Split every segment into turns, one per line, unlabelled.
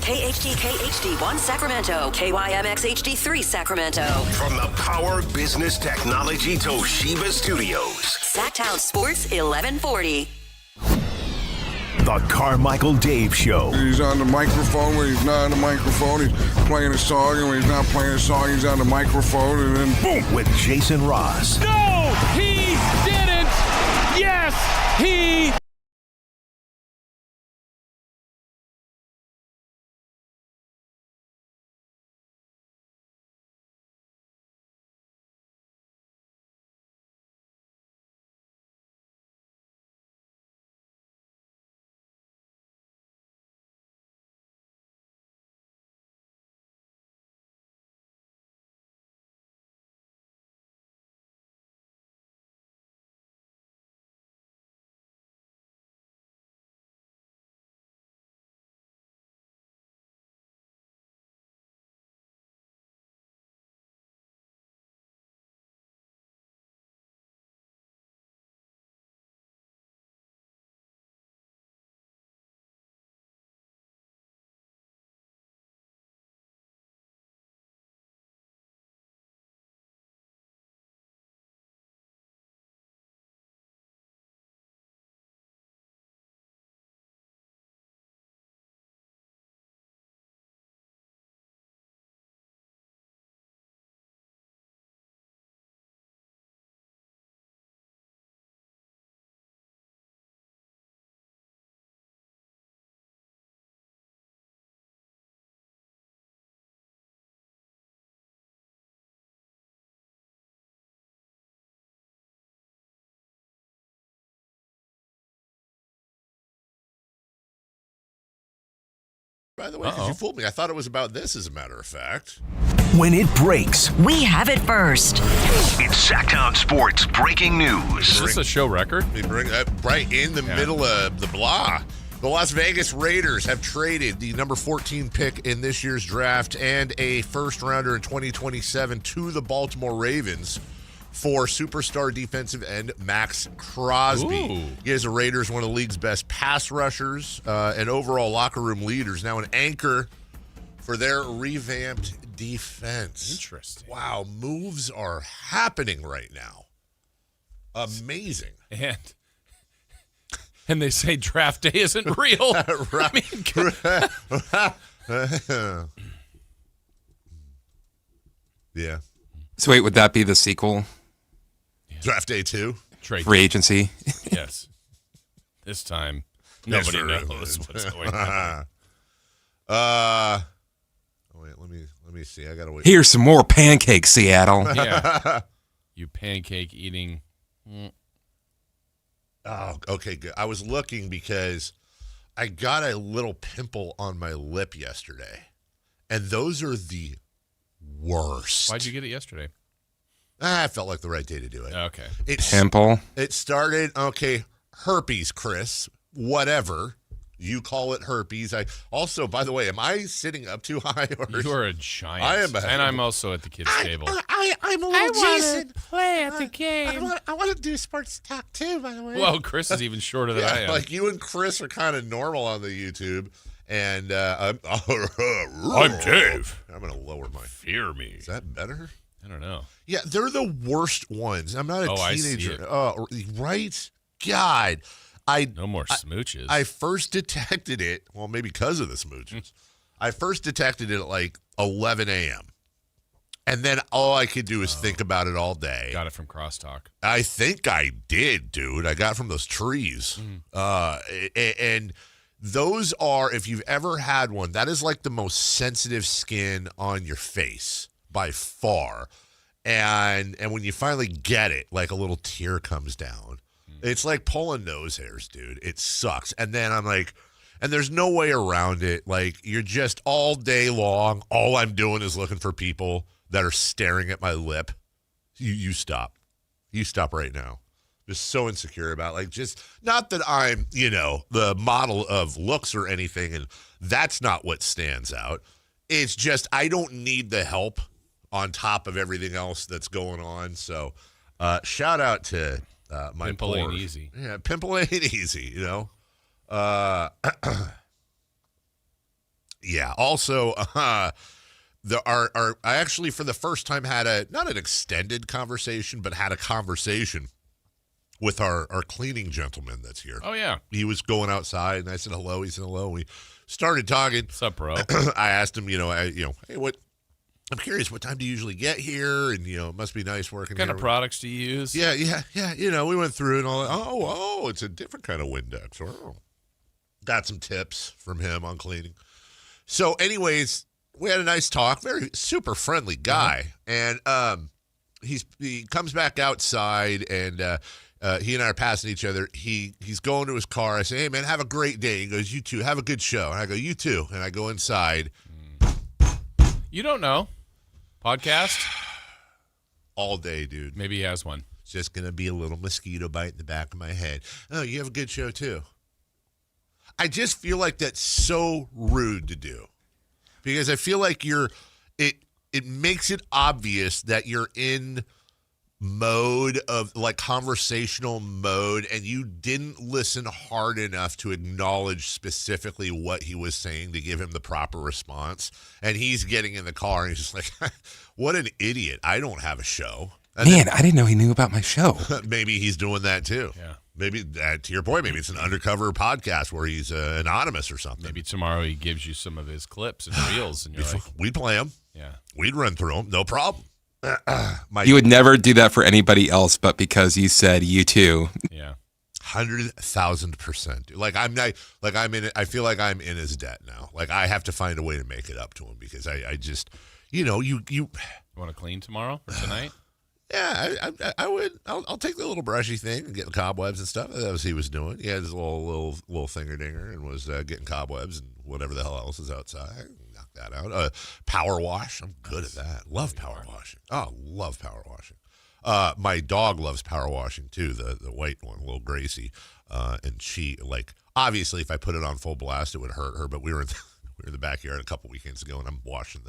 KHTK HD1 Sacramento, KYMX HD3 Sacramento.
From the Power Business Technology Toshiba Studios.
Sactown Sports 1140.
The Carmichael Dave Show.
He's on the microphone when he's not on the microphone. He's playing a song, and when he's not playing a song, he's on the microphone, and then
Boom! With Jason Ross.
No, he didn't. Yes, he.
By the way, because you fooled me. I thought it was about this, as a matter of fact.
When it breaks,
We have it first.
it's Sactown Sports breaking news.
Is this a show record?
We bring that right in the middle of the blah. The Las Vegas Raiders have traded the number 14 pick in this year's draft and a first rounder in 2027 to the Baltimore Ravens for superstar defensive end Max Crosby.
Ooh.
He is the Raiders, one of the league's best pass rushers and overall locker room leaders. Now an anchor for their revamped defense.
Interesting.
Wow, moves are happening right now. Amazing.
And they say draft day isn't real.
Right.
I mean,
Yeah.
So wait, would that be the sequel?
Draft day 2.
trade.
Free agency?
Yes. This time,
Yes,
nobody
sir.
knows what's going on.
Wait, let me see. I gotta wait.
Here's some more pancakes, Seattle.
Yeah. You pancake eating.
Oh, okay, good. I was looking because I got a little pimple on my lip yesterday, and those are the worst.
Why'd you get it yesterday?
I felt like the right day to do it.
Okay.
Pimple.
It started, okay, herpes, Chris, whatever. You call it herpes. I also, by the way, am I sitting up too high? Or
You are a giant.
I am
and I'm also at the kids' table.
I'm a little Jason.
Play at the game.
I want to do sports talk too, by the way.
Well, Chris is even shorter than I am.
like you and Chris are kind of normal on the YouTube. And I'm
Dave.
I'm going to lower my.
Fear me.
Is that better?
I don't know.
Yeah, they're the worst ones. I'm not a
I see
teenager.
it.
Oh, right? God.
No more smooches.
I first detected it, well, maybe because of the smooches. I first detected it at like 11 a.m. And then all I could do is think about it all day.
Got it from Crosstalk.
I think I did, dude. I got it from those trees. And those are, if you've ever had one, that is like the most sensitive skin on your face by far. And when you finally get it, like a little tear comes down. It's like pulling nose hairs, dude. It sucks. And then I'm like, and there's no way around it. Like, you're just all day long, all I'm doing is looking for people that are staring at my lip. You stop. You stop right now. Just so insecure about, like, just, not that I'm, the model of looks or anything, and that's not what stands out. It's just, I don't need the help on top of everything else that's going on. So, shout out to my
Pimple
poor,
ain't easy.
Yeah, pimple ain't easy, Yeah. Also, I actually for the first time had not an extended conversation, but had a conversation with our cleaning gentleman that's here.
Oh, yeah.
He was going outside, and I said hello. He said hello. We started talking.
What's up, bro?
I asked him, hey, what? I'm curious, what time do you usually get here? And it must be nice working
What kind
here.
of products do you use?
Yeah. We went through and all that. Oh, it's a different kind of Windex. Oh. Got some tips from him on cleaning. So, anyways, we had a nice talk. Very super friendly guy, and he comes back outside, and he and I are passing each other. He's going to his car. I say, "Hey, man, have a great day." He goes, "You too. Have a good show." And I go, "You too." And I go inside.
You don't know. Podcast?
All day, dude.
Maybe he has one.
It's just gonna be a little mosquito bite in the back of my head. Oh, you have a good show too. I just feel like that's so rude to do, because I feel like it makes it obvious that you're in mode of like conversational mode, and you didn't listen hard enough to acknowledge specifically what he was saying to give him the proper response. And he's getting in the car and he's just like, what an idiot. I don't have a show. And
Man, I didn't know he knew about my show.
maybe he's doing that too.
Yeah.
Maybe, to your point, maybe it's an undercover podcast where he's anonymous or something.
Maybe tomorrow he gives you some of his clips and reels, and you're like,
We'd play them.
yeah.
We'd run through them. No problem.
You would never do that for anybody else, but because you said you too.
Yeah.
100,000%. Like I'm not, like I'm in. I feel like I'm in his debt now. Like I have to find a way to make it up to him, because I just, you
Want to clean tomorrow or tonight?
Yeah, I would. I'll take the little brushy thing and get the cobwebs and stuff. That was he was doing. He had his little finger dinger and was getting cobwebs and whatever the hell else is outside. Knock that out. Power wash. I'm good at that. Love power washing. Oh, love power washing. My dog loves power washing too. The white one, little Gracie, and she obviously if I put it on full blast it would hurt her. But we were in the backyard a couple weekends ago and I'm washing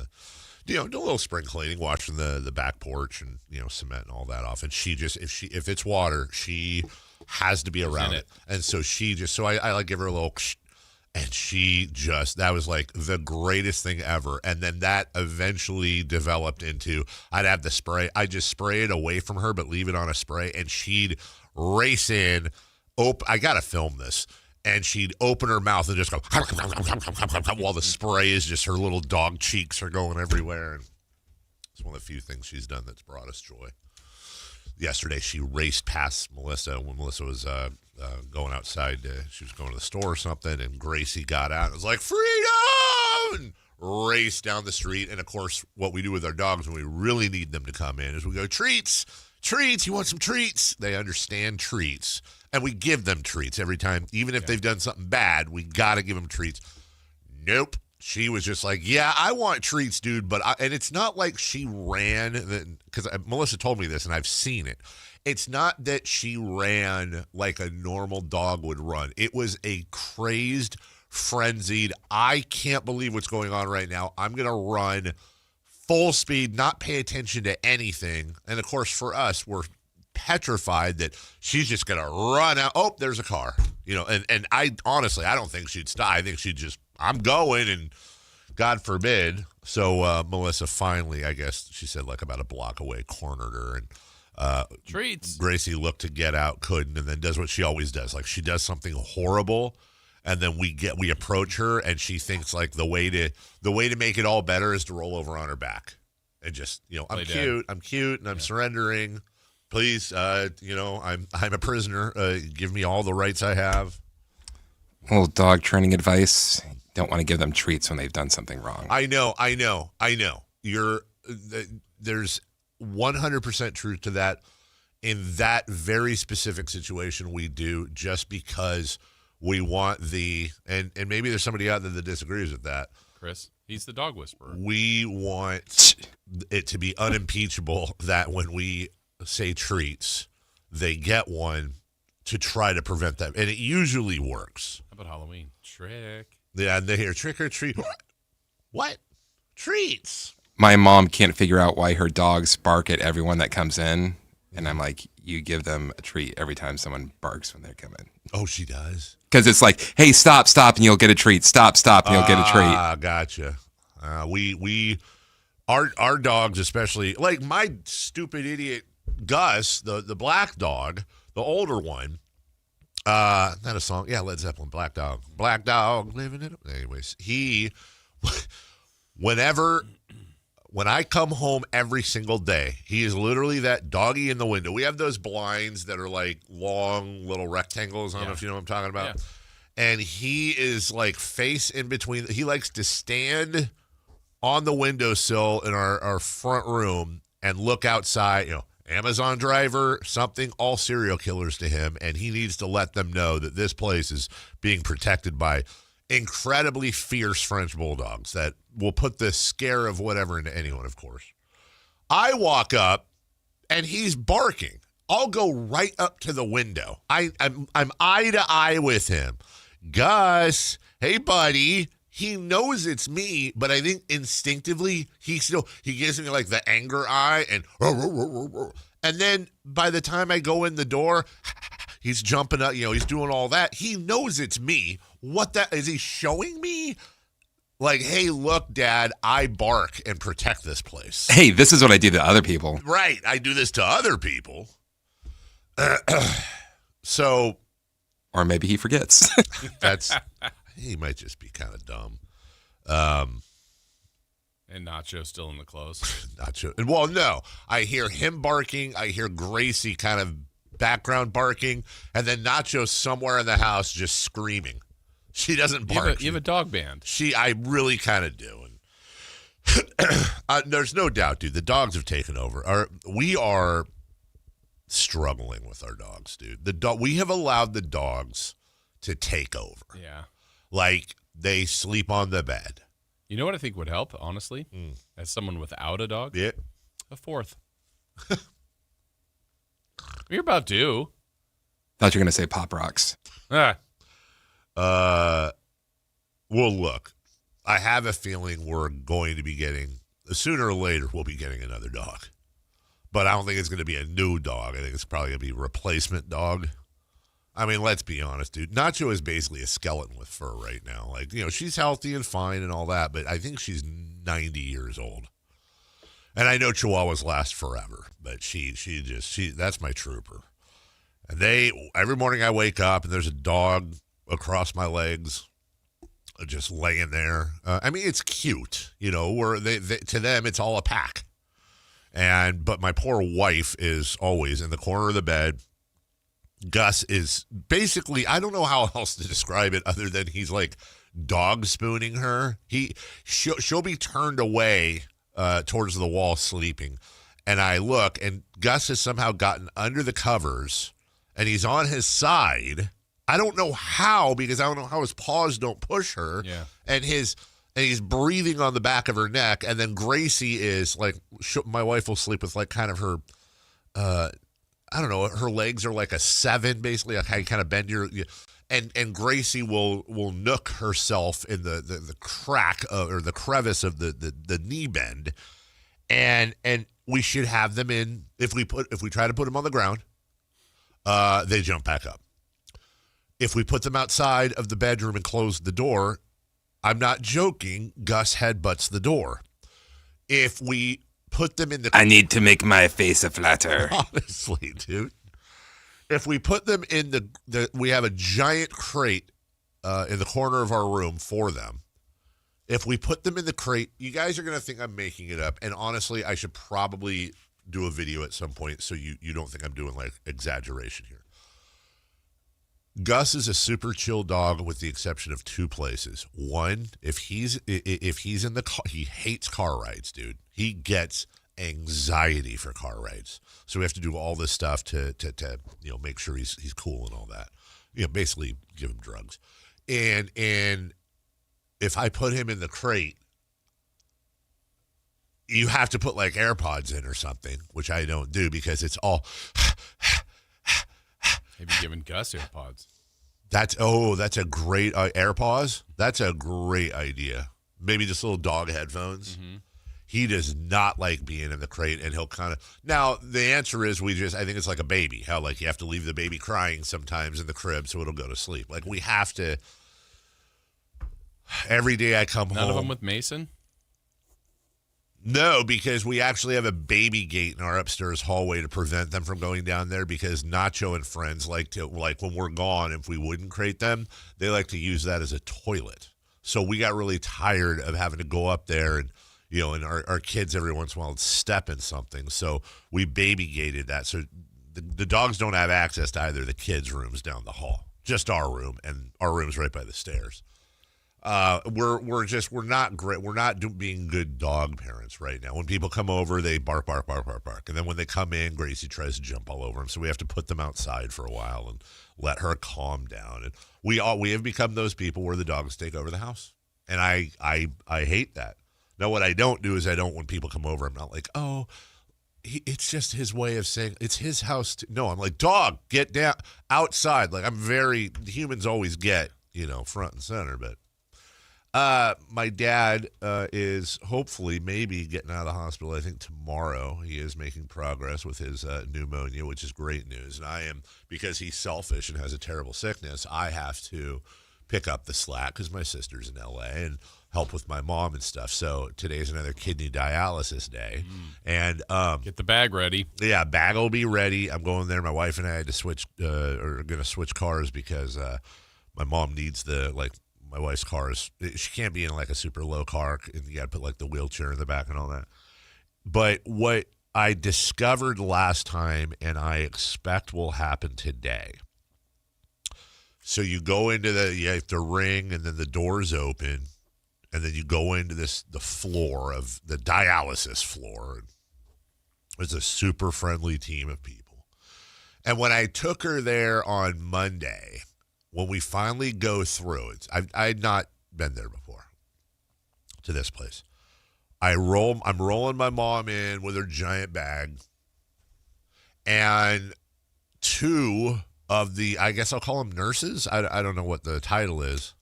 do a little spring cleaning, washing the back porch and cement and all that off. And she just if it's water, she has to be around it. And so I give her a little, and she just, that was like the greatest thing ever. And then that eventually developed into, I'd have the spray. I just spray it away from her, but leave it on a spray, and she'd race in. I gotta film this. And she'd open her mouth and just go while the spray is just, her little dog cheeks are going everywhere. And it's one of the few things she's done that's brought us joy. Yesterday, she raced past Melissa when Melissa was going outside. She was going to the store or something, and Gracie got out and was like, freedom! And raced down the street. And, of course, what we do with our dogs when we really need them to come in is we go, treats, you want some treats? They understand treats. And we give them treats every time. Even if they've done something bad, we got to give them treats. Nope. She was just like, yeah, I want treats, dude. And it's not like she ran, because Melissa told me this, and I've seen it. It's not that she ran like a normal dog would run. It was a crazed, frenzied, I can't believe what's going on right now. I'm going to run full speed, not pay attention to anything. And, of course, for us, we're petrified that she's just going to run out. Oh, there's a car. And I honestly, I don't think she'd stop. I think she'd just, I'm going, and God forbid. So Melissa finally, I guess she said like about a block away, cornered her, and
treats.
Gracie looked to get out, couldn't, and then does what she always does. Like she does something horrible, and then we approach her, and she thinks like the way to make it all better is to roll over on her back and just, I'm cute, and I'm surrendering. Please, I'm a prisoner. Give me all the rights I have.
Little dog training advice. Don't want to give them treats when they've done something wrong.
I know. There's 100% truth to that. In that very specific situation, we do, just because we want and maybe there's somebody out there that disagrees with that.
Chris, he's the dog whisperer.
We want it to be unimpeachable that when we say treats, they get one, to try to prevent that. And it usually works.
How about Halloween? Trick.
Yeah, and they hear trick or treat. What? Treats.
My mom can't figure out why her dogs bark at everyone that comes in. And I'm like, you give them a treat every time someone barks when they come in.
Oh, she does?
Because it's like, hey, stop, and you'll get a treat. Stop, and you'll get a treat.
Gotcha. Our dogs, especially, like my stupid idiot Gus, the black dog, the older one. Not a song. Yeah, Led Zeppelin, Black Dog, living it. Anyways, when I come home every single day, he is literally that doggy in the window. We have those blinds that are like long little rectangles. I don't know if you know what I'm talking about. Yeah. And he is like face in between. He likes to stand on the windowsill in our front room and look outside, Amazon driver, something, all serial killers to him. And he needs to let them know that this place is being protected by incredibly fierce French bulldogs that will put the scare of whatever into anyone, of course. I walk up and he's barking. I'll go right up to the window. I'm eye to eye with him. Gus, hey buddy. He knows it's me, but I think instinctively he gives me like the anger eye and then by the time I go in the door, he's jumping up, he's doing all that. He knows it's me. What is he showing me? Like, hey, look, Dad, I bark and protect this place.
Hey, this is what I do to other people.
Right. I do this to other people. So.
Or maybe he forgets.
He might just be kind of dumb.
And Nacho still in the clothes.
Nacho. Well, no. I hear him barking. I hear Gracie kind of background barking. And then Nacho somewhere in the house just screaming. She doesn't bark.
You have a dog band.
I really kind of do. And there's no doubt, dude. The dogs have taken over. We are struggling with our dogs, dude. We have allowed the dogs to take over.
Yeah.
Like, they sleep on the bed.
You know what I think would help, honestly? As someone without a dog?
Yeah.
A fourth. You're about due.
Thought you were going to say Pop Rocks.
Well, look, I have a feeling we're going to be getting, sooner or later, we'll be getting another dog. But I don't think it's going to be a new dog. I think it's probably going to be a replacement dog. I mean, let's be honest, dude. Nacho is basically a skeleton with fur right now. Like, she's healthy and fine and all that, but I think she's 90 years old. And I know Chihuahuas last forever, but she that's my trooper. And every morning I wake up and there's a dog across my legs just laying there. I mean, it's cute, where to them it's all a pack. But my poor wife is always in the corner of the bed. Gus is basically, I don't know how else to describe it other than he's like dog spooning her. She'll be turned away towards the wall sleeping. And I look, and Gus has somehow gotten under the covers, and he's on his side. I don't know how, because I don't know how his paws don't push her.
Yeah.
And he's breathing on the back of her neck. And then Gracie is like, my wife will sleep with like kind of her, I don't know, her legs are like a 7, basically. Like how you kind of bend and Gracie will nook herself in the crack or the crevice of the knee bend. And we should have them in, if we try to put them on the ground, they jump back up. If we put them outside of the bedroom and close the door, I'm not joking, Gus headbutts the door. If we put them in the...
I need to make my face a flatter.
Honestly, dude. If we put them in we have a giant crate in the corner of our room for them. If we put them in the crate, you guys are going to think I'm making it up. And honestly, I should probably do a video at some point so you don't think I'm doing like exaggeration here. Gus is a super chill dog with the exception of 2 places. One, if he's in the car, he hates car rides, dude. He gets anxiety for car rides. So we have to do all this stuff to make sure he's cool and all that. Basically give him drugs. And if I put him in the crate, you have to put like AirPods in or something, which I don't do because it's all
Maybe giving Gus AirPods.
That's a great AirPods. That's a great idea. Maybe just little dog headphones.
Mm-hmm.
He does not like being in the crate, and he'll kind of. Now the answer is I think it's like a baby. How like you have to leave the baby crying sometimes in the crib so it'll go to sleep. Like we have to. Every day I come home.
None of them with Mason?
No, because we actually have a baby gate in our upstairs hallway to prevent them from going down there, because Nacho and friends like when we're gone, if we wouldn't crate them, they like to use that as a toilet. So we got really tired of having to go up there and, and our kids every once in a while step in something. So we baby gated that. So the dogs don't have access to either the kids' rooms down the hall, just our room, and our room's right by the stairs. We're not great. We're not being good dog parents right now. When people come over, they bark, bark, bark, bark, bark. And then when they come in, Gracie tries to jump all over them. So we have to put them outside for a while and let her calm down. And we have become those people where the dogs take over the house. And I hate that. Now, what I don't do is when people come over, I'm not like, oh, it's just his way of saying it's his house. No, I'm like, dog, get down outside. Like humans always get, front and center. But my dad is hopefully maybe getting out of the hospital. I think tomorrow. He is making progress with his pneumonia, which is great news. And I am, because he's selfish and has a terrible sickness, I have to pick up the slack because my sister's in LA and help with my mom and stuff. So today's another kidney dialysis day. And
get the bag ready. Yeah,
bag will be ready. I'm going there. My wife and I had to switch are going to switch cars because my mom needs my wife's car she can't be in like a super low car, and you got to put like the wheelchair in the back and all that. But what I discovered last time, and I expect will happen today. So you go into you have to ring, and then the doors open, and then you go into the floor of the dialysis floor. It's a super friendly team of people. And when I took her there on Monday, when we finally go through it, I had not been there before to this place. I'm rolling my mom in with her giant bag, and two of the, I guess I'll call them nurses. I don't know what the title is.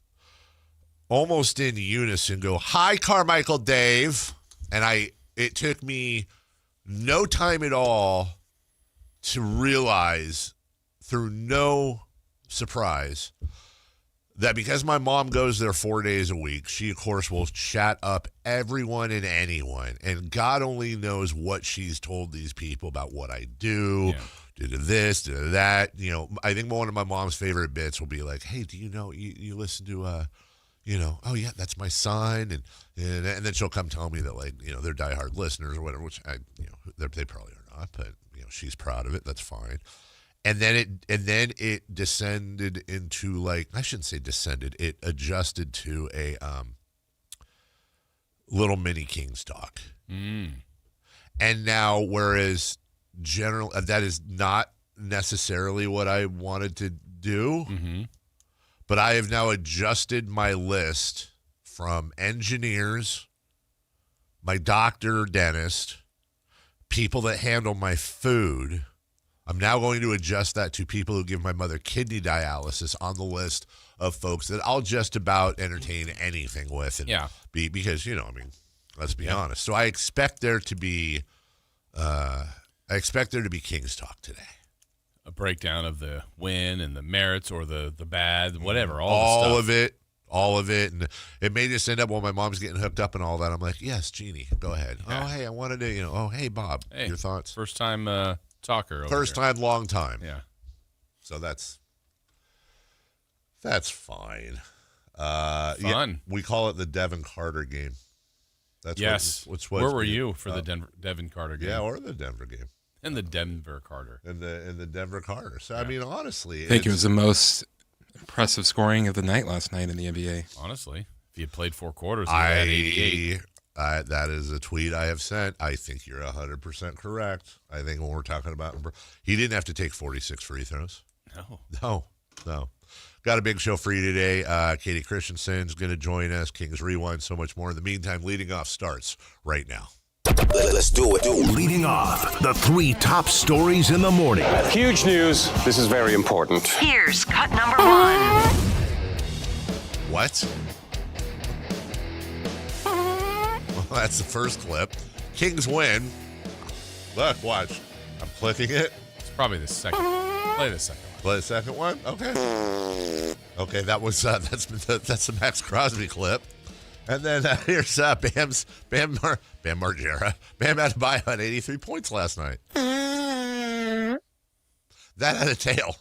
Almost in unison go, "Hi, Carmichael Dave." And it took me no time at all to realize, through no surprise, that because my mom goes there 4 days a week, she, of course, will chat up everyone and anyone. And God only knows what she's told these people about what I do, did this, did that. I think one of my mom's favorite bits will be like, "Hey, do you know, you listen to, oh, yeah, that's my son." And then she'll come tell me that, they're diehard listeners or whatever, which they probably are not, but, she's proud of it. That's fine. And then it descended into I shouldn't say descended. It adjusted to a little mini Kings talk. And now, whereas that is not necessarily what I wanted to do, but I have now adjusted my list from engineers, my doctor, dentist, people that handle my food. I'm now going to adjust that to people who give my mother kidney dialysis on the list of folks that I'll just about entertain anything with. And because, let's be honest. So I expect there to be Kings talk today.
A breakdown of the win and the merits or the bad, whatever, all
of it. And it may just end up while my mom's getting hooked up and all that. I'm like, "Yes, Jeannie, go ahead." Yeah. "Oh, hey, I wanted to, oh, hey, Bob, your thoughts?"
First time talker.
First time, long time.
Yeah.
So that's fine.
Fun.
Yeah, we call it the Devin Carter game.
That's where were you for the Devin Carter game?
Yeah, or the Denver game.
And the Denver Carter.
And the Denver Carter. So, I mean, honestly.
I think it was the most impressive scoring of the night last night in the NBA.
Honestly. If you had played 4 quarters, you had 88.
That is a tweet I have sent. I think you're 100% correct. I think when we're talking about, he didn't have to take 46 free throws. No. Got a big show for you today. Katie Christensen's going to join us. Kings Rewind, so much more. In the meantime, Leading Off starts right now.
Let's do it. Leading off, the 3 top stories in the morning.
Huge news. This is very important.
Here's cut number 1.
What? Well, That's the first clip. Kings win. Look, watch. I'm clicking it.
It's probably the second. Play the second one.
Play the second one? Okay. Okay, that was that's the Max Crosby clip. And then here's Bam Margera. Bam Adebayo had 83 points last night. That had a tail.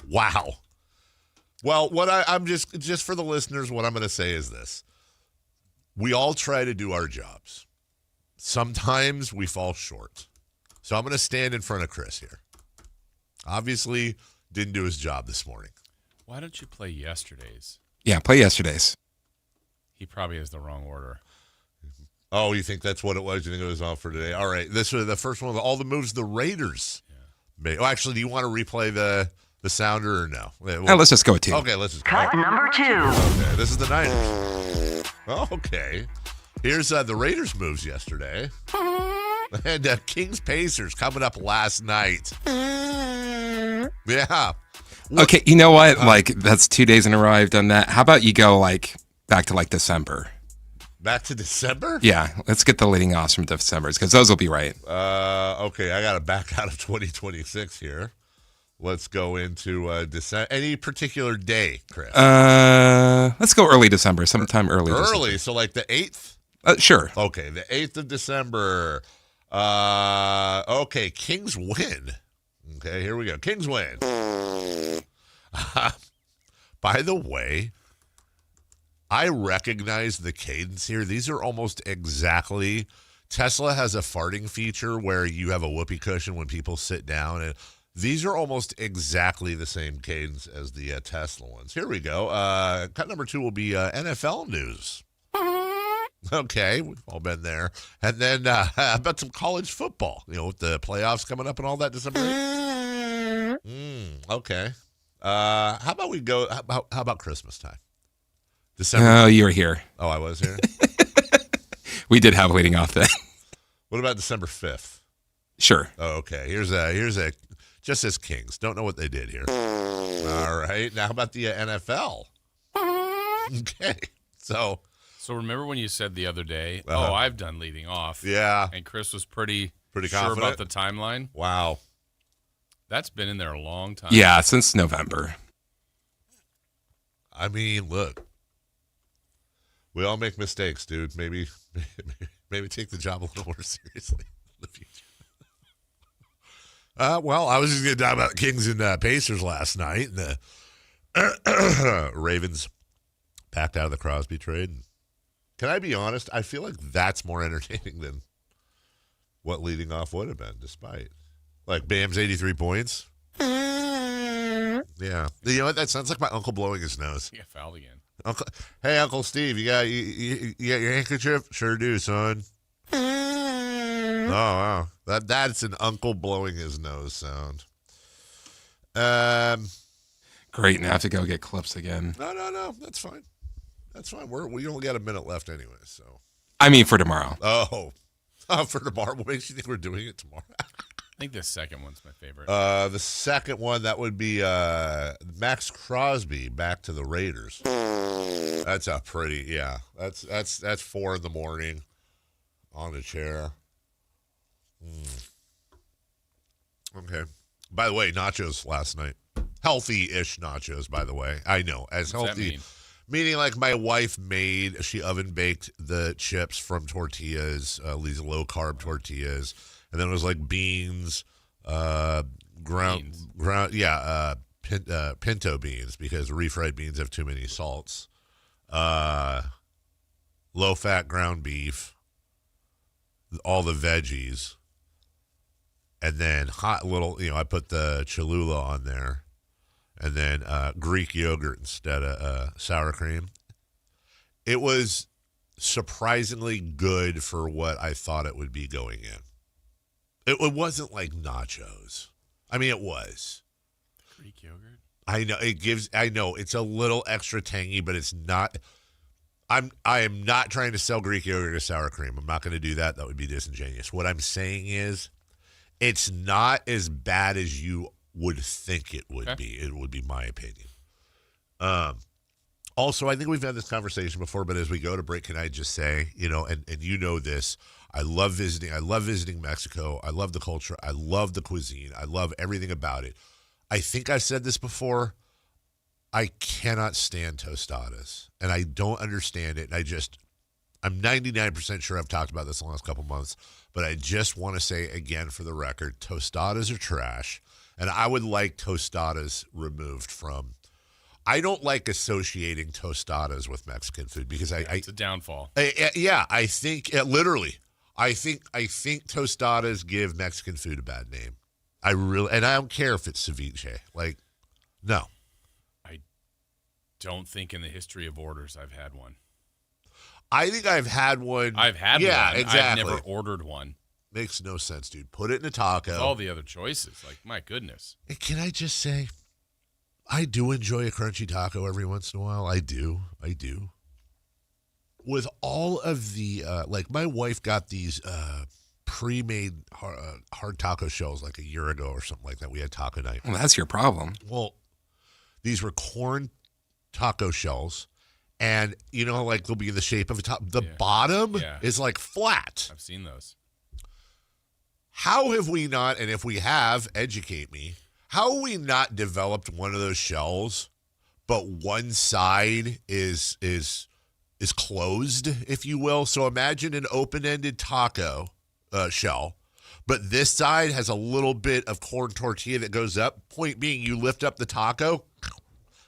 Wow. Well, what I'm just for the listeners, what I'm going to say is this. We all try to do our jobs. Sometimes we fall short. So I'm going to stand in front of Chris here. Obviously, didn't do his job this morning.
Why don't you play yesterday's?
Yeah, play yesterday's.
He probably has the wrong order.
Oh, you think that's what it was? You think it was on for today? All right. This was the first one of all the moves the Raiders made. Oh, actually, do you want to replay the sounder or no?
Let's just go with 2.
Okay, let's just
Cut number 2.
Okay, this is the Niners. Okay. Here's the Raiders moves yesterday. And Kings Pacers coming up last night. Yeah.
Okay, you know what? That's 2 days in a row I've done that. How about you go back to December?
Back to December?
Yeah, let's get the leading offs from December because those will be right.
Okay, I got to back out of 2026 here. Let's go into December. Any particular day, Chris?
Let's go early December, sometime early.
Early,
December.
so like the 8th?
Sure.
Okay, the 8th of December. Okay, Kings win. Okay, here we go. Kings win. By the way, I recognize the cadence here. These are almost exactly. Tesla has a farting feature where you have a whoopee cushion when people sit down, and these are almost exactly the same cadence as the Tesla ones. Here we go. Cut number 2 will be NFL news. Okay, we've all been there. And then about some college football, with the playoffs coming up and all that December 8th. Okay. How about we go, how about Christmas time? December.
Oh, you were here.
Oh, I was here?
We did have leading off then.
What about December 5th?
Sure.
Oh, okay. Here's a just as Kings. Don't know what they did here. All right. Now, how about the NFL? Okay. So
remember when you said the other day, I've done leading off.
Yeah.
And Chris was pretty sure
confident
about the timeline.
Wow.
That's been in there a long time.
Yeah, since November.
I mean, look. We all make mistakes, dude. Maybe take the job a little more seriously in the future. Well, I was just going to talk about Kings and Pacers last night. And the Ravens backed out of the Crosby trade. And can I be honest? I feel like that's more entertaining than what leading off would have been, despite. Like Bam's 83 points. Yeah. You know what? That sounds like my uncle blowing his nose.
He got fouled again.
Hey, Uncle Steve, you got your handkerchief? Sure do, son. Oh, wow. That's an uncle blowing his nose sound.
Great. Now I have to go get clips again.
No. That's fine. That's fine. We only got a minute left anyway, so.
I mean for tomorrow.
Oh, for tomorrow. What makes you think we're doing it tomorrow?
I think the second one's my favorite.
The second one, that would be Max Crosby back to the Raiders. That's a pretty, yeah. That's 4 a.m. on the chair. Okay. By the way, nachos last night. Healthy-ish nachos, by the way. I know. As
What's
healthy.
that mean?
Meaning like my wife she oven-baked the chips from tortillas, these low-carb tortillas. And then it was like beans, pinto beans because refried beans have too many salts. Low-fat ground beef, all the veggies, and then hot little, I put the Cholula on there, and then Greek yogurt instead of sour cream. It was surprisingly good for what I thought it would be going in. It wasn't like nachos. I mean, it was.
Greek yogurt?
I know it's a little extra tangy, but it's not. I am not trying to sell Greek yogurt or sour cream. I'm not going to do that. That would be disingenuous. What I'm saying is it's not as bad as you would think it would be. It would be my opinion. Also, I think we've had this conversation before, but as we go to break, can I just say, and you know this, I love visiting. I love visiting Mexico. I love the culture. I love the cuisine. I love everything about it. I think I've said this before. I cannot stand tostadas, and I don't understand it. And I'm 99% sure I've talked about this in the last couple months, but I just want to say again for the record, tostadas are trash, and I would like tostadas removed from. I don't like associating tostadas with Mexican food because
it's a downfall.
I think literally. I think tostadas give Mexican food a bad name. And I don't care if it's ceviche. Like, no.
I don't think in the history of orders I've had one.
I think I've had one.
I've had
one.
Exactly. I've never
Exactly.
ordered one.
Makes no sense, dude. Put it in a taco.
With all the other choices, like, my goodness.
And can I just say, I do enjoy a crunchy taco every once in a while. I do. With all of the, my wife got these pre-made hard taco shells like a year ago or something like that. We had taco night.
Well, that's your problem.
Well, these were corn taco shells, and they'll be in the shape of a top. The bottom is like flat.
I've seen those.
How have we not, and if we have, educate me, how have we not developed one of those shells, but one side is closed, if you will? So imagine an open-ended taco shell, but this side has a little bit of corn tortilla that goes up. Point being, you lift up the taco,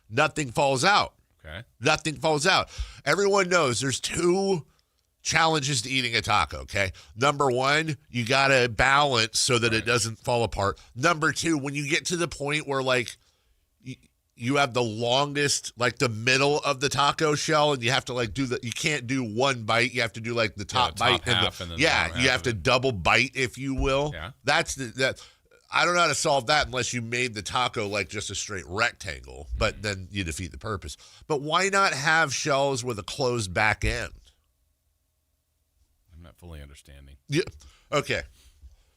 nothing falls out.
Okay.
Nothing falls out. Everyone knows there's two challenges to eating a taco, okay? Number one, you got to balance so that it doesn't fall apart. Number two, when you get to the point where, you have the longest, the middle of the taco shell, and you have to, you can't do one bite. You have to do, the top bite.
Half and then
you
half
have to double bite, if you will.
Yeah.
I don't know how to solve that unless you made the taco just a straight rectangle, but then you defeat the purpose. But why not have shells with a closed back end?
I'm not fully understanding.
Yeah. Okay.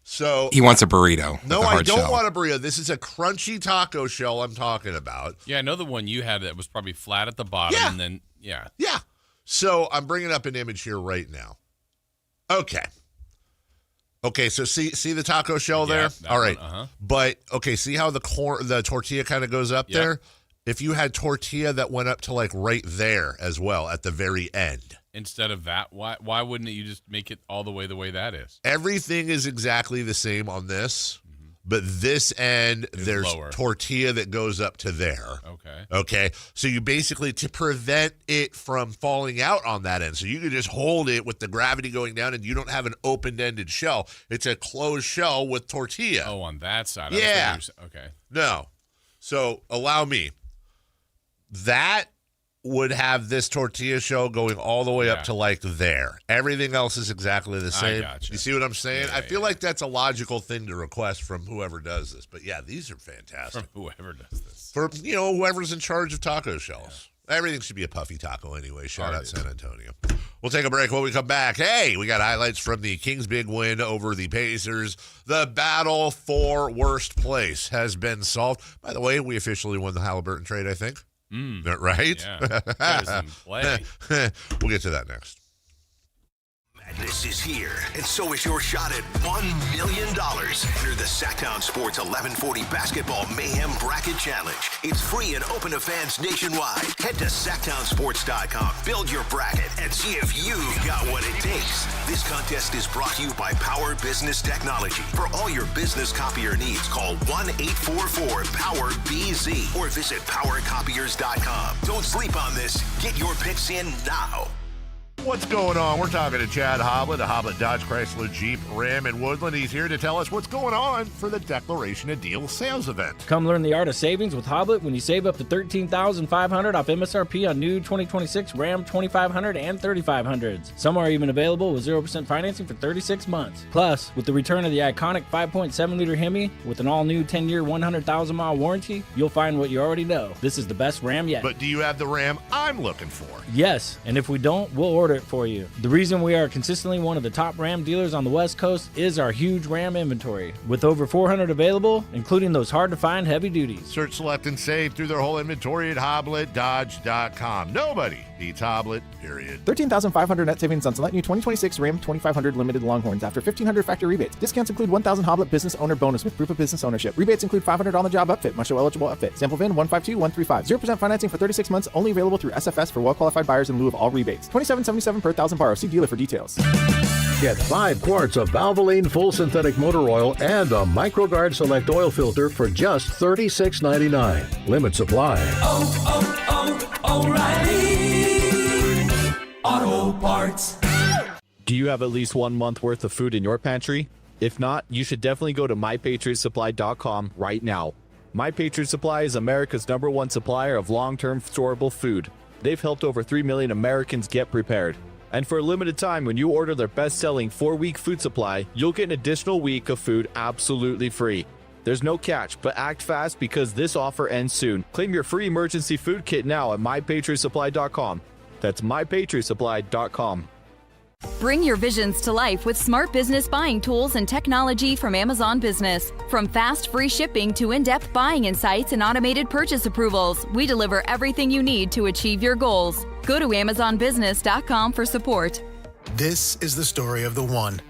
So
He wants a burrito.
No,
with a
I
hard
don't
shell.
want a burrito. This is a crunchy taco shell I'm talking about.
Yeah, I know the one you had that was probably flat at the bottom,
Yeah.
and then, yeah.
Yeah. So I'm bringing up an image here right now. Okay. Okay, so see the taco shell there?
that
All right.
one, uh-huh.
But, okay, see how the tortilla kind of goes up
Yep.
there? If you had tortilla that went up to right there as well at the very end.
Instead of that, why wouldn't you just make it all the way that is?
Everything is exactly the same on this, but this end, there's
lower.
tortilla that goes up to there.
Okay.
Okay, so you basically, to prevent it from falling out on that end, so you can just hold it with the gravity going down, and you don't have an open-ended shell. It's a closed shell with tortilla.
Oh, on that side.
Yeah.
Okay.
No. So allow me. That would have this tortilla shell going all the way up to there. Everything else is exactly the same.
gotcha.
You see what I'm saying?
Yeah,
I feel like that's a logical thing to request from whoever does this. But yeah, these are fantastic.
From whoever does this.
For whoever's in charge of taco shells. Everything should be a puffy taco anyway. Shout out San Antonio. We'll take a break. When we come back, hey, we got highlights from the Kings' big win over the Pacers. The battle for worst place has been solved. By the way, we officially won the Halliburton trade, I think. Right?
Yeah. There's some play.
We'll get to that next.
Madness is here, and so is your shot at $1 million. Enter the Sactown Sports 1140 Basketball Mayhem Bracket Challenge. It's free and open to fans nationwide. Head to SactownSports.com, build your bracket, and see if you've got what it takes. This contest is brought to you by Power Business Technology. For all your business copier needs, call 1-844-POWER-BZ or visit PowerCopiers.com. Don't sleep on this. Get your picks in now.
What's going on? We're talking to Chad Hoblet of Hoblet Dodge Chrysler Jeep Ram in Woodland. He's here to tell us what's going on for the Declaration of Deal sales event.
Come learn the art of savings with Hoblet when you save up to $13,500 off MSRP on new 2026 Ram 2500 and 3500s. Some are even available with 0% financing for 36 months. Plus, with the return of the iconic 5.7-liter Hemi with an all-new 10-year, 100,000-mile warranty, you'll find what you already know. This is the best Ram yet.
But do you have the Ram I'm looking for?
Yes, and if we don't, we'll order it for you. The reason we are consistently one of the top Ram dealers on the West Coast is our huge Ram inventory, with over 400 available, including those hard-to-find heavy duties.
Search, select, and save through their whole inventory at HoblettDodge.com. Nobody beats Hoblet, period.
13,500 net savings on select new 2026 Ram 2500 Limited Longhorns after 1,500 factory rebates. Discounts include 1,000 Hoblet business owner bonus with proof of business ownership. Rebates include 500 on-the-job upfit, must show eligible upfit. Sample VIN 152135. 0% financing for 36 months, only available through SFS for well-qualified buyers in lieu of all rebates. $27.77 per thousand borrow. See dealer for details.
Get 5 quarts of Valvoline Full Synthetic Motor Oil and a MicroGuard Select Oil Filter for just $36.99. Limit supply.
O'Reilly Auto Parts.
Do you have at least 1 month worth of food in your pantry? If not, you should definitely go to MyPatriotSupply.com right now. My Patriot Supply is America's #1 supplier of long-term storable food. They've helped over 3 million Americans get prepared. And for a limited time, when you order their best-selling 4-week food supply, you'll get an additional week of food absolutely free. There's no catch, but act fast because this offer ends soon. Claim your free emergency food kit now at MyPatriotSupply.com. That's MyPatriotSupply.com.
Bring your visions to life with smart business buying tools and technology from Amazon Business. From fast, free shipping to in-depth buying insights and automated purchase approvals, we deliver everything you need to achieve your goals. Go to AmazonBusiness.com for support.
This is the story of the one.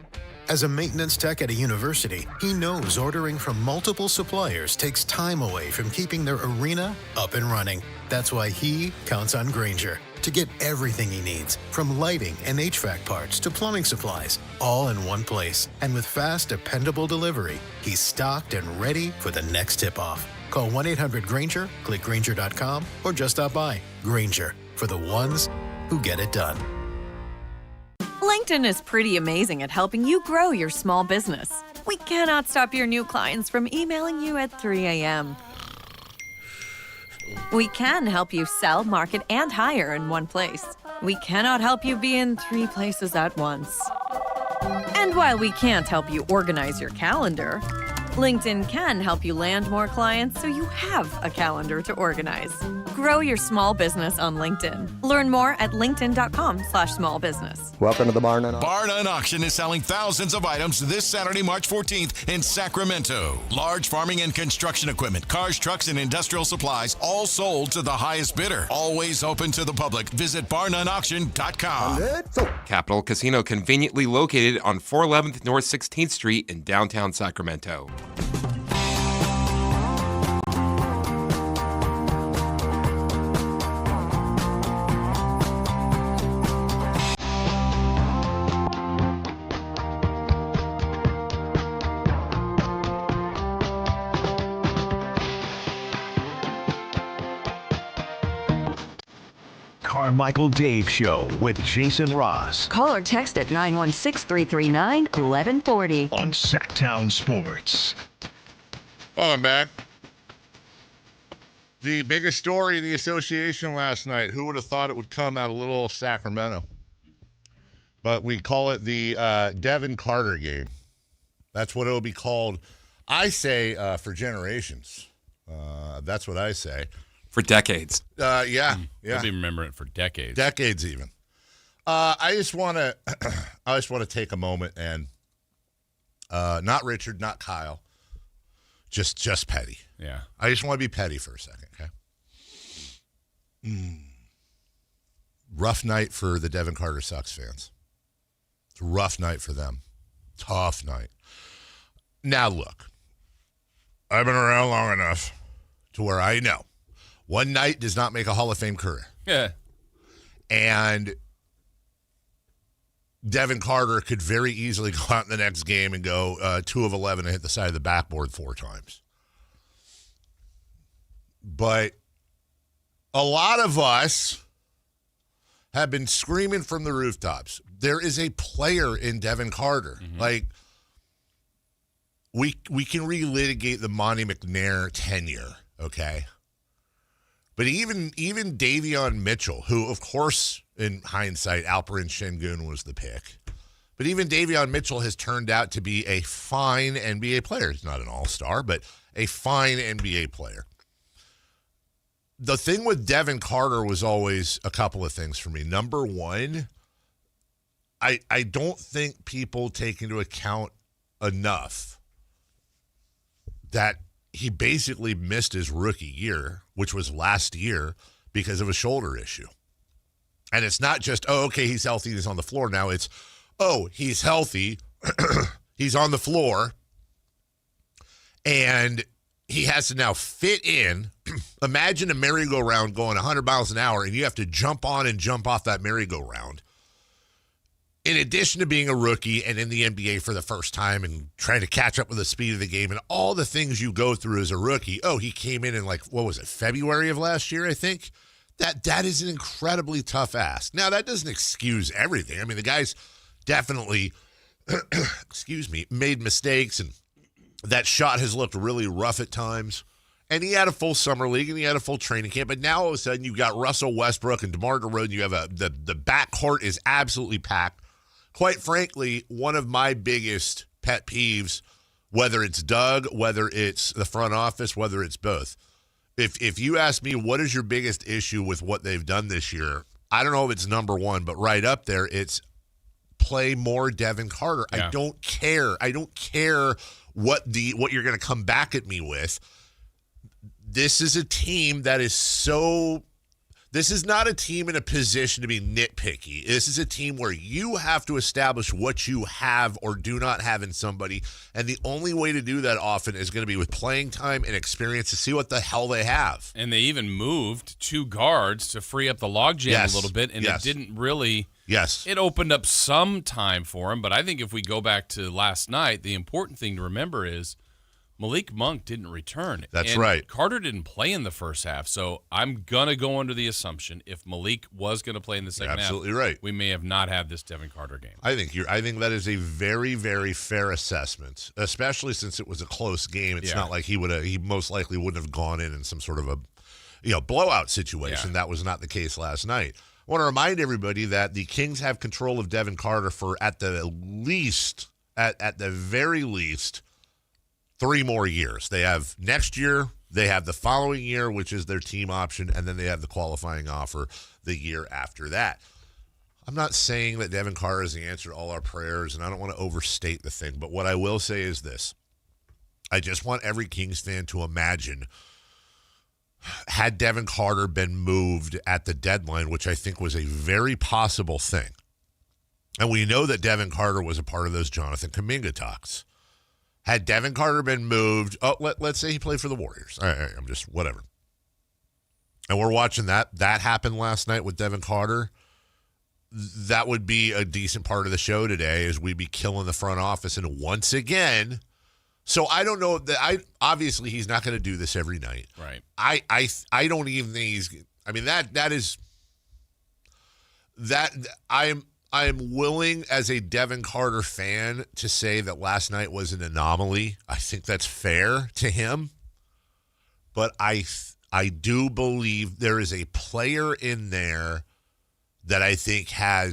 As a maintenance tech at a university, he knows ordering from multiple suppliers takes time away from keeping their arena up and running. That's why he counts on Grainger to get everything he needs, from lighting and HVAC parts to plumbing supplies, all in one place. And with fast, dependable delivery, he's stocked and ready for the next tip-off. Call 1-800-GRAINGER, click Grainger.com, or just stop by. Grainger, for the ones who get it done.
LinkedIn is pretty amazing at helping you grow your small business. We cannot stop your new clients from emailing you at 3 a.m. We can help you sell, market, and hire in one place. We cannot help you be in 3 places at once. And while we can't help you organize your calendar, LinkedIn can help you land more clients so you have a calendar to organize. Grow your small business on LinkedIn. Learn more at linkedin.com/smallbusiness.
Welcome to the Bar None Auction.
Bar None Auction is selling thousands of items this Saturday, March 14th in Sacramento. Large farming and construction equipment, cars, trucks, and industrial supplies, all sold to the highest bidder. Always open to the public. Visit barnoneauction.com.
Capital Casino, conveniently located on 411th North 16th Street in downtown Sacramento.
Carmichael Dave Show with Jason Ross.
Call or text at 916-339-1140.
On Sactown Sports.
Welcome back. The biggest story of the association last night. Who would have thought it would come out of little Sacramento? But we call it the Devin Carter game. That's what it'll be called. I say for generations. That's what I say.
For decades.
Yeah.
I'll be remembering it for decades.
Decades even. I just want to take a moment and not Richard, not Kyle, just petty.
Yeah.
I just want to be petty for a second, okay? Rough night for the Devin Carter Sucks fans. It's a rough night for them. Tough night. Now look, I've been around long enough to where I know one night does not make a Hall of Fame career.
Yeah.
And Devin Carter could very easily go out in the next game and go 2 of 11 and hit the side of the backboard 4 times. But a lot of us have been screaming from the rooftops. There is a player in Devin Carter. Mm-hmm. Like, we can relitigate the Monty McNair tenure, okay? But even Davion Mitchell, who, of course, in hindsight, Alperen Şengün was the pick. But even Davion Mitchell has turned out to be a fine NBA player. He's not an all-star, but a fine NBA player. The thing with Devin Carter was always a couple of things for me. Number one, I don't think people take into account enough that he basically missed his rookie year, which was last year, because of a shoulder issue. And it's not just, okay, he's healthy, he's on the floor now. It's, he's healthy, he's on the floor, and he has to now fit in. Imagine a merry-go-round going 100 miles an hour, and you have to jump on and jump off that merry-go-round. In addition to being a rookie and in the NBA for the first time and trying to catch up with the speed of the game and all the things you go through as a rookie. He came in February of last year, I think? That is an incredibly tough ask. Now, that doesn't excuse everything. I mean, the guy's definitely, made mistakes, and that shot has looked really rough at times. And he had a full summer league and he had a full training camp. But now all of a sudden you've got Russell Westbrook and DeMar DeRozan. You have the backcourt is absolutely packed. Quite frankly, one of my biggest pet peeves, whether it's Doug, whether it's the front office, whether it's both. If you ask me what is your biggest issue with what they've done this year, I don't know if it's number one, but right up there, it's play more Devin Carter. Yeah. I don't care. I don't care what you're going to come back at me with. This is a team that is so... This is not a team in a position to be nitpicky. This is a team where you have to establish what you have or do not have in somebody, and the only way to do that often is going to be with playing time and experience to see what the hell they have.
And they even moved 2 guards to free up the logjam a little bit, and it didn't really...
Yes.
It opened up some time for him, but I think if we go back to last night, the important thing to remember is Malik Monk didn't return.
That's
and
right.
Carter didn't play in the first half, so I'm going to go under the assumption if Malik was going to play in the second half,
absolutely right,
we may have not had this Devin Carter game.
I think that is a very, very fair assessment, especially since it was a close game. It's not like he most likely wouldn't have gone in some sort of a blowout situation. That was not the case last night. I want to remind everybody that the Kings have control of Devin Carter for at the very least 3 more years. They have next year, they have the following year, which is their team option, and then they have the qualifying offer the year after that. I'm not saying that Devin Carter is the answer to all our prayers, and I don't want to overstate the thing, but what I will say is this. I just want every Kings fan to imagine, had Devin Carter been moved at the deadline, which I think was a very possible thing, and we know that Devin Carter was a part of those Jonathan Kuminga talks. Had Devin Carter been moved, let's say he played for the Warriors. All right, I'm just, whatever. And we're watching that happen last night with Devin Carter. That would be a decent part of the show today, as we'd be killing the front office. And once again, so I don't know that obviously he's not going to do this every night.
Right.
I don't even think I am willing, as a Devin Carter fan, to say that last night was an anomaly. I think that's fair to him. But I do believe there is a player in there that I think I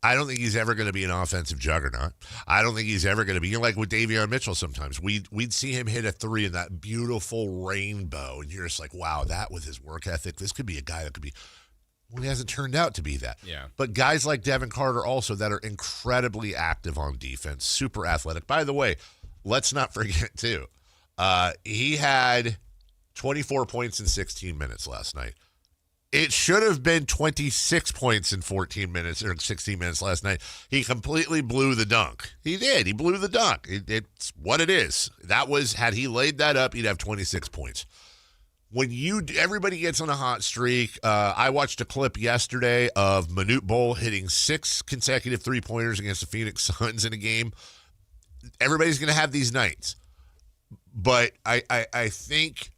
don't think he's ever going to be an offensive juggernaut. I don't think he's ever going to be, like with Davion Mitchell sometimes. We'd see him hit a 3 in that beautiful rainbow, and you're just like, wow, that with his work ethic, this could be a guy that could be... Well, he hasn't turned out to be that.
Yeah.
But guys like Devin Carter also that are incredibly active on defense, super athletic. By the way, let's not forget, too, he had 24 points in 16 minutes last night. It should have been 26 points in 14 minutes or 16 minutes last night. He completely blew the dunk. He did. He blew the dunk. It's what it is. Had he laid that up, he'd have 26 points. When everybody gets on a hot streak, I watched a clip yesterday of Manute Bol hitting 6 consecutive 3-pointers against the Phoenix Suns in a game. Everybody's going to have these nights. But I think,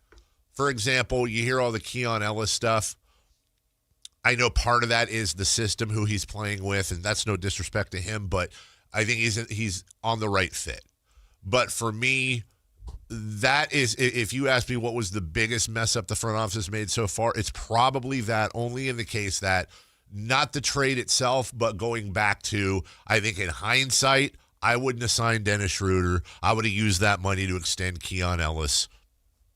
for example, you hear all the Keon Ellis stuff. I know part of that is the system, who he's playing with, and that's no disrespect to him, but I think he's on the right fit. But for me, that is, if you ask me what was the biggest mess up the front office made so far, it's probably that, only in the case that not the trade itself, but going back to, I think in hindsight, I wouldn't have signed Dennis Schroeder. I would have used that money to extend Keon Ellis,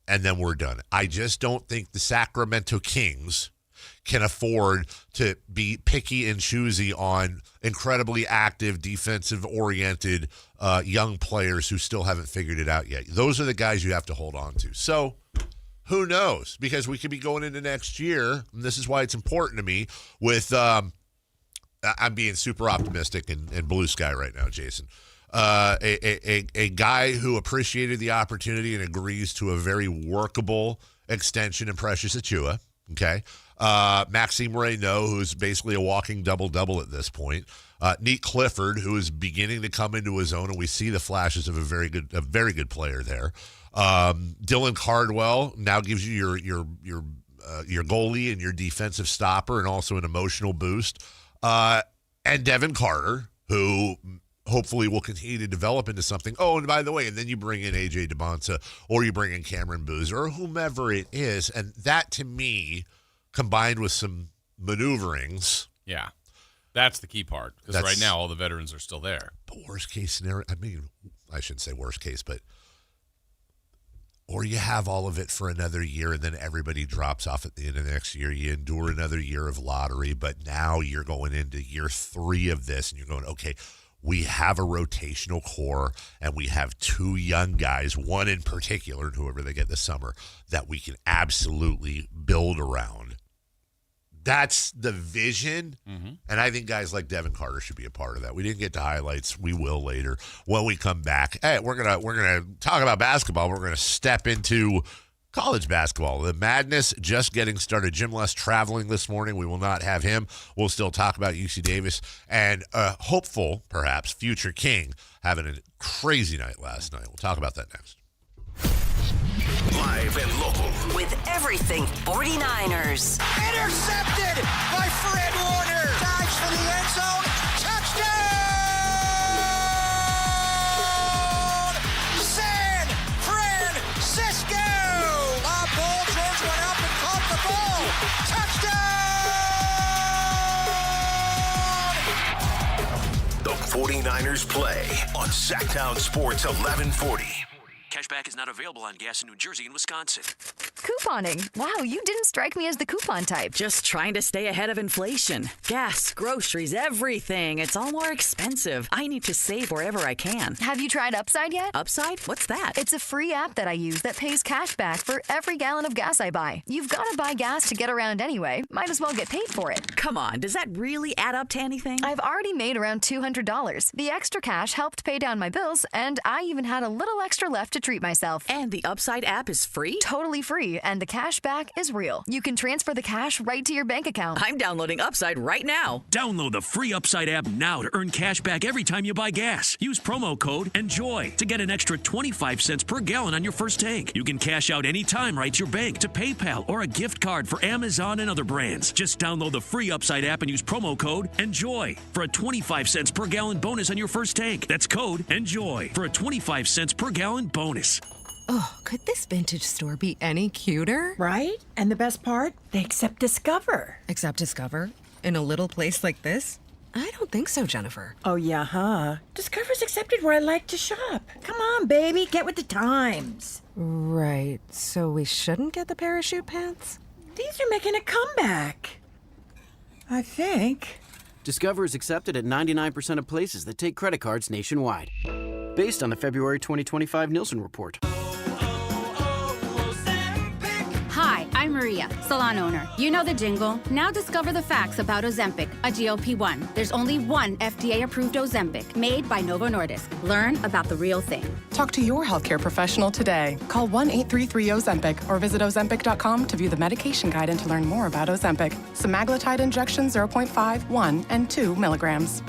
and then we're done. I just don't think the Sacramento Kings can afford to be picky and choosy on incredibly active, defensive-oriented young players who still haven't figured it out yet. Those are the guys you have to hold on to. So who knows? Because we could be going into next year, and this is why it's important to me, with I'm being super optimistic and blue sky right now, Jason. A guy who appreciated the opportunity and agrees to a very workable extension in Precious Achiuwa, okay? Maxime Reynaud, who's basically a walking double-double at this point. Neat Clifford, who is beginning to come into his own, and we see the flashes of a very good player there. Dylan Cardwell now gives you your goalie and your defensive stopper, and also an emotional boost. And Devin Carter, who hopefully will continue to develop into something. Oh, and by the way, and then you bring in AJ DeBonta, or you bring in Cameron Boozer, or whomever it is, and that to me, combined with some maneuverings.
Yeah, that's the key part, because right now all the veterans are still there.
The worst case scenario, I mean, I shouldn't say worst case, but or you have all of it for another year and then everybody drops off at the end of the next year. You endure another year of lottery, but now you're going into year 3 of this and you're going, okay, we have a rotational core and we have 2 young guys, one in particular, and whoever they get this summer, that we can absolutely build around. That's the vision, and I think guys like Devin Carter should be a part of that. We didn't get to highlights. We will later when we come back. Hey, we're gonna talk about basketball. We're gonna step into college basketball. The madness just getting started. Jim Les traveling this morning. We will not have him. We'll still talk about UC Davis and hopeful, perhaps, future King having a crazy night last night. We'll talk about that next.
Live and local.
With everything 49ers.
Intercepted by Fred Warner. Dives for the end zone. Touchdown! San Francisco! Bob Paul George went up and caught
the ball. Touchdown! The 49ers play on Sactown Sports 1140.
Cashback is not available on gas in New Jersey and Wisconsin.
Couponing. Wow, you didn't strike me as the coupon type.
Just trying to stay ahead of inflation. Gas, groceries, everything. It's all more expensive. I need to save wherever I can.
Have you tried Upside yet?
Upside? What's that?
It's a free app that I use that pays cash back for every gallon of gas I buy. You've got to buy gas to get around anyway. Might as well get paid for it.
Come on, does that really add up to anything?
I've already made around $200. The extra cash helped pay down my bills, and I even had a little extra left to treat myself.
And the Upside app is free?
Totally free, and the cash back is real. You can transfer the cash right to your bank account.
I'm downloading Upside right now.
Download the free Upside app now to earn cash back every time you buy gas. Use promo code ENJOY to get an extra 25 cents per gallon on your first tank. You can cash out anytime right to your bank, to PayPal, or a gift card for Amazon and other brands. Just download the free Upside app and use promo code ENJOY for a 25 cents per gallon bonus on your first tank. That's code ENJOY for a 25 cents per gallon bonus.
Oh, could this vintage store be any cuter?
Right? And the best part? They accept Discover.
Accept Discover? In a little place like this? I don't think so, Jennifer.
Oh, yeah, huh? Discover's accepted where I like to shop. Come on, baby, get with the times.
Right, so we shouldn't get the parachute pants?
These are making a comeback. I think.
Discover is accepted at 99% of places that take credit cards nationwide. Based on the February 2025 Nielsen report.
Hi, I'm Maria, salon owner. You know the jingle. Now discover the facts about Ozempic, a GLP-1. There's only one FDA-approved Ozempic, made by Novo Nordisk. Learn about the real thing.
Talk to your healthcare professional today. Call 1-833-OZEMPIC or visit Ozempic.com to view the medication guide and to learn more about Ozempic. Semaglutide injection 0.5, 1, and 2 milligrams.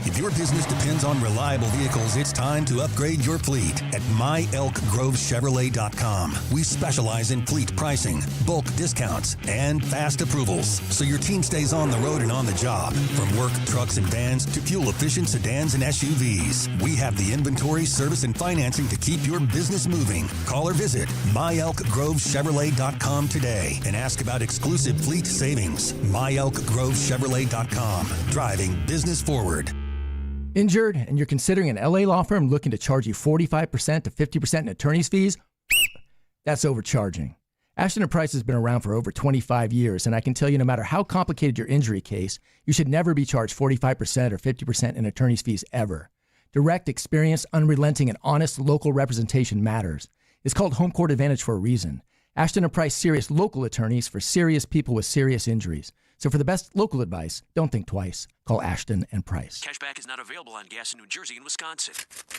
If your business depends on reliable vehicles, it's time to upgrade your fleet at myelkgrovechevrolet.com. We specialize in fleet pricing, bulk discounts, and fast approvals, so your team stays on the road and on the job. From work trucks and vans to fuel-efficient sedans and SUVs, we have the inventory, service, and financing to keep your business moving. Call or visit myelkgrovechevrolet.com today and ask about exclusive fleet savings. myelkgrovechevrolet.com, driving business forward.
Injured and you're considering an LA law firm looking to charge you 45% to 50% in attorney's fees?
That's overcharging. Ashton & Price has been around for over 25 years, and I can tell you no matter how complicated your injury case, you should never be charged 45% or 50% in attorney's fees ever. Direct, experienced, unrelenting, and honest local representation matters. It's called Home Court Advantage for a reason. Ashton & Price serious local attorneys for serious people with serious injuries. So for the best local advice, don't think twice. Call Ashton & Price.
Cashback is not available on gas in New Jersey and Wisconsin.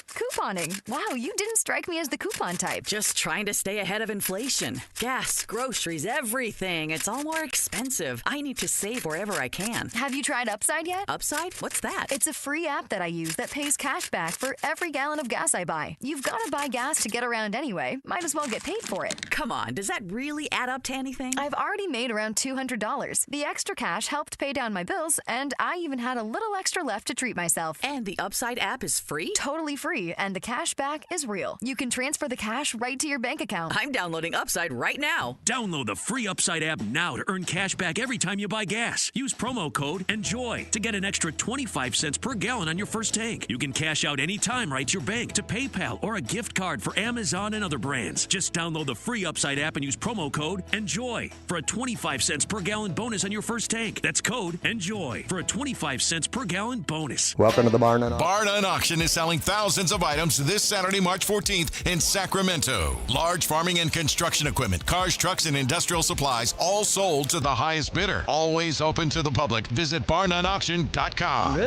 Couponing. Wow, you didn't strike me as the coupon type.
Just trying to stay ahead of inflation. Gas, groceries, everything. It's all more expensive. I need to save wherever I can.
Have you tried Upside yet?
Upside? What's that?
It's a free app that I use that pays cash back for every gallon of gas I buy. You've got to buy gas to get around anyway. Might as well get paid for it.
Come on, does that really add up to anything?
I've already made around $200. The extra cash helped pay down my bills, and I even had a little extra left to treat myself.
And the Upside app is free?
Totally free, and the cash back is real. You can transfer the cash right to your bank account.
I'm downloading Upside right now.
Download the free Upside app now to earn cash back every time you buy gas. Use promo code ENJOY to get an extra 25 cents per gallon on your first tank. You can cash out anytime right to your bank, to PayPal, or a gift card for Amazon and other brands. Just download the free Upside app and use promo code ENJOY for a 25 cents per gallon bonus on your first tank. That's code ENJOY for a 25 cents per gallon bonus.
Welcome to the Bar None Auction.
Bar None Auction is selling thousands of items this Saturday, March 14th in Sacramento. Large farming and construction equipment, cars, trucks, and industrial supplies, all sold to the highest bidder. Always open to the public. Visit barnoneauction.com.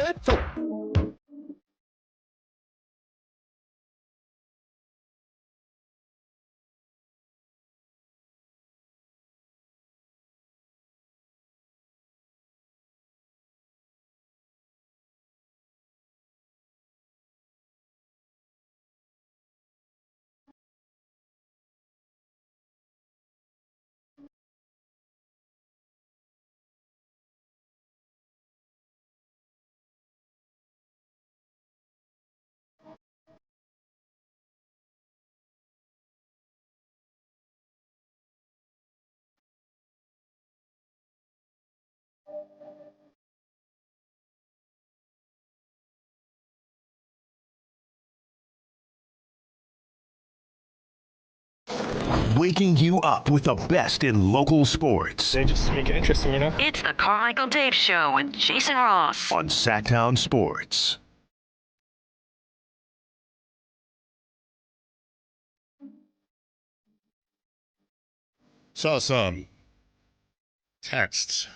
Waking you up with the best in local sports.
They just make it interesting, you know?
It's the Carmichael Dave Show with Jason Ross
on Sactown Sports.
Saw some texts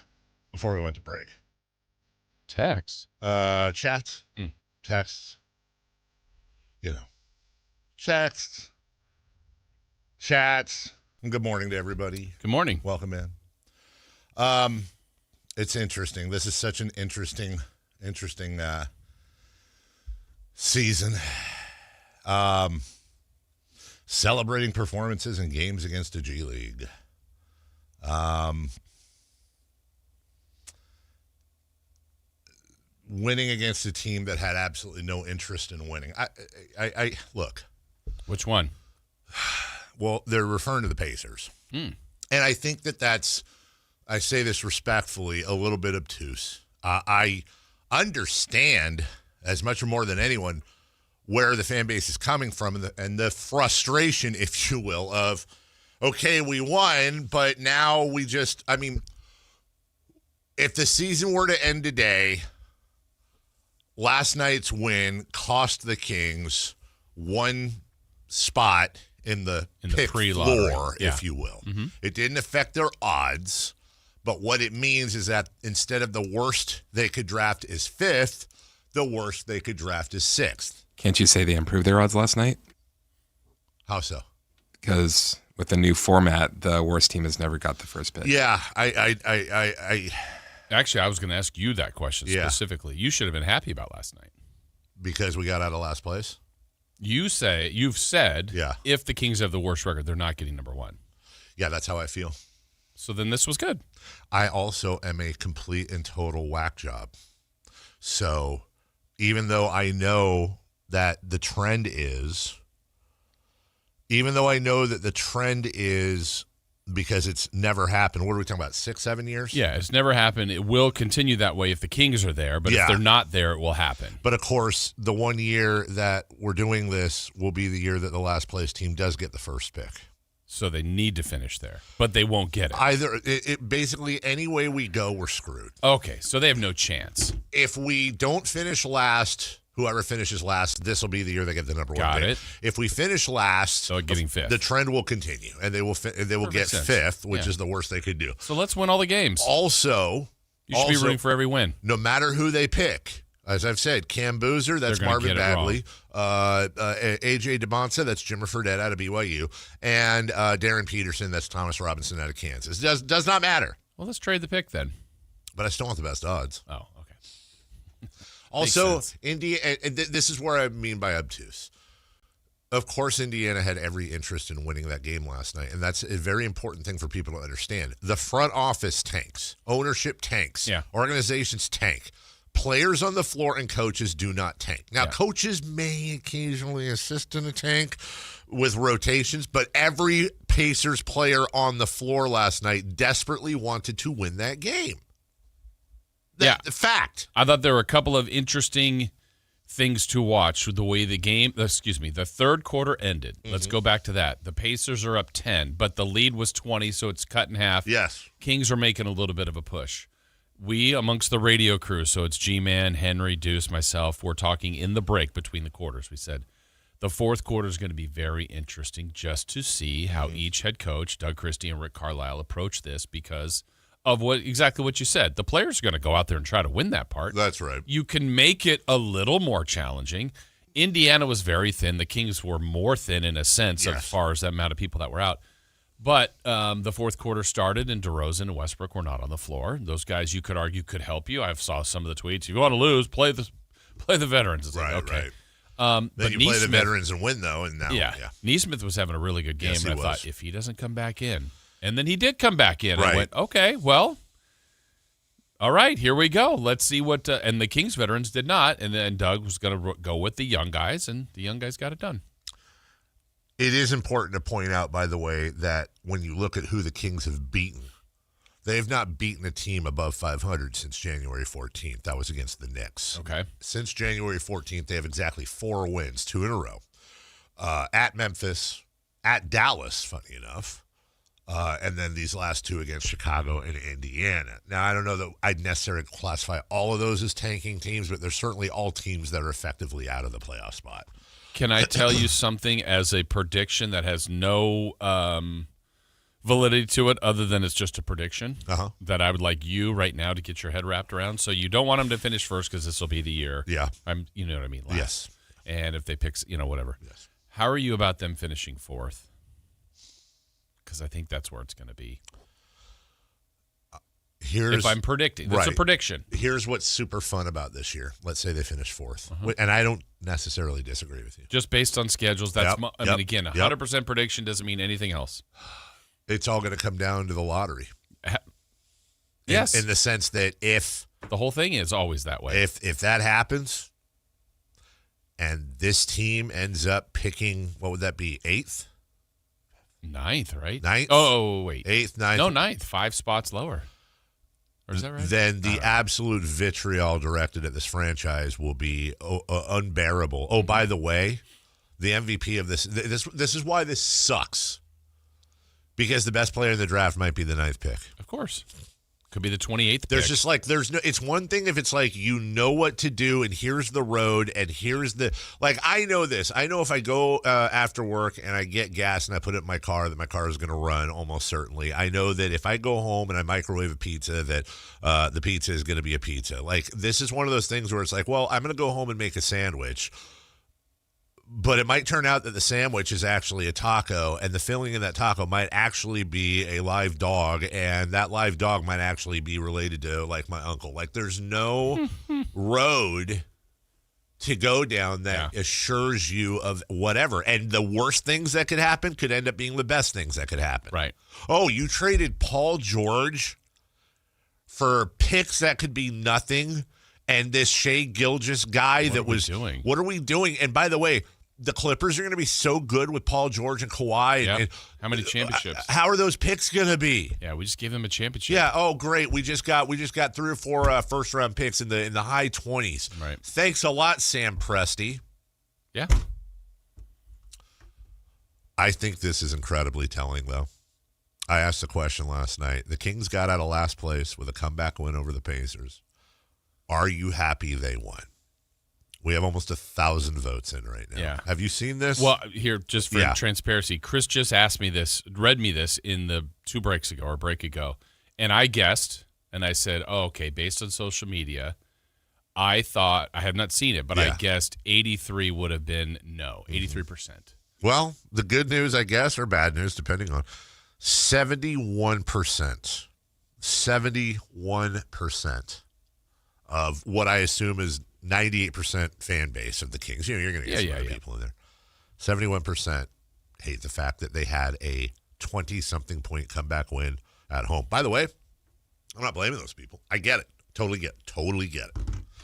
before we went to break.
Text?
Chats. Texts. You know. Chats. And good morning to everybody.
Good morning.
Welcome in. It's interesting. This is such an interesting season. Celebrating performances in games against the G League. Winning against a team that had absolutely no interest in winning. I look.
Which one?
Well, they're referring to the Pacers. And I think that's, I say this respectfully, a little bit obtuse. I understand, as much or more than anyone, where the fan base is coming from and the frustration, if you will, of, okay, we won, but now we just, I mean, if the season were to end today, last night's win cost the Kings one spot in the pick floor, if you will. Mm-hmm. It didn't affect their odds, but what it means is that instead of the worst they could draft is 5th, the worst they could draft is 6th.
Can't you say they improved their odds last night?
How so?
Because with the new format, the worst team has never got the first pick.
Yeah,
Actually, I was going to ask you that question specifically. You should have been happy about last night.
Because we got out of last place?
You've said, if the Kings have the worst record, they're not getting number 1.
Yeah, that's how I feel.
So then this was good.
I also am a complete and total whack job. So even though I know that the trend is, because it's never happened. What are we talking about, 6-7 years?
Yeah, it's never happened. It will continue that way if the Kings are there, but if they're not there, it will happen.
But, of course, the one year that we're doing this will be the year that the last place team does get the first pick.
So they need to finish there, but they won't get it.
Either basically any way we go, we're screwed.
Okay, so they have no chance.
If we don't finish last, whoever finishes last, this will be the year they get the number one
Got
pick.
it.
If we finish last,
so getting fifth,
the trend will continue, and they will get
sense.
fifth, which
Yeah.
is the worst they could do.
So let's win all the games.
Also,
you should be rooting for every win.
No matter who they pick. As I've said, Cam Boozer, that's Marvin Bagley. AJ DeBonsa, that's Jimmer Fredette out of BYU. And Darren Peterson, that's Thomas Robinson out of Kansas. Does not matter.
Well, let's trade the pick then.
But I still want the best odds.
Oh, okay.
Also, Indiana, and this is where I mean by obtuse. Of course, Indiana had every interest in winning that game last night, and that's a very important thing for people to understand. The front office tanks, ownership tanks, organizations tank. Players on the floor and coaches do not tank. Now, coaches may occasionally assist in a tank with rotations, but every Pacers player on the floor last night desperately wanted to win that game. The fact.
I thought there were a couple of interesting things to watch with the way the third quarter ended. Mm-hmm. Let's go back to that. The Pacers are up 10, but the lead was 20, so it's cut in half.
Yes.
Kings are making a little bit of a push. We, amongst the radio crew, so it's G-Man, Henry, Deuce, myself, we're talking in the break between the quarters. We said the fourth quarter is going to be very interesting just to see how each head coach, Doug Christie and Rick Carlisle, approach this because of exactly what you said. The players are going to go out there and try to win that part.
That's right.
You can make it a little more challenging. Indiana was very thin. The Kings were more thin in a sense as far as the amount of people that were out. But the fourth quarter started, and DeRozan and Westbrook were not on the floor. Those guys, you could argue, could help you. I saw some of the tweets. If you want to lose, play the veterans. It's like, okay.
Then
but
you play the veterans and win, though. And now,
Neesmith was having a really good game,
Yes,
and I
he
thought,
was.
if he doesn't come back in. And then he did come back in.
Right.
I went, okay, well, all right, here we go. Let's see what and the Kings veterans did not. And then Doug was going to go with the young guys, and the young guys got it done.
It is important to point out, by the way, that when you look at who the Kings have beaten, they have not beaten a team above 500 since January 14th. That was against the Knicks.
Okay.
Since January 14th, they have exactly 4 wins, 2 in a row. At Memphis, at Dallas, funny enough, and then these last 2 against Chicago and Indiana. Now, I don't know that I'd necessarily classify all of those as tanking teams, but they're certainly all teams that are effectively out of the playoff spot.
Can I tell you something as a prediction that has no validity to it other than it's just a prediction that I would like you right now to get your head wrapped around? So you don't want them to finish first because this will be the year.
Yeah.
You know what I mean? Last.
Yes.
And if they pick, whatever.
Yes.
How are you about them finishing fourth? Because I think that's where it's going to be. If I'm predicting. It's a prediction.
Here's what's super fun about this year. Let's say they finish 4th. And I don't necessarily disagree with you.
Just based on schedules. That's again, 100% prediction doesn't mean anything else.
It's all going to come down to the lottery.
Yes.
In the sense that if
the whole thing is always that way.
If that happens and this team ends up picking, what would that be, 8th?
9th, right?
9th?
Oh, wait.
8th, 9th?
No, 9th. 5 spots lower. Or is that right?
Then the absolute vitriol directed at this franchise will be unbearable. Oh, by the way, the MVP of this is why this sucks. Because the best player in the draft might be the 9th pick.
Of course. Could be the 28th
There's
pick.
just like, it's one thing if it's like, you know what to do and here's the road and here's the, like, I know this. I know if I go after work and I get gas and I put it in my car, that my car is going to run almost certainly. I know that if I go home and I microwave a pizza, that the pizza is going to be a pizza. Like, this is one of those things where it's like, well, I'm going to go home and make a sandwich. But it might turn out that the sandwich is actually a taco, and the filling in that taco might actually be a live dog, and that live dog might actually be related to, like, my uncle. Like, there's no road to go down that assures you of whatever. And the worst things that could happen could end up being the best things that could happen.
Right.
Oh, you traded Paul George for picks that could be nothing, and this Shai Gilgeous guy
doing?
What are we doing? And by the way, the Clippers are going to be so good with Paul George and Kawhi.
Yep.
And
how many championships?
How are those picks going to be?
Yeah, we just gave them a championship.
Yeah. Oh, great. We just got 3 or 4 first round picks in the high 20s.
Right.
Thanks a lot, Sam Presti.
Yeah.
I think this is incredibly telling, though. I asked the question last night. The Kings got out of last place with a comeback win over the Pacers. Are you happy they won? We have almost 1,000 votes in right now.
Yeah.
Have you seen this?
Well, here, just for transparency, Chris just asked me this, read me this in the break ago, and I guessed, and I said, oh, okay, based on social media, I thought, I have not seen it, but I guessed 83 would have been no, 83%.
Well, the good news, I guess, or bad news, depending on 71%. 71% of what I assume is 98% fan base of the Kings. You know, you're going to get some other people in there. 71% hate the fact that they had a 20-something point comeback win at home. By the way, I'm not blaming those people. I get it. Totally get it.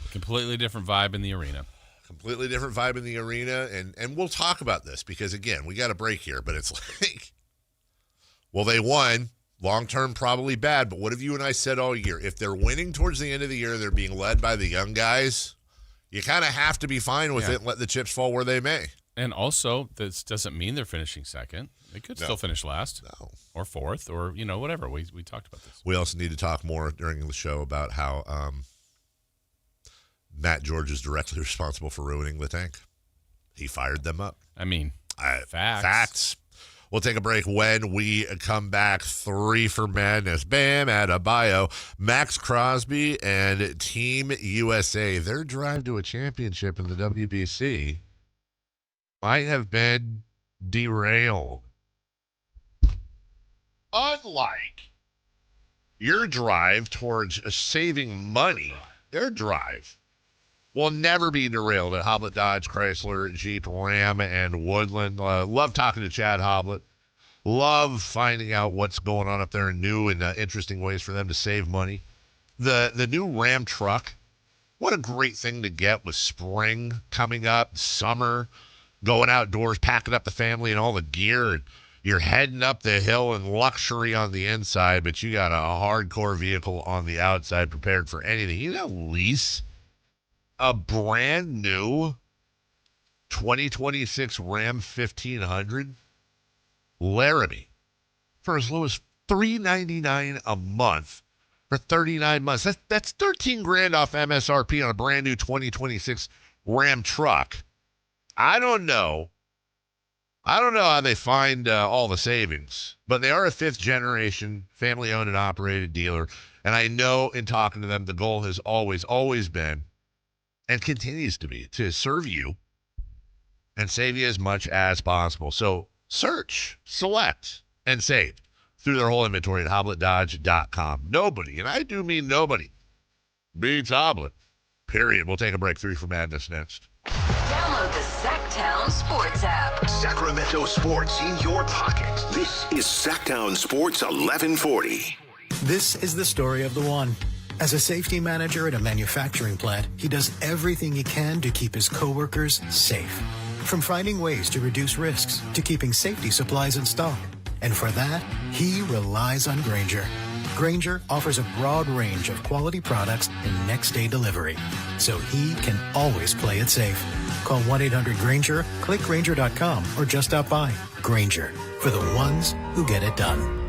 Completely different vibe in the arena.
Completely different vibe in the arena, and we'll talk about this because, again, we got a break here, but it's like, well, they won. Long-term, probably bad, but what have you and I said all year? If they're winning towards the end of the year, they're being led by the young guys, you kind of have to be fine with it and let the chips fall where they may.
And also, this doesn't mean they're finishing second. They could still finish last or fourth or, whatever. We talked about this.
We also need to talk more during the show about how Matt George is directly responsible for ruining the tank. He fired them up.
I mean, facts.
We'll take a break. When we come back, 3 for Madness. Bam Adebayo, Max Crosby, and Team USA. Their drive to a championship in the WBC might have been derailed. Unlike your drive towards saving money, their drive will never be derailed at Hoblet Dodge, Chrysler, Jeep, Ram, and Woodland. Love talking to Chad Hoblet. Love finding out what's going on up there in new and interesting ways for them to save money. The new Ram truck, what a great thing to get with spring coming up, summer, going outdoors, packing up the family and all the gear. And you're heading up the hill in luxury on the inside, but you got a hardcore vehicle on the outside prepared for anything. You know, lease a brand new 2026 Ram 1500 Laramie for as low as $399 a month for 39 months. That's $13,000 off MSRP on a brand new 2026 Ram truck. I don't know how they find all the savings, but they are a 5th generation family owned and operated dealer. And I know in talking to them, the goal has always been and continues to be to serve you and save you as much as possible. So search, select, and save through their whole inventory at HobletDodge.com. Nobody, and I do mean nobody, beats Hoblet, period. We'll take a break. 3 for Madness next.
Download the Sactown Sports app.
Sacramento sports in your pocket. This is Sactown Sports 1140.
This is the story of the one. As a safety manager at a manufacturing plant, he does everything he can to keep his coworkers safe. From finding ways to reduce risks to keeping safety supplies in stock. And for that, he relies on Grainger. Grainger offers a broad range of quality products and next-day delivery, so he can always play it safe. Call 1-800-GRAINGER, click Grainger.com, or just stop by. Grainger, for the ones who get it done.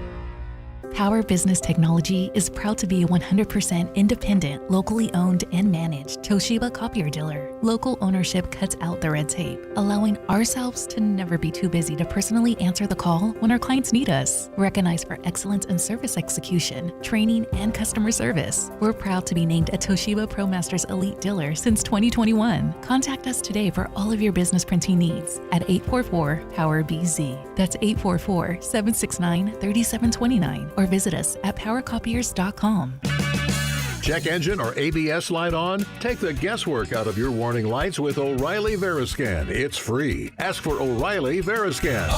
Power Business Technology is proud to be a 100% independent, locally owned and managed Toshiba copier dealer. Local ownership cuts out the red tape, allowing ourselves to never be too busy to personally answer the call when our clients need us. Recognized for excellence in service execution, training, and customer service, we're proud to be named a Toshiba ProMasters Elite Dealer since 2021. Contact us today for all of your business printing needs at 844-POWER-BZ. That's 844-769-3729. Or visit us at powercopiers.com.
Check engine or ABS light on? Take the guesswork out of your warning lights with O'Reilly Veriscan. It's free. Ask for O'Reilly Veriscan.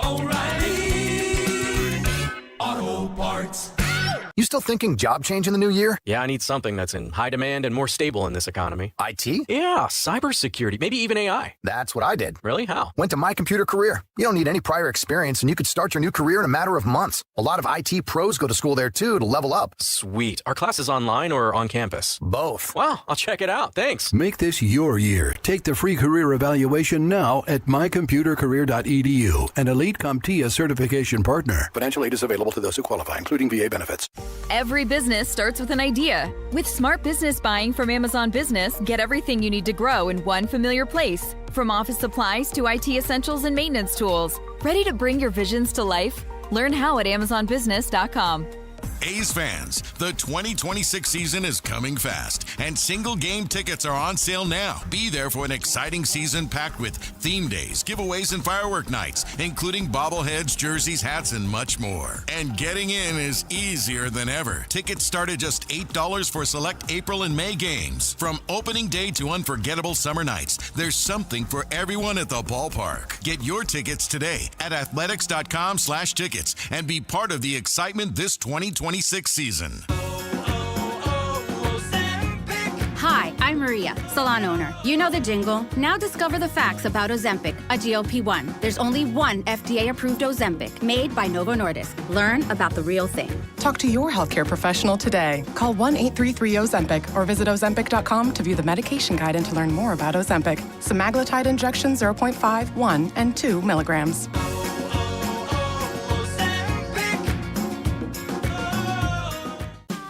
O'Reilly Auto Parts.
You still thinking job change in the new year?
Yeah, I need something that's in high demand and more stable in this economy.
IT?
Yeah, cybersecurity, maybe even AI.
That's what I did.
Really? How?
Went to My Computer Career. You don't need any prior experience, and you could start your new career in a matter of months. A lot of IT pros go to school there, too, to level up.
Sweet. Are classes online or on campus?
Both.
Wow, I'll check it out. Thanks.
Make this your year. Take the free career evaluation now at mycomputercareer.edu, an Elite CompTIA certification partner.
Financial aid is available to those who qualify, including VA benefits.
Every business starts with an idea. With smart business buying from Amazon Business, get everything you need to grow in one familiar place. From office supplies to IT essentials and maintenance tools. Ready to bring your visions to life? Learn how at amazonbusiness.com.
A's fans, the 2026 season is coming fast, and single game tickets are on sale now. Be there for an exciting season packed with theme days, giveaways, and firework nights, including bobbleheads, jerseys, hats, and much more. And getting in is easier than ever. Tickets start at just $8 for select April and May games. From opening day to unforgettable summer nights, there's something for everyone at the ballpark. Get your tickets today at athletics.com/tickets and be part of the excitement this 2026 season.
Hi, I'm Maria, salon owner. You know the jingle. Now discover the facts about Ozempic, a GLP-1. There's only one FDA-approved Ozempic, made by Novo Nordisk. Learn about the real thing.
Talk to your healthcare professional today. Call 1-833-OZEMPIC or visit Ozempic.com to view the medication guide and to learn more about Ozempic. Semaglutide injection 0.5, 1, and 2 milligrams.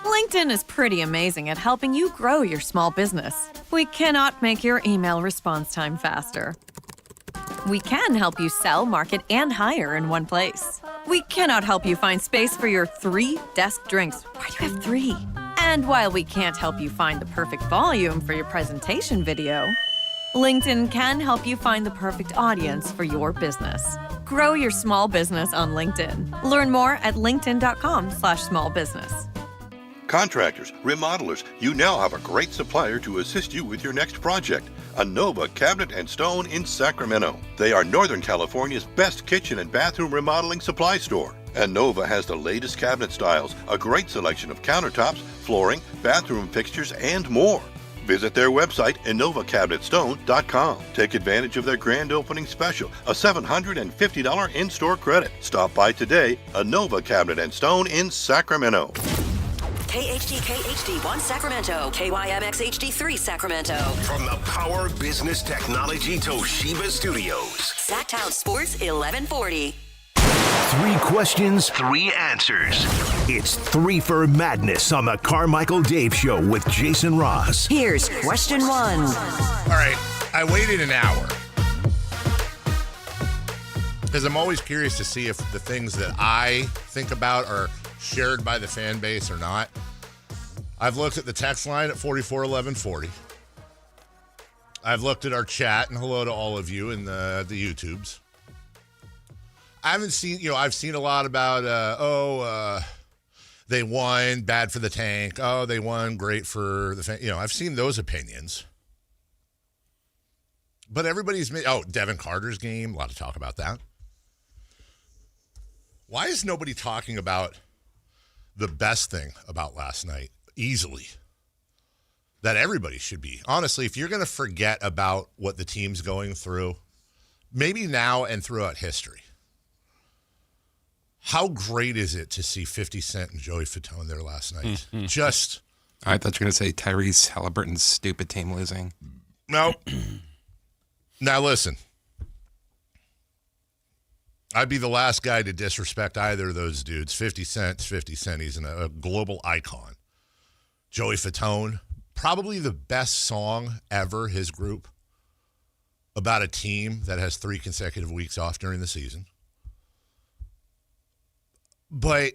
LinkedIn is pretty amazing at helping you grow your small business. We cannot make your email response time faster. We can help you sell, market, and hire in one place. We cannot help you find space for your 3 desk drinks. Why do you have 3? And while we can't help you find the perfect volume for your presentation video, LinkedIn can help you find the perfect audience for your business. Grow your small business on LinkedIn. Learn more at linkedin.com/smallbusiness.
Contractors, remodelers, you now have a great supplier to assist you with your next project. Anova Cabinet and Stone in Sacramento. They are Northern California's best kitchen and bathroom remodeling supply store. Anova has the latest cabinet styles, a great selection of countertops, flooring, bathroom fixtures, and more. Visit their website, InovaCabinetStone.com. Take advantage of their grand opening special, a $750 in-store credit. Stop by today, Anova Cabinet and Stone in Sacramento.
KHD HD1 Sacramento, KYMX HD3 Sacramento.
From the Power Business Technology Toshiba Studios.
Sactown Sports 1140.
3 questions, 3 answers. It's 3 for Madness on the Carmichael Dave Show with Jason Ross.
Here's question 1.
All right, I waited an hour because I'm always curious to see if the things that I think about are shared by the fan base or not. I've looked at the text line at 441140. I've looked at our chat, and hello to all of you in the YouTubes. I haven't seen, I've seen a lot about, they won, bad for the tank. Oh, they won, great for the fan. I've seen those opinions. But everybody's made, Devin Carter's game, a lot of talk about that. Why is nobody talking about the best thing about last night, easily, that everybody should be? Honestly, if you're going to forget about what the team's going through, maybe now and throughout history, how great is it to see 50 Cent and Joey Fatone there last night? Just.
I thought you were going to say Tyrese Halliburton's stupid team losing.
No. Now listen. I'd be the last guy to disrespect either of those dudes. 50 Cent's 50 Cent. He's a global icon. Joey Fatone, probably the best song ever, his group, about a team that has 3 consecutive weeks off during the season. But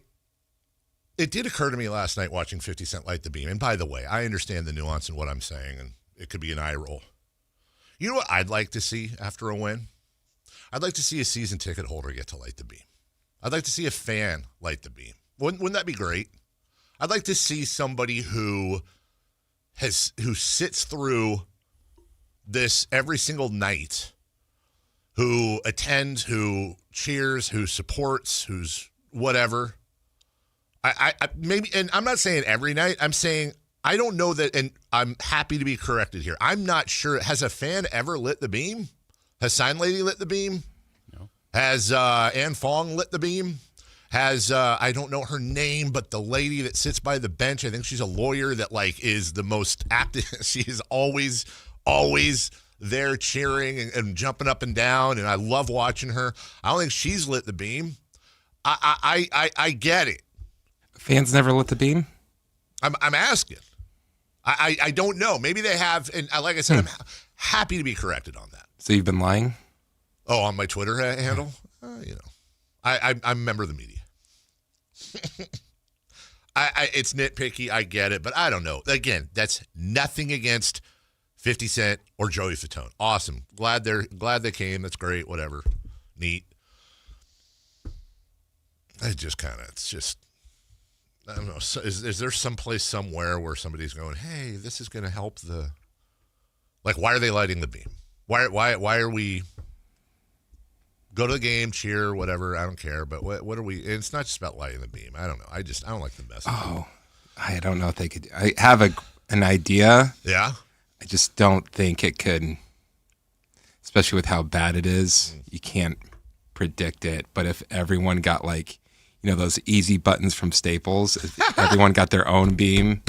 it did occur to me last night watching 50 Cent light the beam. And by the way, I understand the nuance in what I'm saying, and it could be an eye roll. You know what I'd like to see after a win? I'd like to see a season ticket holder get to light the beam. I'd like to see a fan light the beam. Wouldn't that be great? I'd like to see somebody who sits through this every single night, who attends, who cheers, who supports, who's whatever. I maybe, and I'm not saying every night. I'm saying I don't know that, and I'm happy to be corrected here. I'm not sure. Has a fan ever lit the beam? Has Sign Lady lit the beam?
No.
Has Ann Fong lit the beam? Has I don't know her name, but the lady that sits by the bench, I think she's a lawyer that is the most active. She is always there cheering and jumping up and down, and I love watching her. I don't think she's lit the beam. I get it.
Fans never lit the beam?
I'm asking. I don't know. Maybe they have, and like I said, I'm happy to be corrected on that.
So you've been lying?
Oh, on my Twitter handle? I'm a member of the media. It's nitpicky. I get it, but I don't know. Again, that's nothing against 50 Cent or Joey Fatone. Awesome. Glad they came. That's great. Whatever. Neat. It's just, I don't know. So is there someplace somewhere where somebody's going, hey, this is going to help why are they lighting the beam? Why are we go to the game, cheer, whatever. I don't care. But what are we? And it's not just about lighting the beam. I don't know. I don't like the message.
Oh, I don't know if they could. I have an idea.
Yeah.
I just don't think it could, especially with how bad it is. You can't predict it. But if everyone got those easy buttons from Staples, if everyone got their own beam.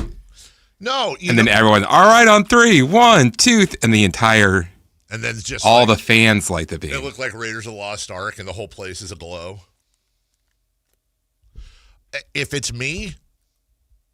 No.
Then everyone, all right, on 3, 1, 2, and the entire.
And then just
all the fans light the beam.
It looked like Raiders of the Lost Ark, and the whole place is aglow. If it's me,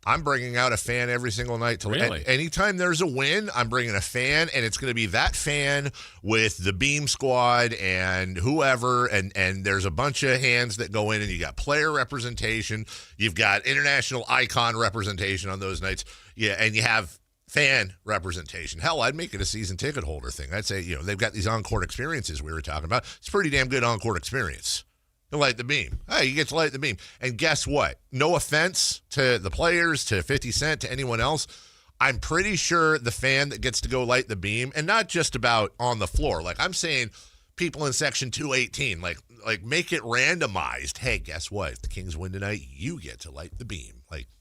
I'm bringing out a fan every single night.
Really?
Anytime there's a win, I'm bringing a fan, and it's going to be that fan with the beam squad and whoever, and there's a bunch of hands that go in, and you got player representation, you've got international icon representation on those nights, and you have fan representation. Hell, I'd make it a season ticket holder thing. I'd say, they've got these on-court experiences we were talking about. It's a pretty damn good on-court experience. You light the beam. Hey, you get to light the beam. And guess what? No offense to the players, to 50 Cent, to anyone else. I'm pretty sure the fan that gets to go light the beam, and not just about on the floor. I'm saying people in Section 218, make it randomized. Hey, guess what? If the Kings win tonight, you get to light the beam.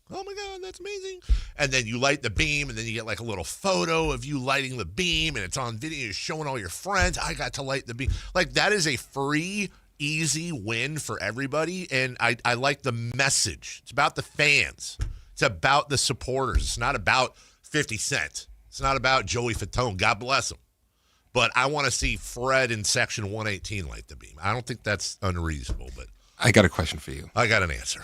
Oh my God, that's amazing. And then you light the beam, and then you get a little photo of you lighting the beam, and it's on video, you're showing all your friends, I got to light the beam. That is a free, easy win for everybody, and I like the message. It's about the fans. It's about the supporters. It's not about 50 Cent. It's not about Joey Fatone. God bless him. But I want to see Fred in Section 118 light the beam. I don't think that's unreasonable, but
I got a question for you.
I got an answer.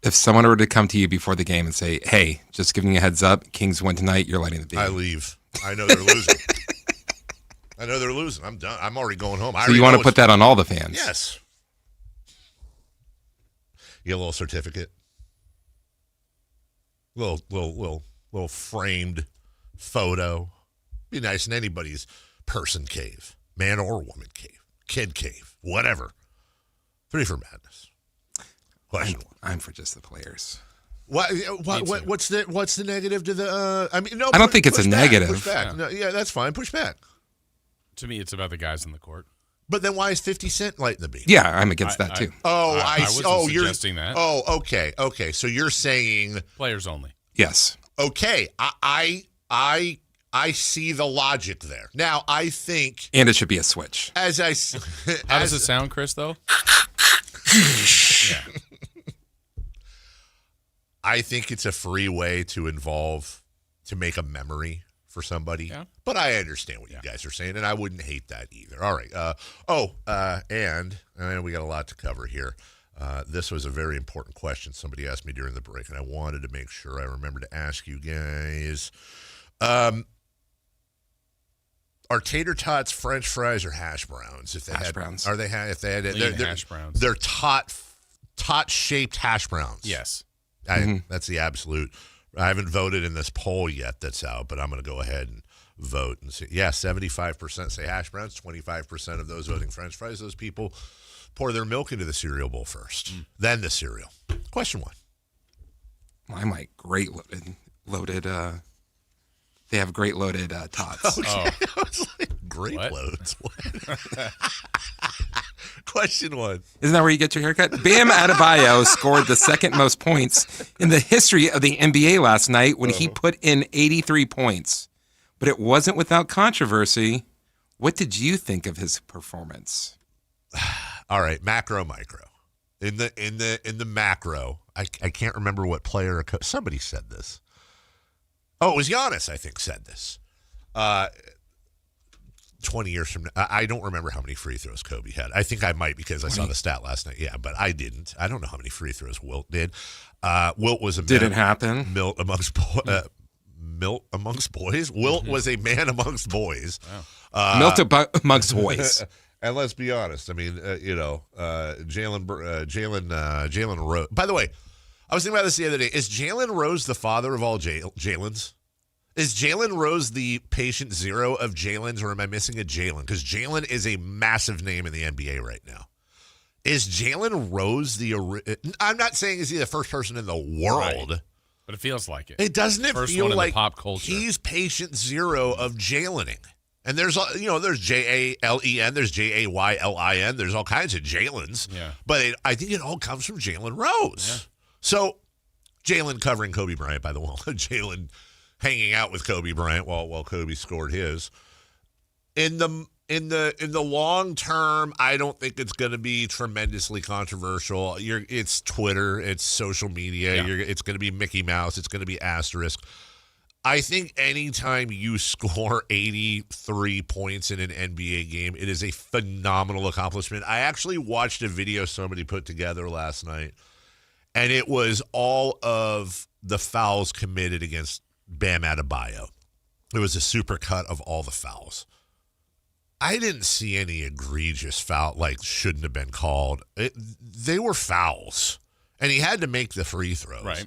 If someone were to come to you before the game and say, hey, just giving you a heads up, Kings win tonight, you're lighting the beam.
I leave. I know they're losing. I know they're losing. I'm done. I'm already going home.
So you want to put that on all the fans?
Yes. You get a little certificate. Little framed photo. Be nice in anybody's person cave. Man or woman cave. Kid cave. Whatever. 3 for Madness. Question one.
I'm for just the players.
What's the negative to the? No.
I don't think it's a negative.
Push back. No, that's fine. Push back.
To me, it's about the guys on the court.
But then why is 50 Cent lighting the beam?
Yeah, I'm against that too.
I wasn't suggesting that.
Oh, okay. So you're saying
players only.
Yes.
Okay. I see the logic there. Now I think,
and it should be a switch.
How does it sound, Chris? Though. Yeah.
I think it's a free way to make a memory for somebody. Yeah. But I understand what you guys are saying, and I wouldn't hate that either. All right. And I know we got a lot to cover here. This was a very important question somebody asked me during the break, and I wanted to make sure I remember to ask you guys. Are tater tots French fries or hash browns? If they
hash browns.
Are they? If they had
hash browns.
They're tot-shaped hash browns.
Yes.
That's the absolute. I haven't voted in this poll yet that's out, but I'm going to go ahead and vote and see. Yeah, 75% say hash browns, 25% of those voting French fries. Those people pour their milk into the cereal bowl first, then the cereal. Question one.
I might loaded. They have great loaded tots.
Okay. I was like, grape loads. question was.
Isn't that where you get your haircut? Bam Adebayo scored the second most points in the history of the NBA last night when he put in 83 points. But it wasn't without controversy. What did you think of his performance?
All right, macro, micro. In the macro, I can't remember what player or somebody said this. Oh, it was Giannis, I think, said this. 20 years from now, I don't remember how many free throws Kobe had. I think I might because I saw the stat last night. Yeah, but I didn't. I don't know how many free throws Wilt did. Wilt was a man.
Didn't happen.
Milt amongst boys. Wilt was a man amongst boys.
Wow. Milt amongst boys.
And let's be honest. I mean, Jalen Rose. By the way, I was thinking about this the other day. Is Jalen Rose the father of all Jalen's? Is Jalen Rose the patient zero of Jalen's, or am I missing a Jalen? Because Jalen is a massive name in the NBA right now. Is Jalen Rose I'm not saying is he the first person in the world.
Right. But it feels like it.
It doesn't
First
feel
one in
like
the pop culture.
He's patient zero of Jalening. And there's Jalen, there's Jaylin, there's all kinds of Jalen's.
Yeah.
But I think it all comes from Jalen Rose. Yeah. So Jalen covering Kobe Bryant, by the way. Jalen hanging out with Kobe Bryant while Kobe scored his. In the long term, I don't think it's going to be tremendously controversial. It's Twitter, it's social media. Yeah. It's going to be Mickey Mouse. It's going to be asterisk. I think anytime you score 83 points in an NBA game, it is a phenomenal accomplishment. I actually watched a video somebody put together last night, and it was all of the fouls committed against Bam Adebayo. It was a super cut of all the fouls. I didn't see any egregious foul, shouldn't have been called. They were fouls, and he had to make the free throws.
Right.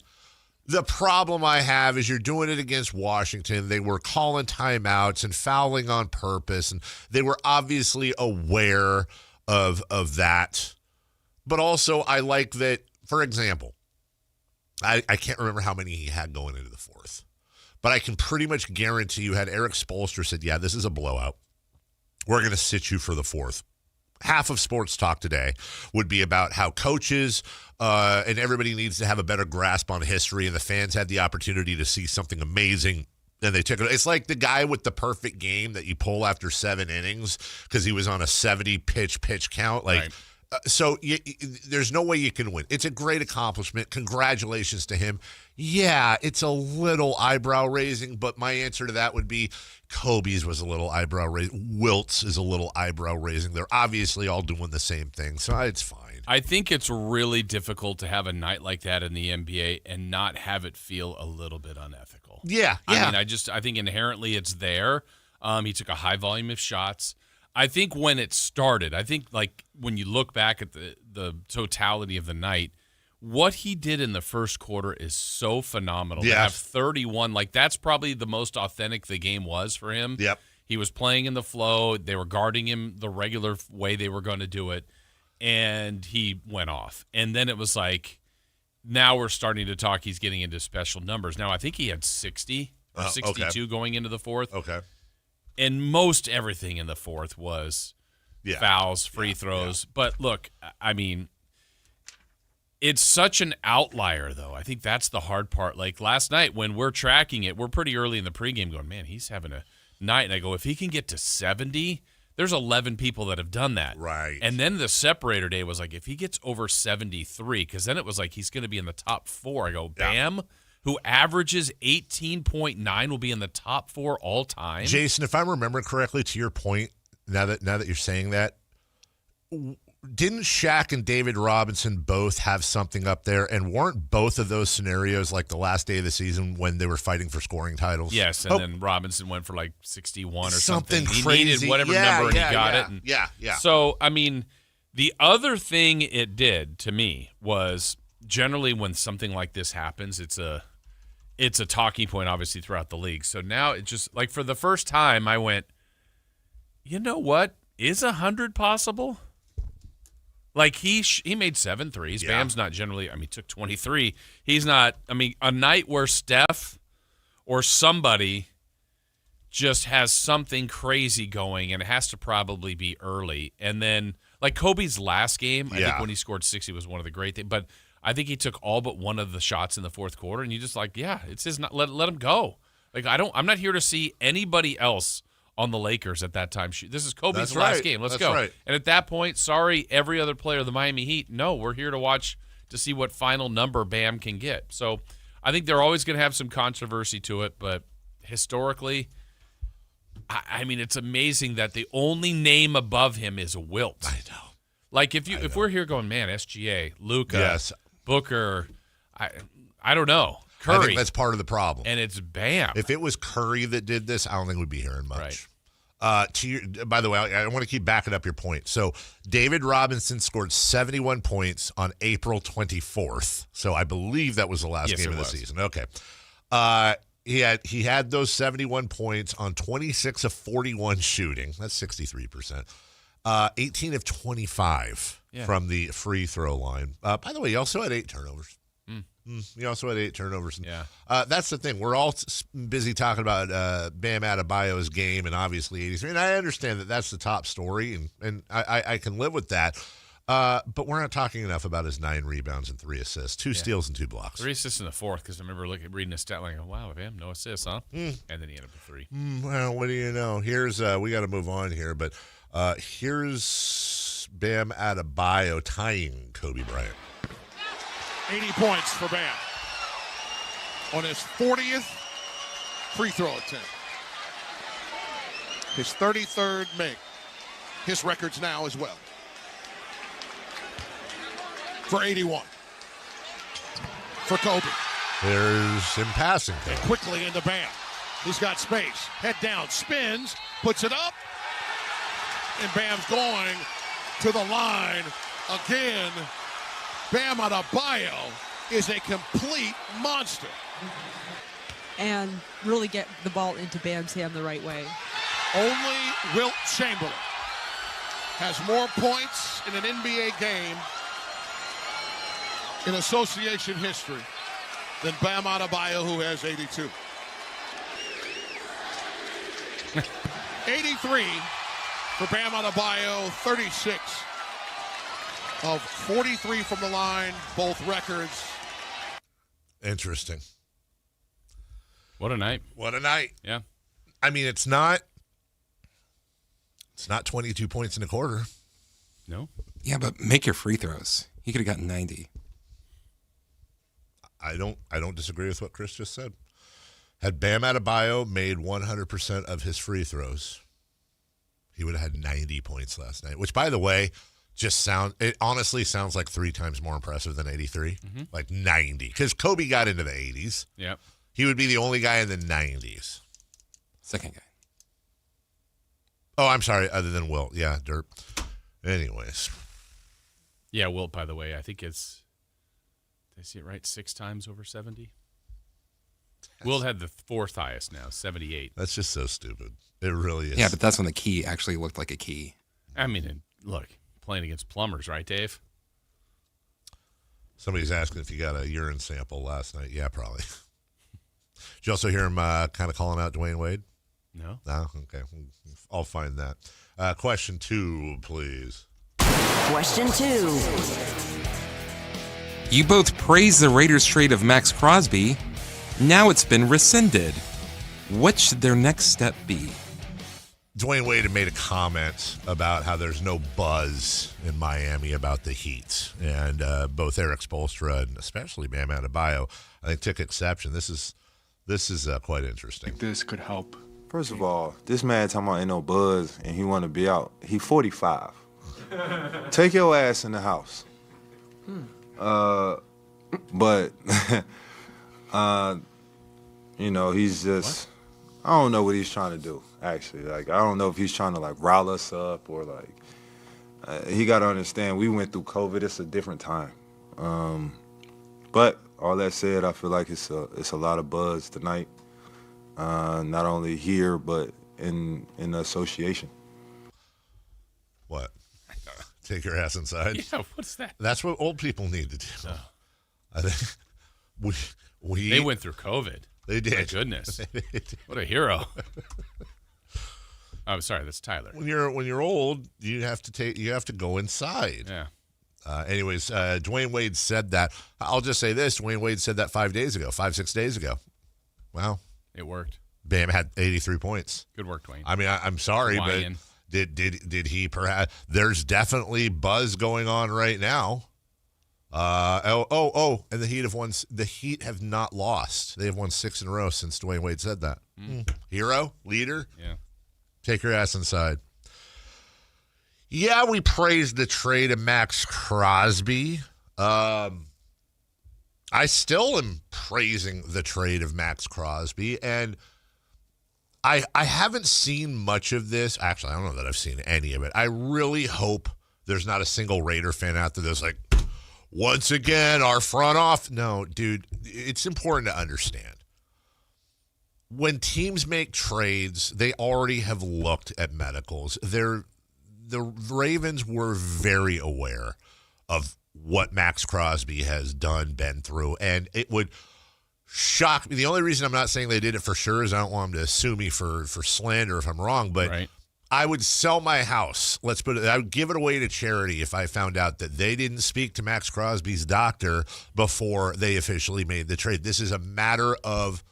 The problem I have is you're doing it against Washington. They were calling timeouts and fouling on purpose, and they were obviously aware of that. But also, I like that, for example, I can't remember how many he had going into the fourth, but I can pretty much guarantee you had Eric Spoelstra said, yeah, this is a blowout. We're going to sit you for the fourth. Half of sports talk today would be about how coaches and everybody needs to have a better grasp on history, and the fans had the opportunity to see something amazing, and they took it. It's like the guy with the perfect game that you pull after 7 innings because he was on a 70-pitch count.
Right.
So there's no way you can win. It's a great accomplishment. Congratulations to him. Yeah, it's a little eyebrow-raising, but my answer to that would be Kobe's was a little eyebrow-raising. Wilt's is a little eyebrow-raising. They're obviously all doing the same thing, so it's fine.
I think it's really difficult to have a night like that in the NBA and not have it feel a little bit unethical.
Yeah.
I mean, I think inherently it's there. He took a high volume of shots. I think when it started, when you look back at the totality of the night, what he did in the first quarter is so phenomenal.
Yes.
To have 31, that's probably the most authentic the game was for him.
Yep.
He was playing in the flow. They were guarding him the regular way they were going to do it, and he went off. And then it was now we're starting to talk he's getting into special numbers. Now, I think he had 60 or 62 going into the fourth.
Okay.
And most everything in the fourth was fouls, free throws.
Yeah.
But look, I mean, it's such an outlier, though. I think that's the hard part. Last night when we're tracking it, we're pretty early in the pregame going, man, he's having a night. And I go, if he can get to 70, there's 11 people that have done that.
Right.
And then the separator day was if he gets over 73, because then it was he's going to be in the top 4. I go, Bam, who averages 18.9, will be in the top 4 all time.
Jason, if I remember correctly, to your point, now that you're saying that, didn't Shaq and David Robinson both have something up there? And weren't both of those scenarios the last day of the season when they were fighting for scoring titles?
Yes, and then Robinson went for 61 or something.
Crazy.
He needed whatever number and he got it. And
yeah.
So, I mean, the other thing it did to me was generally when something like this happens, it's a talking point, obviously, throughout the league. So now it just, for the first time, I went, you know what? Is 100 possible? He made 7 threes.
Yeah.
Bam's not generally, took 23. He's not, a night where Steph or somebody just has something crazy going, and it has to probably be early. And then Like Kobe's last game, I think when he scored 60 was one of the great things. But I think he took all but one of the shots in the fourth quarter, and you just it's his. Let him go. Like I'm not here to see anybody else on the Lakers at that time. This is Kobe's last game. Let's go.
Right.
And at that point, sorry, every other player of the Miami Heat. No, we're here to watch to see what final number Bam can get. So I think they're always going to have some controversy to it, but historically, I mean, it's amazing that the only name above him is Wilt.
I know.
Like if we're here going, man, SGA, Luka, Booker, I don't know, Curry.
I think that's part of the problem.
And it's Bam.
If it was Curry that did this, I don't think we'd be hearing much.
Right.
By the way, I want to keep backing up your point. So David Robinson scored 71 points on April 24th. So I believe that was the last game of the season. Okay. He had those 71 points on 26 of 41 shooting. That's 63%. 18 of 25 from the free throw line. By the way, he also had 8 turnovers. He also had 8 turnovers.
Yeah.
That's the thing. We're all busy talking about Bam Adebayo's game and obviously 83. And I understand that that's the top story, and I can live with that. But we're not talking enough about his 9 rebounds and 3 assists, 2 steals and 2 blocks.
3 assists in the fourth, because I remember reading his stat line. Wow, Bam, no assists, huh? And then he ended up with 3.
Well, what do you know? Here's we got to move on here, but here's Bam Adebayo tying Kobe Bryant.
80 points for Bam on his 40th free throw attempt. His 33rd make. His records now as well. For 81. For Kobe.
There's him passing.
And quickly into Bam. He's got space. Head down, spins, puts it up. And Bam's going to the line again. Bam Adebayo is a complete monster.
And really get the ball into Bam's hand the right way.
Only Wilt Chamberlain has more points in an NBA game in association history than Bam Adebayo, who has 82. 83 for Bam Adebayo, 36 of 43 from the line, both records.
Interesting.
What a night.
What a night.
Yeah.
I mean, it's not 22 points in a quarter.
No.
Yeah, but make your free throws. He could have gotten 90.
I don't disagree with what Chris just said. Had Bam Adebayo made 100% of his free throws, he would have had 90 points last night, which, by the way, it honestly sounds like 3 times more impressive than 83. Like 90. Because Kobe got into the 80s.
Yep.
He would be the only guy in the 90s.
Second guy.
Oh, I'm sorry, other than Wilt. Yeah, Dirt. Anyways.
Yeah, Wilt, by the way, I think it's, did I see it right? 6 times over 70? Wilt had the 4th highest now, 78.
That's just so stupid. It really is.
Yeah, but that's when the key actually looked like a key.
I mean, look, playing against plumbers, right, Dave?
Somebody's asking if you got a urine sample last night. Yeah, probably. Did you also hear him kind of calling out Dwayne Wade?
No.
No? Okay. I'll find that. Question 2, please.
Question 2.
You both praised the Raiders trade of Max Crosby. Now it's been rescinded. What should their next step be?
Dwayne Wade had made a comment about how there's no buzz in Miami about the Heat. And both Eric Spoelstra and especially Bam Adebayo, I think, took exception. This is quite interesting.
This could help.
First of all, this man talking about ain't no buzz and he want to be out. He 45. Take your ass in the house. But, you know, he's just, I don't know what he's trying to do, actually. Like, I don't know if he's trying to, like, rile us up or, like, he got to understand we went through COVID. It's a different time. But all that said, I feel like it's a lot of buzz tonight, not only here, but in the association.
What? Take your ass inside?
Yeah, what's that?
That's what old people need to do.
Oh.
I think
they went through COVID.
They did.
My goodness. What a hero. Oh, sorry, that's Tyler.
When you're old, you have to go inside.
Yeah.
Anyways, Dwayne Wade said that. I'll just say this: Dwayne Wade said that 6 days ago. Wow,
it worked.
Bam had 83 points.
Good work, Dwayne.
I mean, I'm sorry,
Hawaiian.
but did he perhaps? There's definitely buzz going on right now. And the Heat have not lost. They have won 6 in a row since Dwayne Wade said that. Hero, leader.
Yeah.
Take your ass inside. Yeah, we praised the trade of Max Crosby. I still am praising the trade of Max Crosby, and I haven't seen much of this. Actually, I don't know that I've seen any of it. I really hope there's not a single Raider fan out there that's like, once again, our front off. No, dude, it's important to understand. When teams make trades, they already have looked at medicals. The Ravens were very aware of what Max Crosby has been through, and it would shock me. The only reason I'm not saying they did it for sure is I don't want them to sue me for slander if I'm wrong, but
right.
I would sell my house. I would give it away to charity if I found out that they didn't speak to Max Crosby's doctor before they officially made the trade. This is a matter of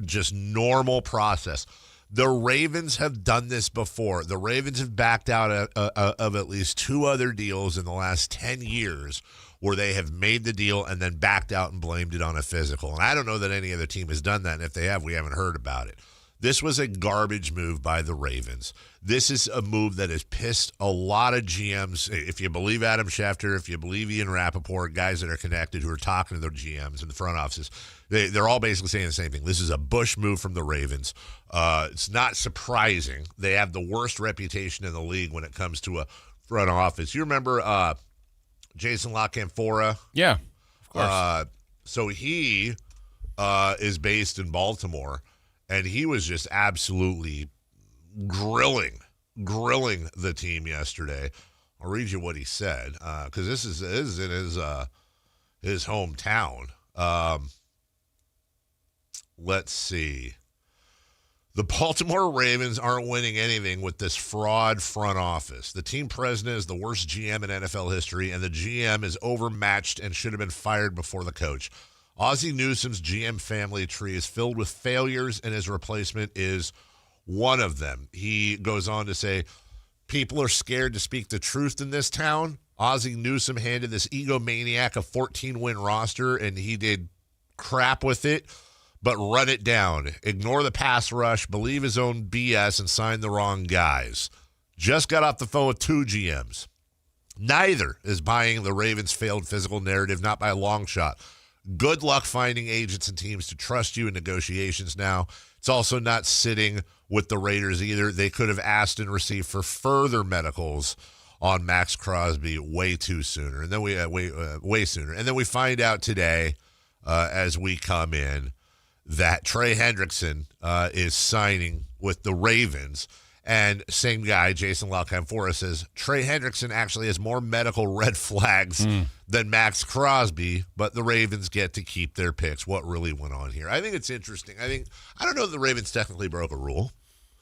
just normal process. The Ravens have done this before. The Ravens have backed out of at least 2 other deals in the last 10 years where they have made the deal and then backed out and blamed it on a physical. And I don't know that any other team has done that. And if they have, we haven't heard about it. This was a garbage move by the Ravens. This is a move that has pissed a lot of GMs. If you believe Adam Schefter, if you believe Ian Rappaport, guys that are connected who are talking to their GMs in the front offices, they're all basically saying the same thing. This is a Bush move from the Ravens. It's not surprising. They have the worst reputation in the league when it comes to a front office. You remember Jason La Canfora?
Yeah, of course.
So he is based in Baltimore. And he was just absolutely grilling the team yesterday. I'll read you what he said because this is in his hometown. Let's see. The Baltimore Ravens aren't winning anything with this fraud front office. The team president is the worst GM in NFL history, and the GM is overmatched and should have been fired before the coach. Ozzie Newsome's GM family tree is filled with failures, and his replacement is one of them. He goes on to say, people are scared to speak the truth in this town. Ozzie Newsome handed this egomaniac a 14-win roster, and he did crap with it, but run it down. Ignore the pass rush, believe his own BS, and sign the wrong guys. Just got off the phone with 2 GMs. Neither is buying the Ravens' failed physical narrative, not by a long shot. Good luck finding agents and teams to trust you in negotiations now. It's also not sitting with the Raiders either. They could have asked and received for further medicals on Max Crosby way sooner. And then way sooner. And then we find out today as we come in that Trey Hendrickson is signing with the Ravens. And same guy, Jason La Canfora, says Trey Hendrickson actually has more medical red flags than Max Crosby, but the Ravens get to keep their picks. What really went on here? I think it's interesting. I don't know if the Ravens technically broke a rule.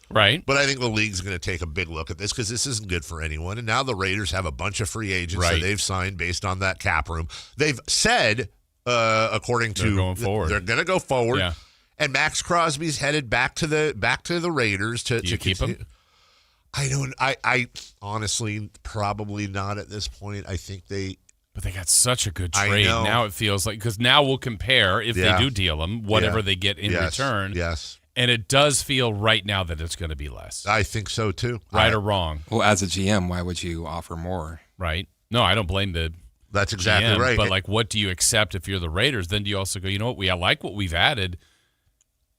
Right.
But I think the league's going to take a big look at this because this isn't good for anyone. And now the Raiders have a bunch of free agents that they've signed based on that cap room. They've said, according to...
They're going forward.
They're going to go forward.
Yeah.
And Max Crosby's headed back to the Raiders to
keep him.
I honestly probably not at this point. I think
but they got such a good trade. Now it feels like because now we'll compare if they do deal him whatever they get in return.
Yes, and
it does feel right now that it's going to be less.
I think so too.
Right or wrong?
Well, as a GM, why would you offer more?
Right. No, I don't blame the.
That's exactly
GM,
right.
But like, what do you accept if you're the Raiders? Then do you also go, you know what? I like what we've added.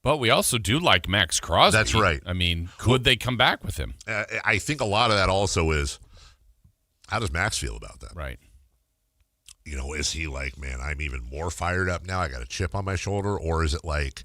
But we also do like Max Crosby.
That's right.
I mean, could they come back with him?
I think a lot of that also is, how does Max feel about that?
Right.
You know, is he like, man, I'm even more fired up now, I got a chip on my shoulder? Or is it like,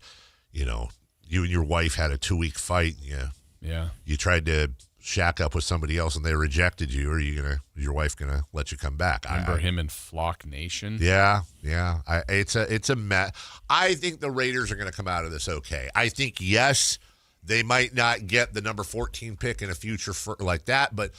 you know, you and your wife had a 2-week fight,
yeah, you
tried to shack up with somebody else and they rejected you, or is your wife gonna let you come back?
Remember him in Flock Nation?
Yeah. It's a mess. I think the Raiders are gonna come out of this okay. I think yes, They might not get the number 14 pick in a future like that, but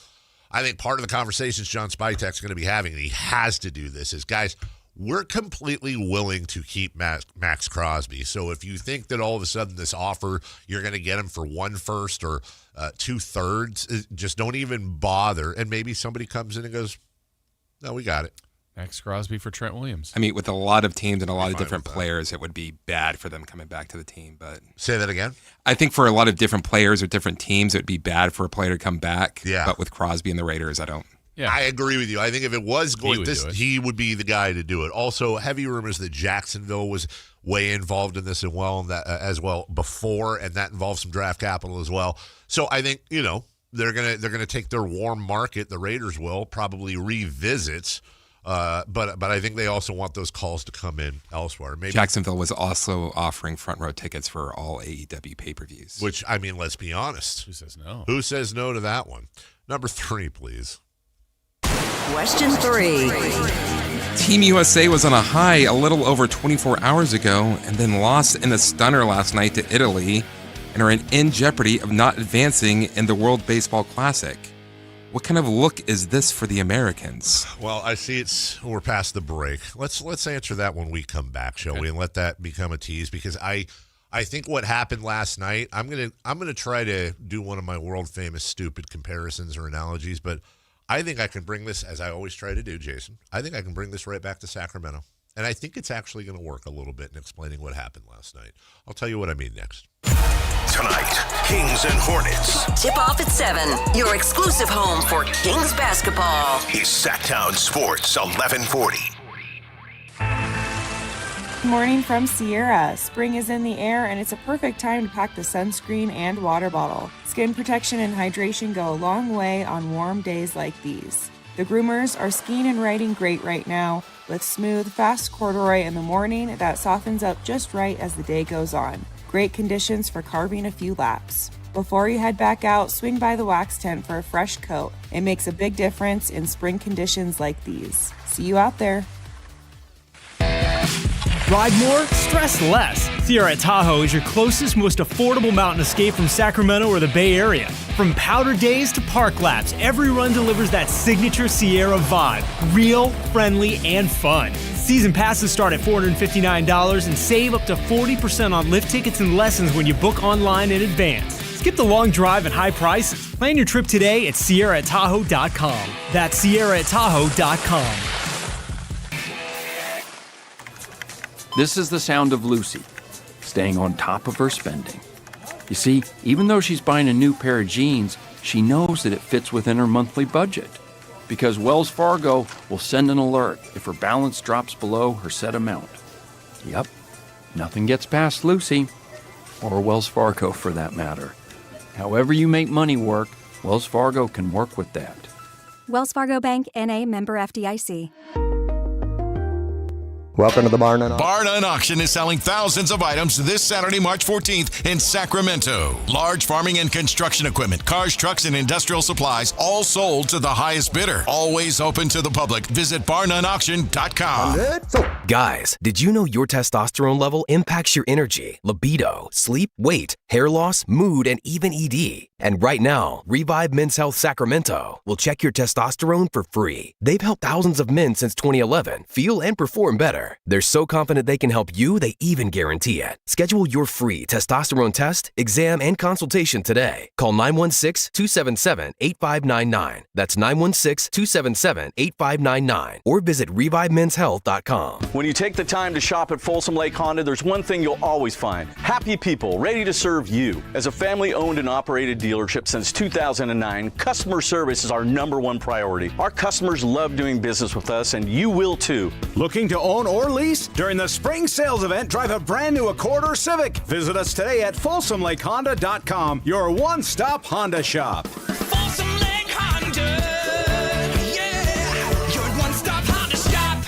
I think part of the conversations John Spytek's going to be having, and he has to do this, is, guys, we're completely willing to keep Max Crosby. So if you think that all of a sudden this offer, you're going to get him for 1 first or 2 thirds, just don't even bother. And maybe somebody comes in and goes, no, we got it.
Max Crosby for Trent Williams.
I mean, with a lot of teams and a lot of different players, it would be bad for them coming back to the team. But
say that again.
I think for a lot of different players or different teams, it would be bad for a player to come back.
Yeah.
But with Crosby and the Raiders, I don't.
Yeah. I agree with you. I think if it was going he would be the guy to do it. Also, heavy rumors that Jacksonville was way involved in this as well before, and that involves some draft capital as well. So I think, they're gonna take their warm market. The Raiders will probably revisit. But I think they also want those calls to come in elsewhere. Maybe
Jacksonville was also offering front row tickets for all AEW pay-per-views.
Which, I mean, let's be honest.
Who says no?
Who says no to that one? Number 3, please.
Question 3.
Team USA was on a high a little over 24 hours ago and then lost in a stunner last night to Italy and are in jeopardy of not advancing in the World Baseball Classic. What kind of look is this for the Americans?
Well, I see we're past the break. Let's answer that when we come back, shall we? And let that become a tease, because I think what happened last night, I'm gonna try to do one of my world famous stupid comparisons or analogies, but I think I can bring this, as I always try to do, Jason. I think I can bring this right back to Sacramento. And I think it's actually going to work a little bit in explaining what happened last night. I'll tell you what I mean next.
Tonight, Kings and Hornets.
Tip off at 7. Your exclusive home for Kings basketball.
Is Sactown Sports 1140.
Morning from Sierra. Spring is in the air, and it's a perfect time to pack the sunscreen and water bottle. Skin protection and hydration go a long way on warm days like these. The groomers are skiing and riding great right now, with smooth, fast corduroy in the morning that softens up just right as the day goes on. Great conditions for carving a few laps. Before you head back out, swing by the wax tent for a fresh coat. It makes a big difference in spring conditions like these. See you out there.
Ride more, stress less. Sierra at Tahoe is your closest, most affordable mountain escape from Sacramento or the Bay Area. From powder days to park laps, every run delivers that signature Sierra vibe. Real, friendly, and fun. Season passes start at $459 and save up to 40% on lift tickets and lessons when you book online in advance. Skip the long drive and high prices. Plan your trip today at SierraAtTahoe.com. That's SierraAtTahoe.com.
This is the sound of Lucy, staying on top of her spending. You see, even though she's buying a new pair of jeans, she knows that it fits within her monthly budget. Because Wells Fargo will send an alert if her balance drops below her set amount. Yep, nothing gets past Lucy, or Wells Fargo for that matter. However you make money work, Wells Fargo can work with that.
Wells Fargo Bank, N.A., member FDIC.
Welcome to the Bar None Auction.
Bar None Auction is selling thousands of items this Saturday, March 14th in Sacramento. Large farming and construction equipment, cars, trucks, and industrial supplies, all sold to the highest bidder. Always open to the public. Visit barnoneauction.com.
Guys, did you know your testosterone level impacts your energy, libido, sleep, weight, hair loss, mood, and even ED? And right now, Revive Men's Health Sacramento will check your testosterone for free. They've helped thousands of men since 2011 feel and perform better. They're so confident they can help you, they even guarantee it. Schedule your free testosterone test, exam, and consultation today. Call 916-277-8599. That's 916-277-8599. Or visit ReviveMen'sHealth.com.
When you take the time to shop at Folsom Lake Honda, there's one thing you'll always find. Happy people ready to serve you. As a family-owned and operated dealership since 2009, customer service is our #1 priority. Our customers love doing business with us, and you will too.
Looking to own or lease? During the spring sales event, drive a brand new Accord or Civic. Visit us today at FolsomLakeHonda.com, your one-stop Honda shop.
Folsom Lake Honda, yeah, your one-stop Honda shop.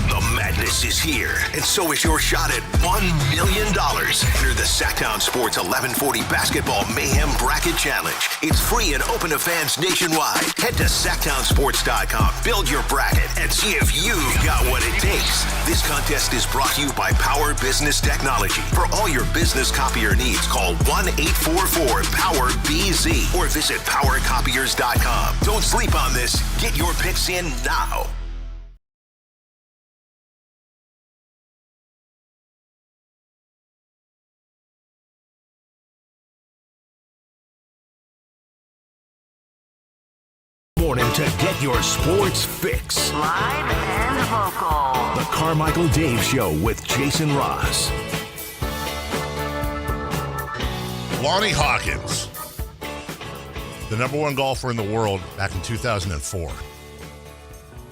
The Madness is here, and so is your shot at $1 million. Enter the Sactown Sports 1140 Basketball Mayhem Bracket Challenge. It's free and open to fans nationwide. Head to SactownSports.com, build your bracket, and see if you've got what it takes. This contest is brought to you by Power Business Technology. For all your business copier needs, call 1-844-POWER-BZ or visit PowerCopiers.com. Don't sleep on this. Get your picks in now.
Morning to get your sports fix.
Live and vocal.
The Carmichael Dave Show with Jason Ross.
Lonnie Hawkins, the number one golfer in the world back in 2004.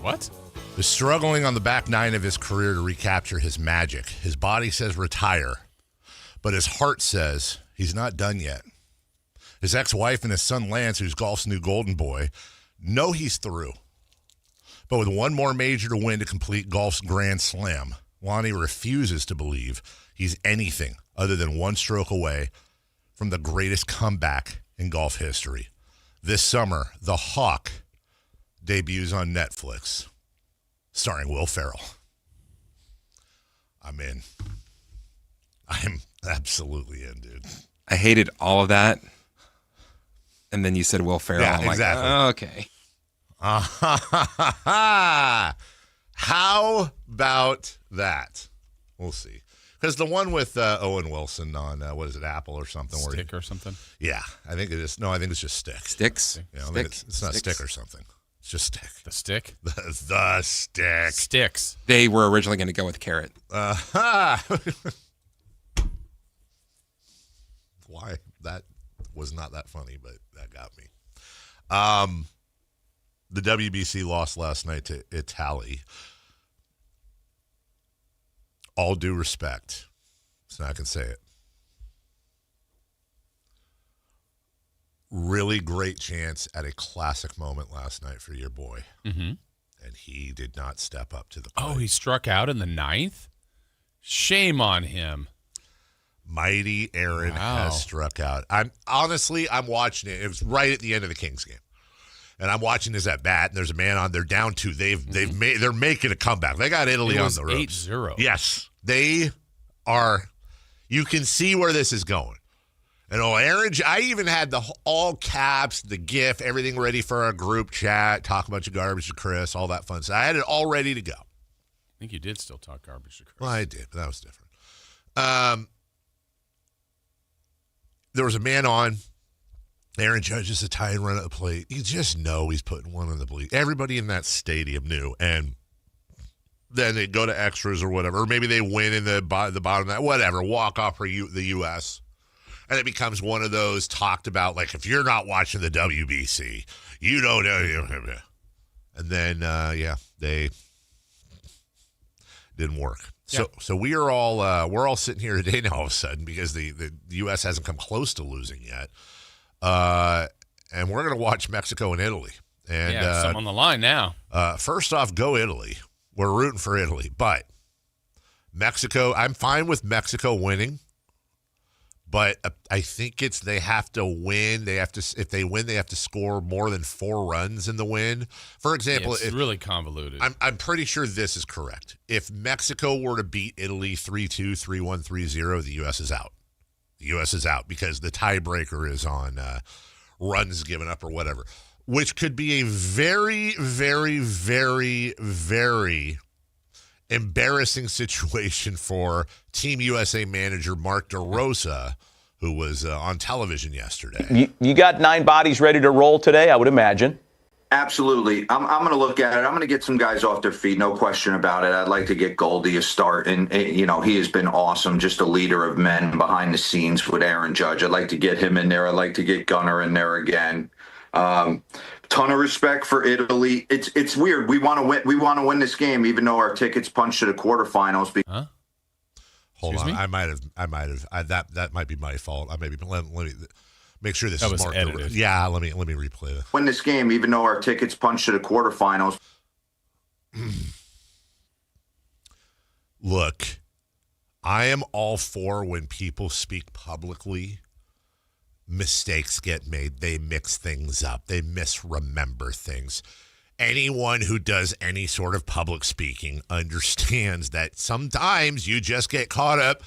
What?
Is struggling on the back nine of his career to recapture his magic. His body says retire, but his heart says he's not done yet. His ex-wife and his son Lance, who's golf's new golden boy, know he's through. But with one more major to win to complete golf's Grand Slam, Lonnie refuses to believe he's anything other than one stroke away from the greatest comeback in golf history. This summer, The Hawk debuts on Netflix, starring Will Ferrell. I'm in. I'm absolutely in, dude.
I hated all of that. And then you said Will Ferrell.
Yeah,
I'm
exactly.
Like, oh, okay.
How about that? We'll see. Because the one with Owen Wilson on, what is it, Apple or something?
Stick or something?
Yeah, I think it is. No, I think it's just Stick.
Sticks?
Yeah, I think it's not Stick or something. It's just Stick.
The Stick?
The Stick.
Sticks.
They were originally going to go with Carrot.
Why? That was not that funny, but that got me. The WBC lost last night to Italy. All due respect. So I can say it. Really great chance at a classic moment last night for your boy.
Mm-hmm.
And he did not step up to the plate.
Oh, he struck out in the ninth? Shame on him.
Mighty Aaron has struck out. I'm watching it. It was right at the end of the Kings game. And I'm watching this at bat, and there's a man on. They're down 2. They're making a comeback. They got Italy on the ropes.
8-0.
Yes, they are. You can see where this is going. And Aaron, I even had the all caps, the GIF, everything ready for our group chat. Talk a bunch of garbage to Chris, all that fun stuff. I had it all ready to go.
I think you did still talk garbage to Chris.
Well, I did, but that was different. There was a man on. Aaron Judge is a tie and run at the plate. You just know he's putting one on the bleed. Everybody in that stadium knew. And then they go to extras or whatever. Or maybe they win in the bottom of that. Whatever. Walk off for the U.S. And it becomes one of those talked about, like, if you're not watching the WBC, you don't know. And then, they didn't work.
Yeah.
So we're all sitting here today now all of a sudden because the U.S. hasn't come close to losing yet. And we're going to watch Mexico and Italy. And
some on the line now.
First off, go Italy. We're rooting for Italy. But Mexico, I'm fine with Mexico winning. But I think they have to win. If they win, they have to score more than 4 runs in the win. For example,
it's really convoluted.
I'm pretty sure this is correct. If Mexico were to beat Italy 3-2, 3-1, 3-0, the U.S. is out. The U.S. is out because the tiebreaker is on runs given up or whatever, which could be a very, very, very, very embarrassing situation for Team USA manager Mark DeRosa, who was on television yesterday.
You got 9 bodies ready to roll today, I would imagine.
Absolutely. I'm going to look at it. I'm going to get some guys off their feet, no question about it. I'd like to get Goldie a start, and he has been awesome, just a leader of men behind the scenes with Aaron Judge. I'd like to get him in there. I'd like to get Gunnar in there again. Ton of respect for Italy. It's weird. We want to win. We want to win this game, even though our tickets punched to the quarterfinals.
Huh?
Hold
Excuse
on.
me?
I might have. That might be my fault. Let me make sure this
That
is
was
marked.
edited.
Yeah, let me replay it.
Win this game, even though our tickets punched to the quarterfinals.
Look, I am all for when people speak publicly, mistakes get made. They mix things up. They misremember things. Anyone who does any sort of public speaking understands that sometimes you just get caught up.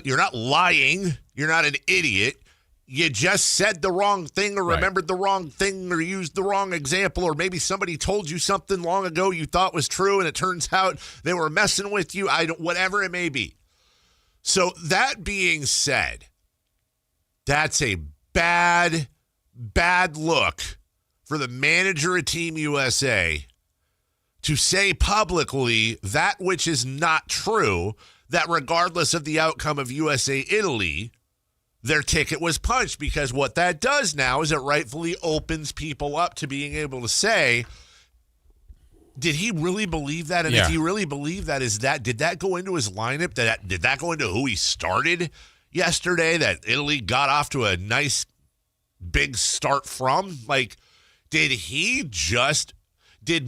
You're not lying. You're not an idiot. You just said the wrong thing or remembered the wrong thing or used the wrong example, or maybe somebody told you something long ago you thought was true and it turns out they were messing with you. Whatever it may be. So that being said, that's a bad look for the manager of Team USA to say publicly that which is not true, that regardless of the outcome of USA-Italy, their ticket was punched, because what that does now is it rightfully opens people up to being able to say, did he really believe that? And if he really believed that, did that go into his lineup? Did that go into who he started yesterday, that Italy got off to a nice big start from? Like, did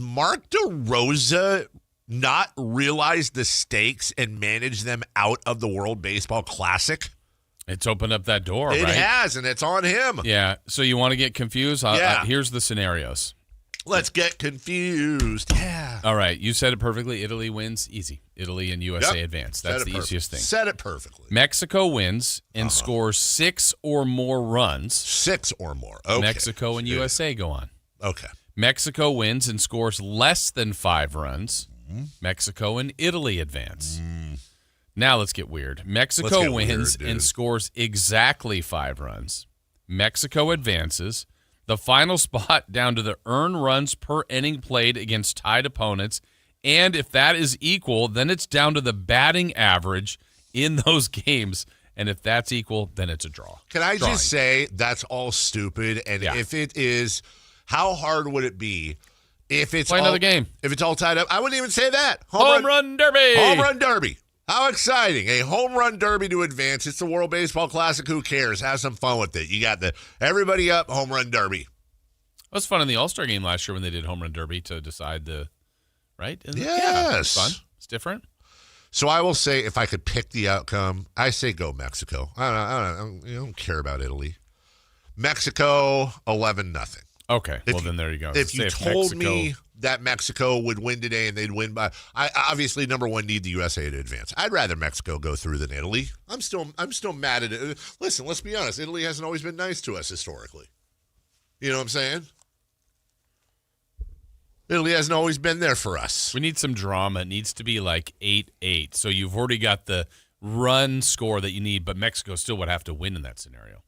Mark DeRosa not realize the stakes and manage them out of the World Baseball Classic?
It's opened up that door,
right? It
right?
has, and it's on him.
Yeah. So you want to get confused? Here's the scenarios.
Let's get confused. Yeah.
All right. You said it perfectly. Italy wins. Easy. Italy and USA advance. That's the easiest thing.
Said it perfectly.
Mexico wins and scores 6 or more runs.
6 or more. Okay.
Mexico and USA go on.
Okay.
Mexico wins and scores less than 5 runs. Mexico and Italy advance. Now let's get weird. Mexico wins and scores exactly 5 runs. Mexico advances. The final spot down to the earned runs per inning played against tied opponents. And if that is equal, then it's down to the batting average in those games. And if that's equal, then it's a draw.
Can I just say that's all stupid? And if it is, how hard would it be if it's
play another game?
If it's all tied up, I wouldn't even say that.
Home run derby.
Home run derby. How exciting. A home run derby to advance. It's the World Baseball Classic. Who cares? Have some fun with it. You got everybody up, home run derby.
It was fun in the All-Star game last year when they did home run derby to decide right?
Yes.
It's fun. It's different.
So I will say, if I could pick the outcome, I say go Mexico. I don't care about Italy. Mexico, 11-0.
Okay. Then there you go.
If you told me that Mexico would win today and they'd win by, I obviously, number one, need the USA to advance. I'd rather Mexico go through than Italy. I'm still mad at it. Listen, let's be honest. Italy hasn't always been nice to us historically. You know what I'm saying? Italy hasn't always been there for us.
We need some drama. It needs to be like 8-8. So you've already got the run score that you need, but Mexico still would have to win in that scenario.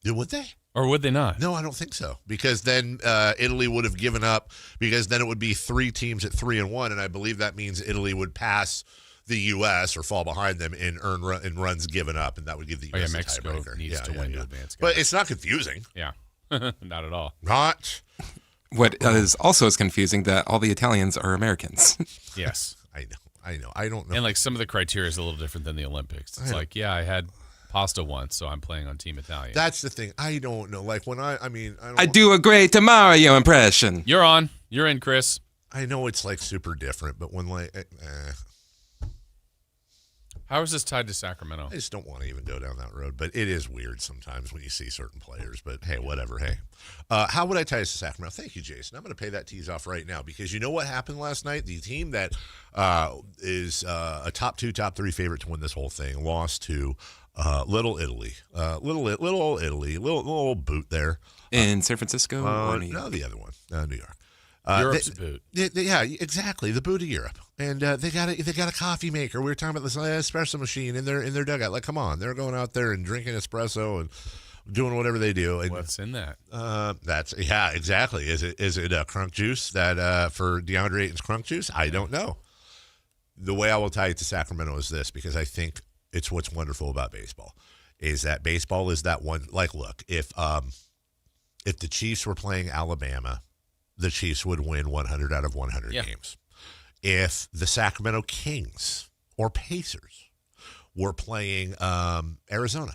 Would they?
Or would they not?
No, I don't think so. Because then Italy would have given up, because then it would be 3 teams at 3-1, and I believe that means Italy would pass the U.S. or fall behind them in runs given up, and that would give the U.S.
Mexico
tiebreaker.
needs to win to advance.
But it's not confusing.
Yeah, not at all.
Not.
What is also is confusing that all the Italians are Americans.
Yes.
I know. I don't know.
And like some of the criteria is a little different than the Olympics. It's like, I had pasta once, so I'm playing on Team Italian.
That's the thing. I don't know. Like when
I do a great Mario impression.
You're on. You're in, Chris.
I know it's like super different, but when
how is this tied to Sacramento?
I just don't want to even go down that road, but it is weird sometimes when you see certain players. But hey, whatever. Hey, how would I tie this to Sacramento? Thank you, Jason. I'm going to pay that tease off right now, because you know what happened last night? The team that is a top 2, top 3 favorite to win this whole thing lost to Little Italy. Little Italy, little boot there
in San Francisco.
No, the other one, New York.
Europe's boot.
Yeah, exactly. The boot of Europe. And they got a coffee maker. We were talking about this espresso machine in their dugout. Like, come on, they're going out there and drinking espresso and doing whatever they do. And
what's in that?
That's exactly. Is it crunk juice that for DeAndre Ayton's crunk juice? I don't know. The way I will tie it to Sacramento is this, because I think it's what's wonderful about baseball is that baseball is that one. Like, look, if the Chiefs were playing Alabama, the Chiefs would win 100 out of 100 games. If the Sacramento Kings or Pacers were playing Arizona,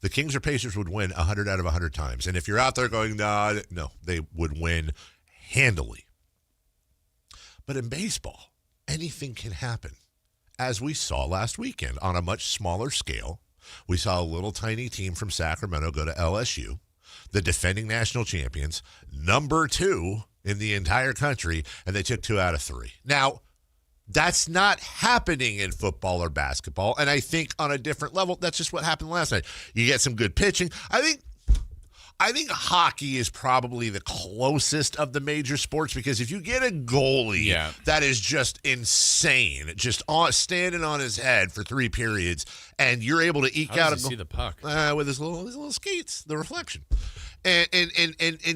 the Kings or Pacers would win 100 out of 100 times. And if you're out there going, no, they would win handily. But in baseball, anything can happen. As we saw last weekend on a much smaller scale, we saw a little tiny team from Sacramento go to LSU, the defending national champions, number 2 in the entire country, and they took 2 out of 3. Now, that's not happening in football or basketball, and I think on a different level, that's just what happened last night. You get some good pitching. I think hockey is probably the closest of the major sports, because if you get a goalie that is just insane, just standing on his head for 3 periods, and you're able to eke out a goal.
See the puck
with his little skates, the reflection, and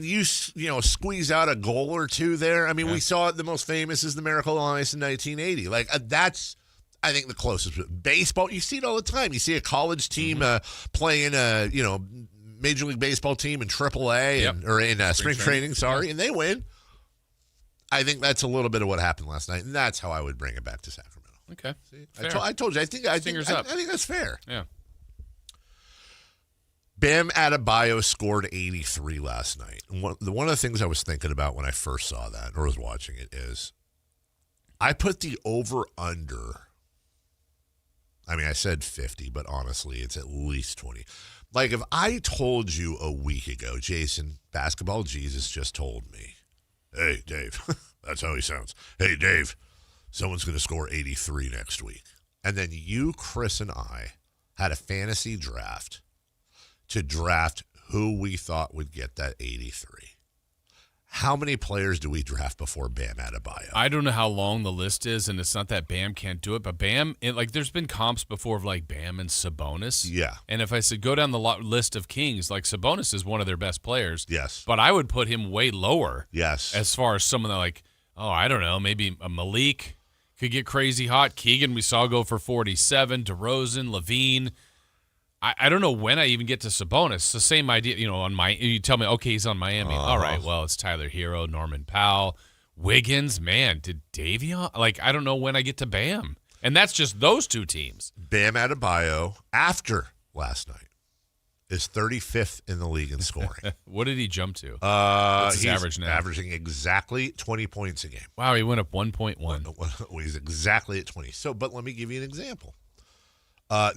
you squeeze out a goal or 2 there. I mean, we saw it. The most famous is the Miracle on Ice in 1980. Like that's, I think, the closest. Baseball, you see it all the time. You see a college team playing a Major League Baseball team in AAA or in spring training, and they win. I think that's a little bit of what happened last night, and that's how I would bring it back to Sacramento.
Okay.
See? I told you. I think that's fair.
Yeah.
Bam Adebayo scored 83 last night. And one of the things I was thinking about when I first saw that or was watching it is I put the over-under. I mean, I said 50, but honestly, it's at least 20. Like, if I told you a week ago, Jason, Basketball Jesus just told me, hey, Dave, that's how he sounds. Hey, Dave, someone's going to score 83 next week. And then you, Chris, and I had a fantasy draft to draft who we thought would get that 83. How many players do we draft before Bam Adebayo?
I don't know how long the list is, and it's not that Bam can't do it, but Bam, there's been comps before of like Bam and Sabonis.
Yeah.
And if I said go down the list of Kings, like Sabonis is one of their best players.
Yes.
But I would put him way lower.
Yes.
As far as someone that I don't know, maybe a Malik could get crazy hot. Keegan we saw go for 47. DeRozan, Levine. I don't know when I even get to Sabonis. It's the same idea, you tell me, okay, he's on Miami. All right, well, it's Tyler Hero, Norman Powell, Wiggins. Man, did Davion? I don't know when I get to Bam. And that's just those 2 teams.
Bam Adebayo, after last night, is 35th in the league in scoring.
What did he jump to? What's his average now?
Averaging exactly 20 points a game.
Wow, he went up 1.1.
He's exactly at 20. But let me give you an example.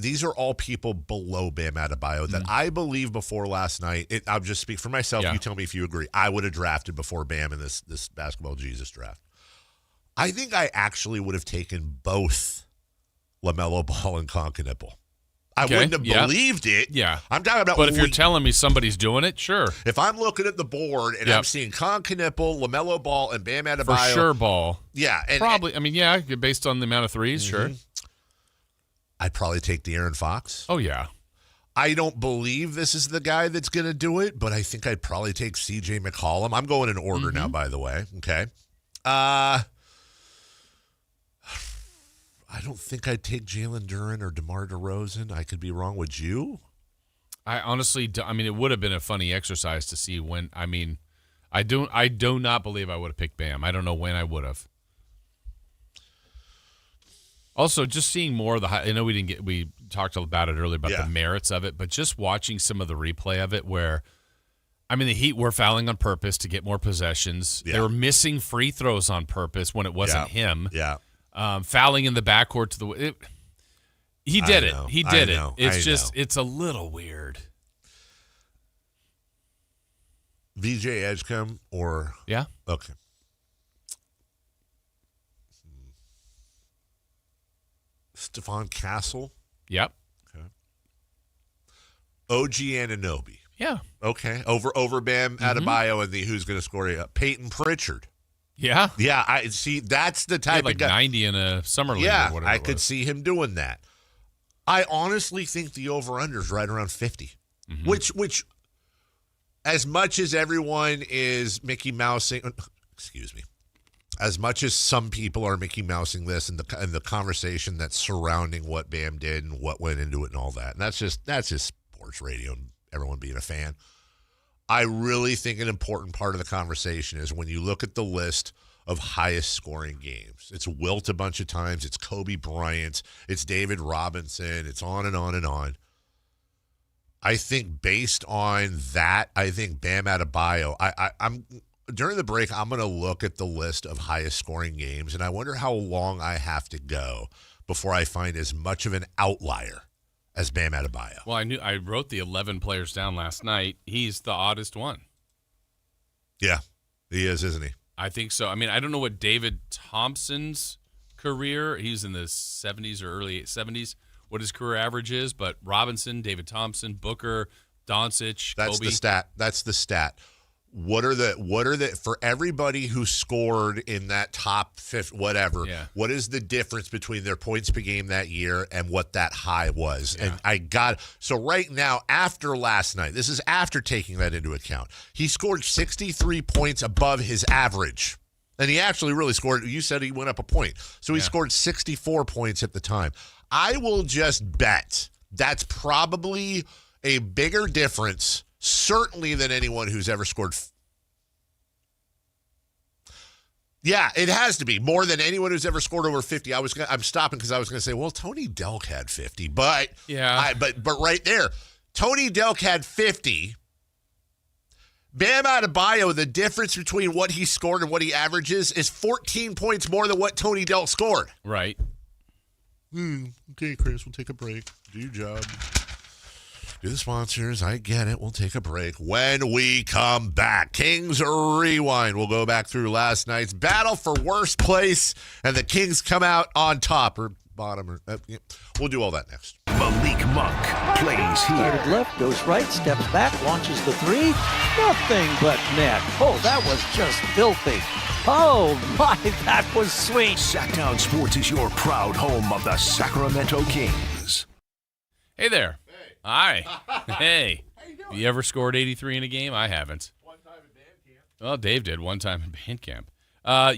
These are all people below Bam Adebayo that I believe before last night. I'll just speak for myself. Yeah. You tell me if you agree. I would have drafted before Bam in this Basketball Jesus draft. I think I actually would have taken both LaMelo Ball and Conca-Nipple. I wouldn't have believed it.
Yeah.
I'm talking about.
But if you're telling me somebody's doing it, sure.
If I'm looking at the board and I'm seeing Conca-Nipple, LaMelo Ball, and Bam Adebayo.
For sure, Ball.
Yeah.
Probably. based on the amount of threes, sure.
I'd probably take De'Aaron Fox.
Oh, yeah.
I don't believe this is the guy that's going to do it, but I think I'd probably take C.J. McCollum. I'm going in order now, by the way. Okay. I don't think I'd take Jalen Duren or DeMar DeRozan. I could be wrong. Would you?
I honestly, it would have been a funny exercise to see when. I do not believe I would have picked Bam. I don't know when I would have. Also, just seeing more of I know we talked about it earlier about the merits of it, but just watching some of the replay of it where, the Heat were fouling on purpose to get more possessions. Yeah. They were missing free throws on purpose when it wasn't him.
Yeah.
Fouling in the backcourt to the he did it. He did it. It's a little weird.
VJ Edgecombe or okay. Stephon Castle.
Yep.
Okay. OG Anunoby.
Yeah.
Okay. Over Bam Adebayo and who's going to score? Peyton Pritchard.
Yeah.
Yeah. I see. That's the type of guy.
90 in a summer league.
Yeah.
Or whatever
I could see him doing that. I honestly think the over/under is right around 50, which, as much as everyone is Mickey Mousing, excuse me. As much as some people are Mickey Mousing this and the conversation that's surrounding what Bam did and what went into it and all that, and that's just sports radio and everyone being a fan. I really think an important part of the conversation is when you look at the list of highest scoring games. It's Wilt a bunch of times. It's Kobe Bryant. It's David Robinson. It's on and on and on. I think based on that, I think Bam Adebayo. during the break, I'm going to look at the list of highest scoring games, and I wonder how long I have to go before I find as much of an outlier as Bam Adebayo.
Well, I wrote the 11 players down last night. He's the oddest one.
Yeah, he is, isn't he?
I think so. I mean, I don't know what David Thompson's career, he's in the 70s or early 70s, what his career average is, but Robinson, David Thompson, Booker, Doncic,
That's
Kobe.
That's the stat. What are the for everybody who scored in that top fifth, whatever, what is the difference between their points per game that year and what that high was?
Yeah.
And so right now, after last night, this is after taking that into account, he scored 63 points above his average. And he actually really scored, you said he went up a point. So he scored 64 points at the time. I will just bet that's probably a bigger difference, certainly, than anyone who's ever scored. Yeah, it has to be more than anyone who's ever scored over 50. I'm stopping because I was going to say, well, Tony Delk had 50, but but right there, Tony Delk had 50. Bam Adebayo, the difference between what he scored and what he averages is 14 points more than what Tony Delk scored.
Right.
Okay, Chris, we'll take a break. Do your job. Do the sponsors. I get it. We'll take a break. When we come back, Kings Rewind. We'll go back through last night's battle for worst place, and the Kings come out on top or bottom. We'll do all that next.
Malik Monk plays here.
Started left, goes right, steps back, launches the three. Nothing but net. Oh, that was just filthy. Oh, my, that was sweet.
Sactown Sports is your proud home of the Sacramento Kings.
Hey there. Hi. Hey. Have you ever scored 83 in a game? I haven't.
One time in band camp.
Well, Dave did one time in band camp.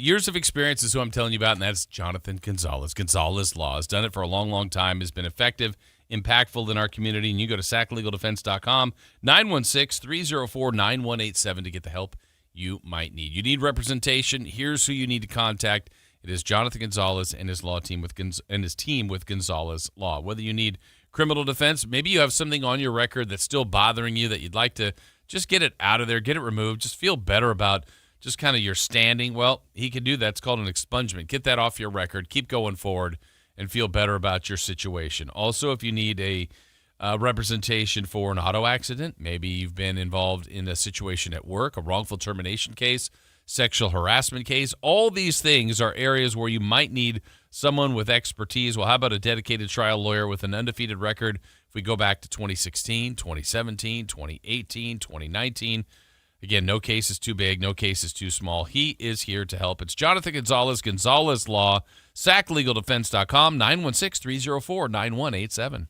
Years of experience is who I'm telling you about, and that's Jonathan Gonzalez. Gonzalez Law has done it for a long, long time, has been effective, impactful in our community, and you go to saclegaldefense.com, 916-304-9187 to get the help you might need. You need representation. Here's who you need to contact. It is Jonathan Gonzalez and his law team with Gonzalez Law. Whether you need criminal defense, maybe you have something on your record that's still bothering you that you'd like to just get it out of there, get it removed, just feel better about just kind of your standing. Well, he can do that. It's called an expungement. Get that off your record. Keep going forward and feel better about your situation. Also, if you need a representation for an auto accident, maybe you've been involved in a situation at work, a wrongful termination case, sexual harassment case, all these things are areas where you might need someone with expertise. Well, how about a dedicated trial lawyer with an undefeated record? If we go back to 2016, 2017, 2018, 2019, again, no case is too big, no case is too small. He is here to help. It's Jonathan Gonzalez, Gonzalez Law, saclegaldefense.com, 916-304-9187.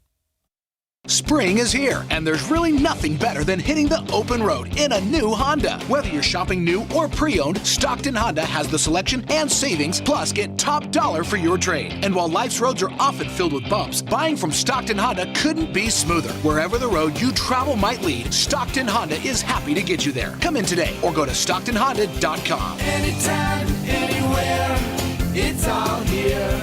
Spring is here, and there's really nothing better than hitting the open road in a new Honda. Whether you're shopping new or pre-owned, Stockton Honda has the selection and savings, plus get top dollar for your trade. And while life's roads are often filled with bumps, buying from Stockton Honda couldn't be smoother. Wherever the road you travel might lead, Stockton Honda is happy to get you there. Come in today or go to StocktonHonda.com.
Anytime, anywhere, it's all here.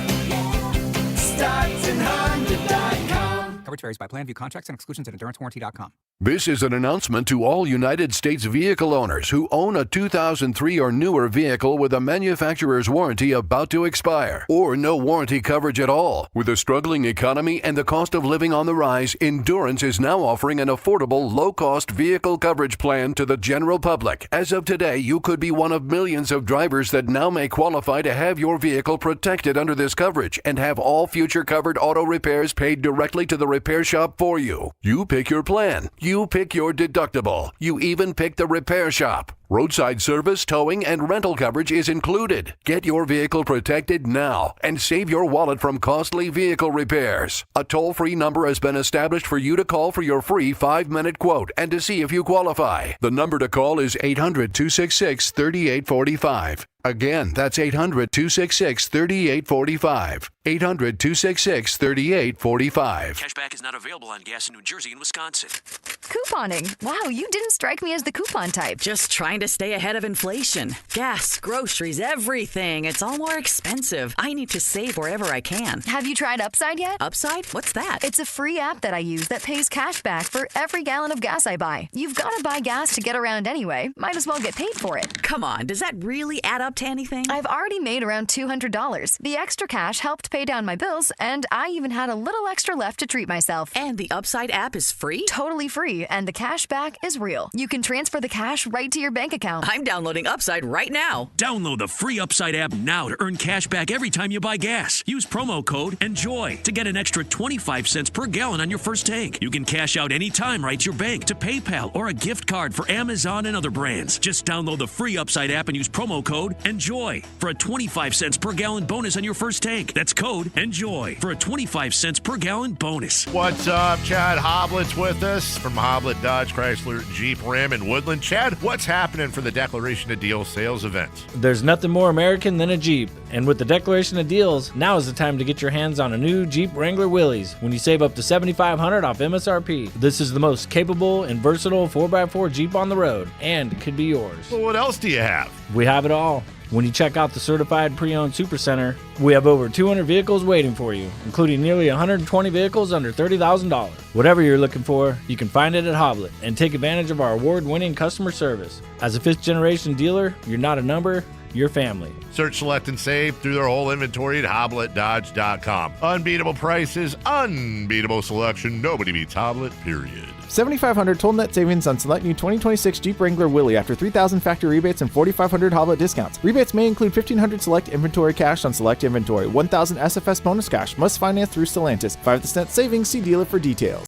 StocktonHonda.com.
Coverage varies by plan. View contracts and exclusions at EnduranceWarranty.com.
This is an announcement to all United States vehicle owners who own a 2003 or newer vehicle with a manufacturer's warranty about to expire, or no warranty coverage at all. With a struggling economy and the cost of living on the rise, Endurance is now offering an affordable, low-cost vehicle coverage plan to the general public. As of today, you could be one of millions of drivers that now may qualify to have your vehicle protected under this coverage and have all future covered auto repairs paid directly to the repair shop for you. You pick your plan. You pick your deductible. You even pick the repair shop. Roadside service, towing, and rental coverage is included. Get your vehicle protected now and save your wallet from costly vehicle repairs. A toll-free number has been established for you to call for your free 5-minute quote and to see if you qualify. The number to call is 800-266-3845. Again, that's 800-266-3845. 800-266-3845.
Cashback is not available on gas in New Jersey and Wisconsin.
Couponing. Wow, you didn't strike me as the coupon type.
Just trying
trying to stay ahead of inflation. Gas, groceries, everything. It's all more expensive. I need to save wherever I can.
Have you tried Upside yet?
Upside? What's that?
It's a free app that I use that pays cash back for every gallon of gas I buy. You've got to buy gas to get around anyway. Might as well get paid for it.
Come on, does that really add up to anything?
I've already made around $200. The extra cash helped pay down my bills, and I even had a little extra left to treat myself.
And the Upside app is free?
Totally free, and the cash back is real. You can transfer the cash right to your bank account.
I'm downloading Upside right now.
Download the free Upside app now to earn cash back every time you buy gas. Use promo code ENJOY to get an extra 25 cents per gallon on your first tank. You can cash out anytime right to your bank, to PayPal, or a gift card for Amazon and other brands. Just download the free Upside app and use promo code ENJOY for a 25 cents per gallon bonus on your first tank. That's code ENJOY for a 25 cents per gallon bonus.
What's up? Chad Hoblett's with us from Hoblet Dodge Chrysler Jeep Ram in Woodland. Chad, what's happening for the Declaration of Deals sales event?
There's nothing more American than a Jeep. And with the Declaration of Deals, now is the time to get your hands on a new Jeep Wrangler Willys when you save up to $7,500 off MSRP. This is the most capable and versatile 4x4 Jeep on the road, and could be yours.
Well, what else do you have?
We have it all. When you check out the certified pre-owned Supercenter, we have over 200 vehicles waiting for you, including nearly 120 vehicles under $30,000. Whatever you're looking for, you can find it at Hoblet and take advantage of our award-winning customer service. As a fifth-generation dealer, you're not a number, you're family.
Search, select, and save through their whole inventory at HobletDodge.com. Unbeatable prices, unbeatable selection. Nobody beats Hoblet, period.
$7,500 total net savings on select new 2026 Jeep Wrangler Willys after $3,000 factory rebates and $4,500 Hoblet discounts. Rebates may include $1,500 select inventory cash on select inventory, $1,000 SFS bonus cash, must finance through Stellantis. 5% savings, see dealer for details.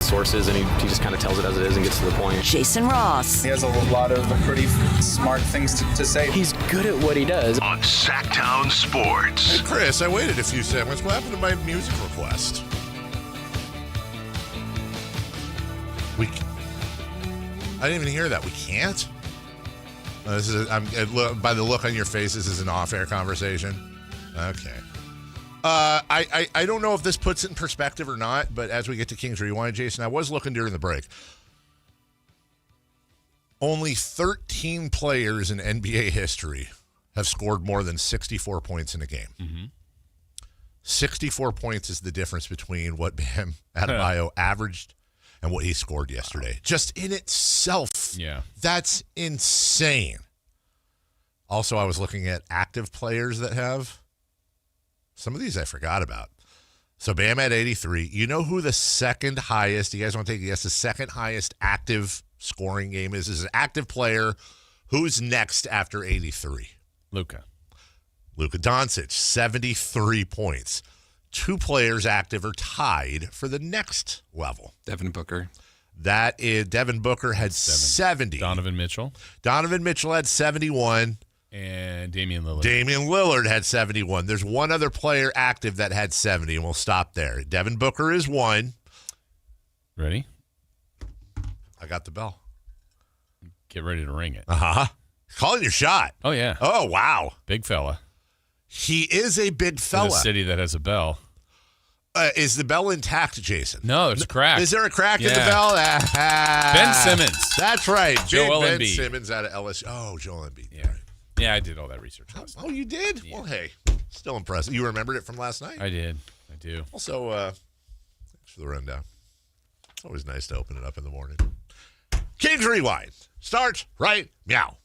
Sources, and he just kind of tells it as it is and gets to the point.
Jason Ross.
He has a lot of pretty smart things to say.
He's good at what he does.
On Sactown Sports.
Hey, Chris, I waited a few seconds. What happened to my music request? I didn't even hear that. We can't? By the look on your face, this is an off-air conversation. Okay. I don't know if this puts it in perspective or not, but as we get to Kings Rewind, Jason, I was looking during the break. Only 13 players in NBA history have scored more than 64 points in a game. Mm-hmm. 64 points is the difference between what Bam Adebayo averaged and what he scored yesterday. Just in itself, that's insane. Also, I was looking at active players that have. Some of these I forgot about. So Bam at 83. You know who the second highest, you guys want to take a guess, the second highest active scoring game is? Is an active player. Who's next after 83?
Luka
Doncic, 73 points. Two players active are tied for the next level.
Devin Booker.
That is, Devin Booker had 70.
Donovan Mitchell
had 71.
And Damian Lillard.
Damian Lillard had 71. There's one other player active that had 70, and we'll stop there. Devin Booker is one.
Ready?
I got the bell.
Get ready to ring it.
Uh-huh. Calling your shot.
Oh, yeah.
Oh, wow.
Big fella.
He is a big fella.
In a city that has a bell.
Is the bell intact, Jason?
No, there's a crack.
Is there a crack in the bell?
Ben Simmons.
That's right.
Joel
Ben
Embiid.
Simmons out of LSU. Oh, Joel Embiid.
Yeah. Right. Yeah, I did all that research last night.
Oh, you did? Yeah. Well, hey, still impressive. You remembered it from last night?
I did. I do.
Also, thanks for the rundown. It's always nice to open it up in the morning. Kings Rewind. Start right meow.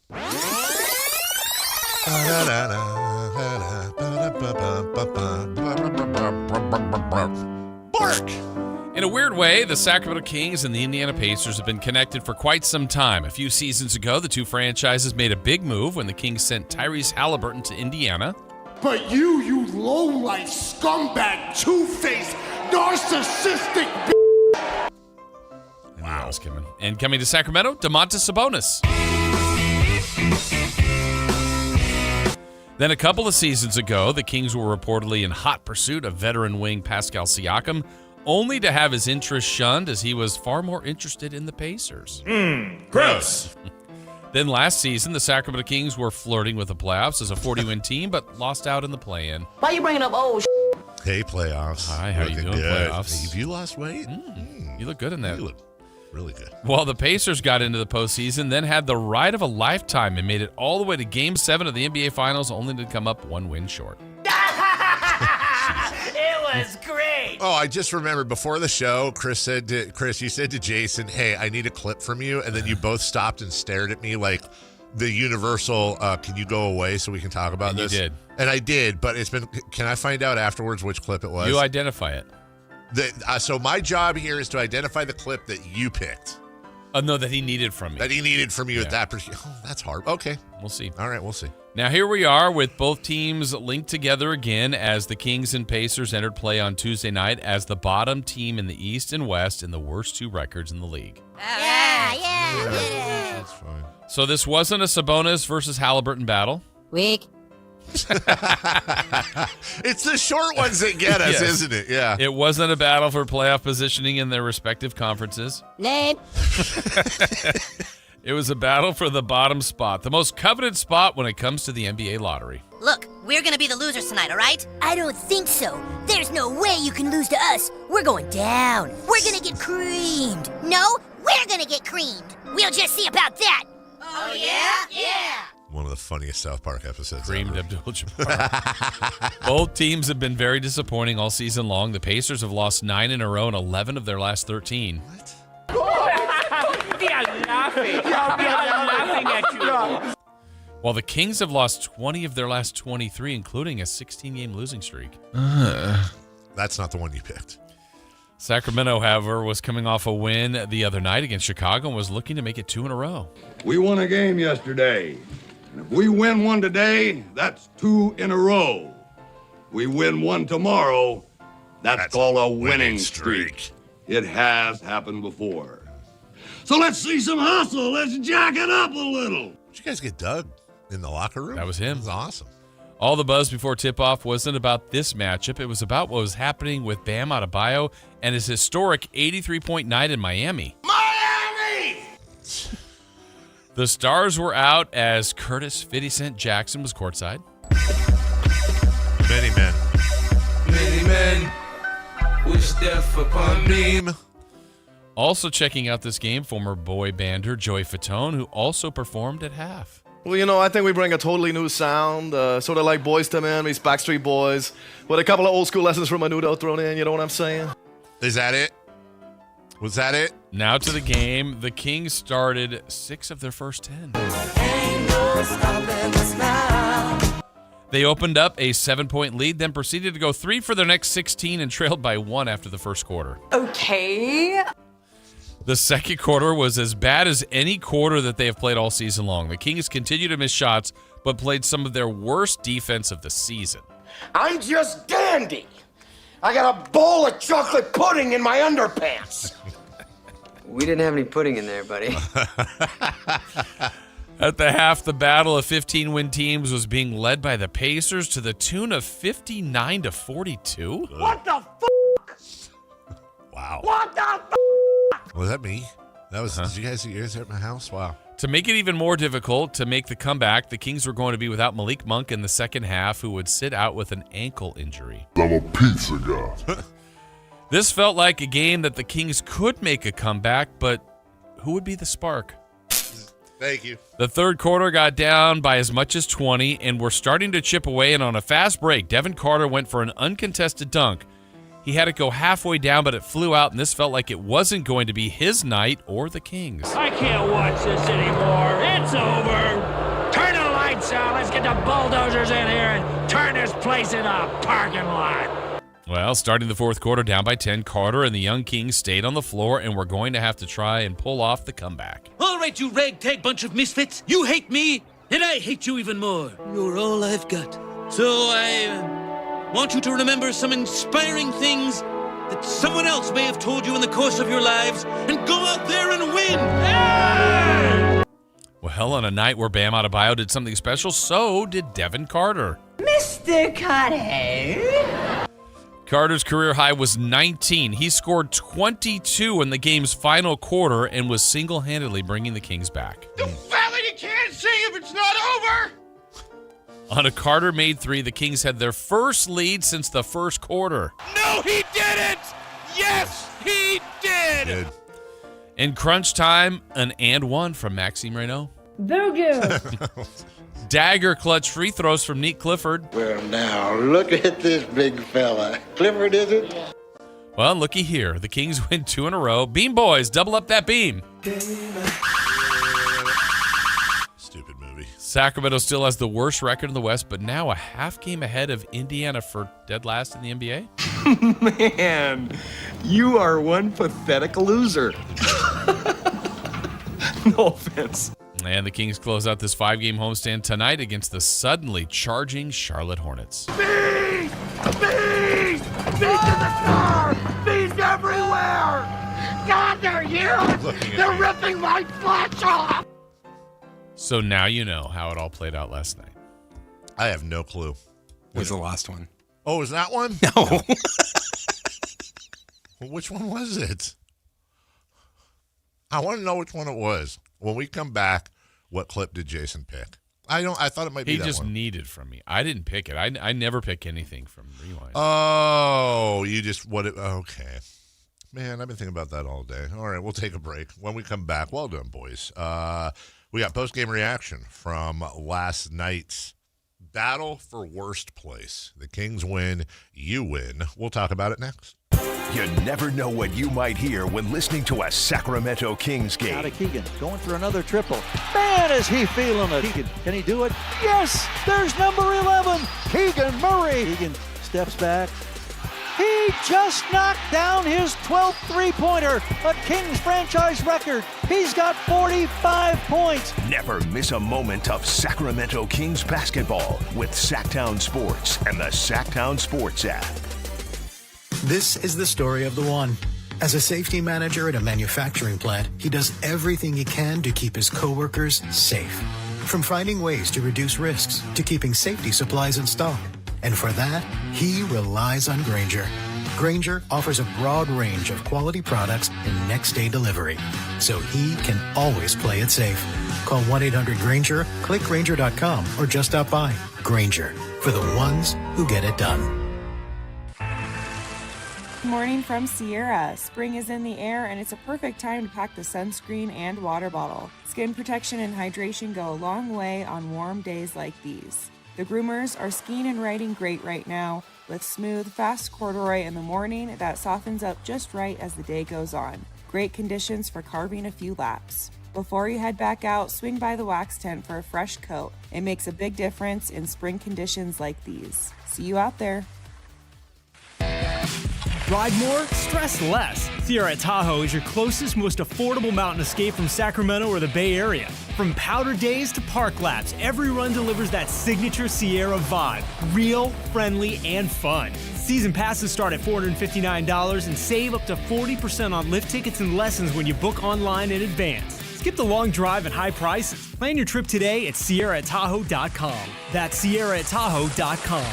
Bark!
In a weird way, the Sacramento Kings and the Indiana Pacers have been connected for quite some time. A few seasons ago, the two franchises made a big move when the Kings sent Tyrese Halliburton to Indiana.
But you low-life scumbag, two-faced, narcissistic
Wow. And coming to Sacramento, Domantas Sabonis. Then a couple of seasons ago, the Kings were reportedly in hot pursuit of veteran wing Pascal Siakam, only to have his interest shunned as he was far more interested in the Pacers.
Gross.
Then last season, the Sacramento Kings were flirting with the playoffs as a 40-win team, but lost out in the play-in.
Why you bringing up old shit?
Hey, playoffs.
Hi, how you doing,
good.
playoffs?
Have you lost weight?
You look good in that.
You look really good.
Well, the Pacers got into the postseason, then had the ride of a lifetime and made it all the way to Game 7 of the NBA Finals, only to come up one win short.
It was great.
Oh, I just remembered before the show, Chris, you said to Jason, hey, I need a clip from you. And then you both stopped and stared at me like the universal, can you go away so we can talk about this?
You did.
And I did, but can I find out afterwards which clip it was?
You identify it.
So my job here is to identify the clip that you picked.
No, that he needed from me.
That he needed from you at that particular. Oh, that's hard. Okay.
We'll see.
All right, we'll see.
Now here we are with both teams linked together again as the Kings and Pacers entered play on Tuesday night as the bottom team in the East and West in the worst two records in the league.
Yeah.
That's fine.
So this wasn't a Sabonis versus Halliburton battle.
Weak.
It's the short ones that get us,
Yes.
isn't it? Yeah.
It wasn't a battle for playoff positioning in their respective conferences.
Lame.
It was a battle for the bottom spot, the most coveted spot when it comes to the NBA lottery.
Look, we're gonna be the losers tonight, all right? I don't think so. There's no way you can lose to us. We're going down. We're gonna get creamed. No, we're gonna get creamed. We'll just see about that. Oh, yeah? Yeah.
One of the funniest South Park episodes
Creamed
ever.
Abdul-Jabbar. Both teams have been very disappointing all season long. The Pacers have lost 9 in a row and 11 of their last 13.
They are laughing. They are laughing at you.
While the Kings have lost 20 of their last 23, including a 16-game losing streak.
That's not the one you picked.
Sacramento, however, was coming off a win the other night against Chicago and was looking to make it 2 in a row.
We won a game yesterday. And if we win one today, that's 2 in a row. We win one tomorrow, that's called a winning streak. It has happened before. So let's see some hustle. Let's jack it up a little.
Did you guys get Doug in the locker room?
That was him.
That was awesome.
All the buzz before tip-off wasn't about this matchup. It was about what was happening with Bam Adebayo and his historic 83-point night in Miami.
Miami!
The stars were out as Curtis 50 Cent Jackson was courtside.
Many men.
Many men wish death upon me.
Also checking out this game, former boy bander Joey Fatone, who also performed at half.
Well, you know, I think we bring a totally new sound, sort of like Boyz II Men meets Backstreet Boys, with a couple of old school lessons from Menudo thrown in, you know what I'm saying?
Is that it? Was that it?
Now to the game. The Kings started 6 of their first 10. They opened up a 7-point lead, then proceeded to go 3 for their next 16 and trailed by 1 after the first quarter.
Okay.
The second quarter was as bad as any quarter that they have played all season long. The Kings continued to miss shots, but played some of their worst defense of the season.
I'm just dandy. I got a bowl of chocolate pudding in my underpants.
We didn't have any pudding in there, buddy.
At the half, the battle of 15-win teams was being led by the Pacers to the tune of 59-42.
What the f***?
Wow.
What the f***?
Was that me? That was. Did you guys at my house? Wow.
To make it even more difficult to make the comeback, the Kings were going to be without Malik Monk in the second half, who would sit out with an ankle injury.
I'm a pizza guy.
This felt like a game that the Kings could make a comeback, but who would be the spark?
Thank you.
The third quarter got down by as much as 20, and were starting to chip away, and on a fast break, Devin Carter went for an uncontested dunk. He had it go halfway down, but it flew out, and this felt like it wasn't going to be his night or the Kings.
I can't watch this anymore. It's over. Turn the lights out. Let's get the bulldozers in here and turn this place into a parking lot.
Well, starting the fourth quarter down by 10, Carter and the young Kings stayed on the floor and were going to have to try and pull off the comeback.
All right, you ragtag bunch of misfits. You hate me, and I hate you even more. You're all I've got. So I want you to remember some inspiring things that someone else may have told you in the course of your lives, and go out there and win.
Hell, on a night where Bam Adebayo did something special, so did Devin Carter.
Mr. Carter!
Carter's career high was 19. He scored 22 in the game's final quarter and was single-handedly bringing the Kings back.
The fella, you can't sing if it's not over!
On a Carter-made three, the Kings had their first lead since the first quarter.
No, he didn't! Yes, he did!
In crunch time, an and one from Maxime Reynaud.
Voodoo!
Dagger clutch free throws from Neat Clifford.
Well, now, look at this big fella. Clifford, is it?
Well, looky here. The Kings win 2 in a row. Beam Boys, double up that beam.
Stupid movie.
Sacramento still has the worst record in the West, but now a half game ahead of Indiana for dead last in the NBA.
Man, you are one pathetic loser. No offense.
And the Kings close out this 5-game homestand tonight against the suddenly charging Charlotte Hornets.
Bees! Bees! Bees in the car! Bees everywhere! God, they're huge! They're ripping my flesh off!
So now you know how it all played out last night.
I have no clue.
What was the last one?
Oh, was that one?
No.
Well, which one was it? I want to know which one it was. When we come back, what clip did Jason pick? I thought it might be
He
that
just
one.
needed from me. I didn't pick it. I never pick anything from Rewind.
Oh, you just okay. Man, I've been thinking about that all day. All right, we'll take a break. When we come back, well done, boys. We got post-game reaction from last night's battle for worst place. The Kings win, you win. We'll talk about it next.
You never know what you might hear when listening to a Sacramento Kings game.
Out of Keegan, going for another triple. Man, is he feeling it. Keegan, can he do it? Yes, there's number 11, Keegan Murray. Keegan steps back. He just knocked down his 12th three-pointer, a Kings franchise record. He's got 45 points.
Never miss a moment of Sacramento Kings basketball with Sactown Sports and the Sactown Sports app.
This is the story of the one. As a safety manager at a manufacturing plant, he does everything he can to keep his coworkers safe. From finding ways to reduce risks to keeping safety supplies in stock. And for that, he relies on Grainger. Grainger offers a broad range of quality products and next-day delivery, so he can always play it safe. Call 1-800-GRAINGER, click Grainger.com, or just stop by. Grainger, for the ones who get it done.
Morning from Sierra. Spring is in the air and it's a perfect time to pack the sunscreen and water bottle. Skin protection and hydration go a long way on warm days like these. The groomers are skiing and riding great right now with smooth, fast corduroy in the morning that softens up just right as the day goes on. Great conditions for carving a few laps. Before you head back out, swing by the wax tent for a fresh coat. It makes a big difference in spring conditions like these. See you out there.
Ride more, stress less. Sierra Tahoe is your closest, most affordable mountain escape from Sacramento or the Bay Area. From powder days to park laps, every run delivers that signature Sierra vibe. Real, friendly, and fun. Season passes start at $459 and save up to 40% on lift tickets and lessons when you book online in advance. Skip the long drive and high prices. Plan your trip today at SierraTahoe.com. That's SierraTahoe.com.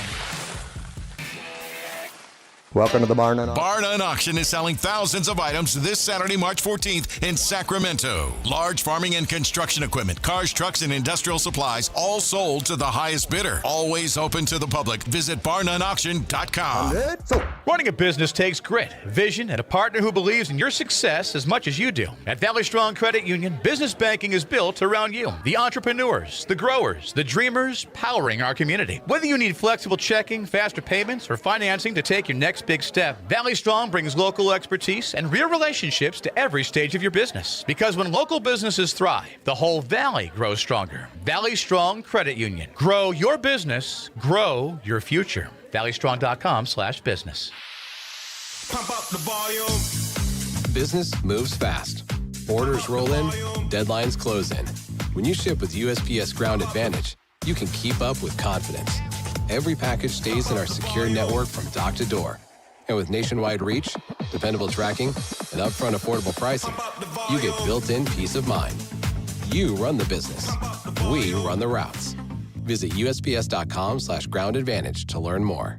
Welcome to the Bar None Auction.
Bar None Auction is selling thousands of items this Saturday, March 14th in Sacramento. Large farming and construction equipment, cars, trucks, and industrial supplies, all sold to the highest bidder. Always open to the public. Visit barnoneauction.com.
Running a business takes grit, vision, and a partner who believes in your success as much as you do. At Valley Strong Credit Union, business banking is built around you. The entrepreneurs, the growers, the dreamers, powering our community. Whether you need flexible checking, faster payments, or financing to take your next big step, Valley Strong brings local expertise and real relationships to every stage of your business. Because when local businesses thrive, the whole valley grows stronger. Valley Strong Credit Union. Grow your business, grow your future. ValleyStrong.com/business.
Pump up the volume.
Business moves fast. Orders roll in, deadlines close in. When you ship with USPS Ground Advantage, you can keep up with confidence. Every package stays in our secure network from dock to door. And with nationwide reach, dependable tracking, and upfront affordable pricing, you get built-in peace of mind. You run the business. We run the routes. Visit USPS.com/groundadvantage to learn more.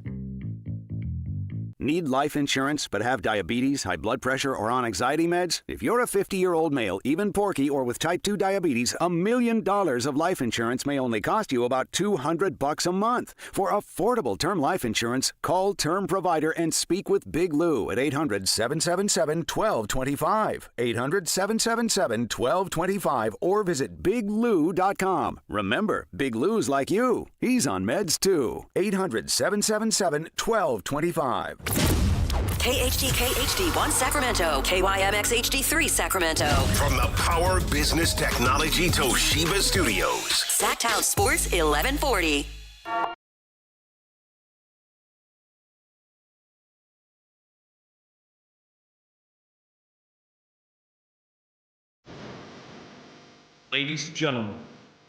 Need life insurance but have diabetes, high blood pressure, or on anxiety meds? If you're a 50-year-old male, even porky, or with type 2 diabetes, $1 million of life insurance may only cost you about $200 a month. For affordable term life insurance, call Term Provider and speak with Big Lou at 800-777-1225. 800-777-1225 or visit biglou.com. Remember, Big Lou's like you. He's on meds too. 800-777-1225.
KHD1 Sacramento, KYMX HD3 Sacramento.
From the Power Business Technology Toshiba Studios.
Sactown Sports 1140.
Ladies and gentlemen,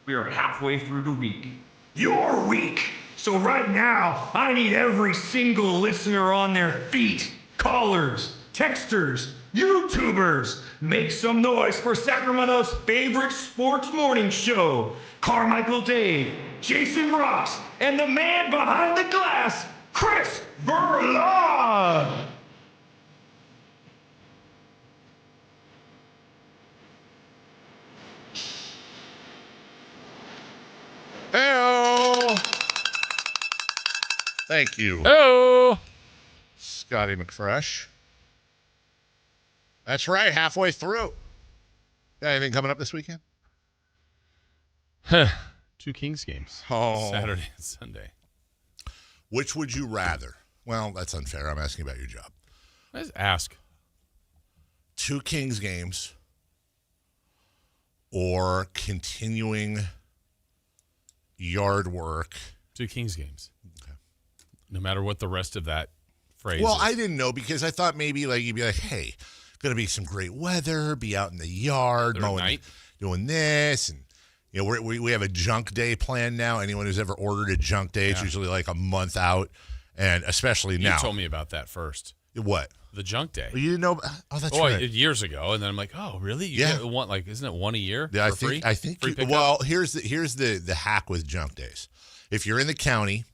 we are halfway through the week. Your week! So right now, I need every single listener on their feet. Callers, texters, YouTubers. Make some noise for Sacramento's favorite sports morning show. Carmichael Dave, Jason Ross, and the man behind the glass, Chris Verla.
Hey-o. Thank you.
Oh,
Scotty McFresh. That's right, halfway through. Got anything coming up this weekend?
2 Kings games.
Oh.
Saturday and Sunday.
Which would you rather? Well, that's unfair. I'm asking about your job.
Let's ask.
2 Kings games or continuing yard work.
2 Kings games. Okay. No matter what the rest of that phrase
Well,
is.
I didn't know because I thought maybe like you'd be like, hey, going to be some great weather, be out in the yard, mowing, doing this. And, you know, we have a junk day planned now. Anyone who's ever ordered a junk day, it's usually like a month out. And especially now.
You told me about that first.
What?
The junk day.
Well, you didn't know? Oh, that's right.
Years ago. And then I'm like, oh, really? You get one, like, isn't it one a year?
Yeah,
for free?
I think.
Free
Well, here's the hack with junk days. If you're in the county,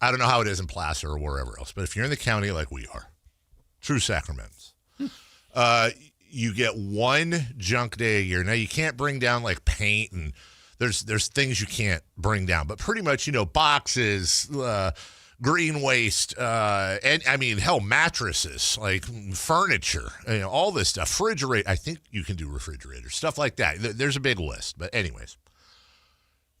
I don't know how it is in Placer or wherever else, but if you're in the county like we are, true Sacramentans, you get one junk day a year. Now you can't bring down like paint and there's things you can't bring down, but pretty much boxes, green waste, and I mean hell, mattresses, like furniture, all this stuff, refrigerator. I think you can do refrigerators, stuff like that. There's a big list, but anyways.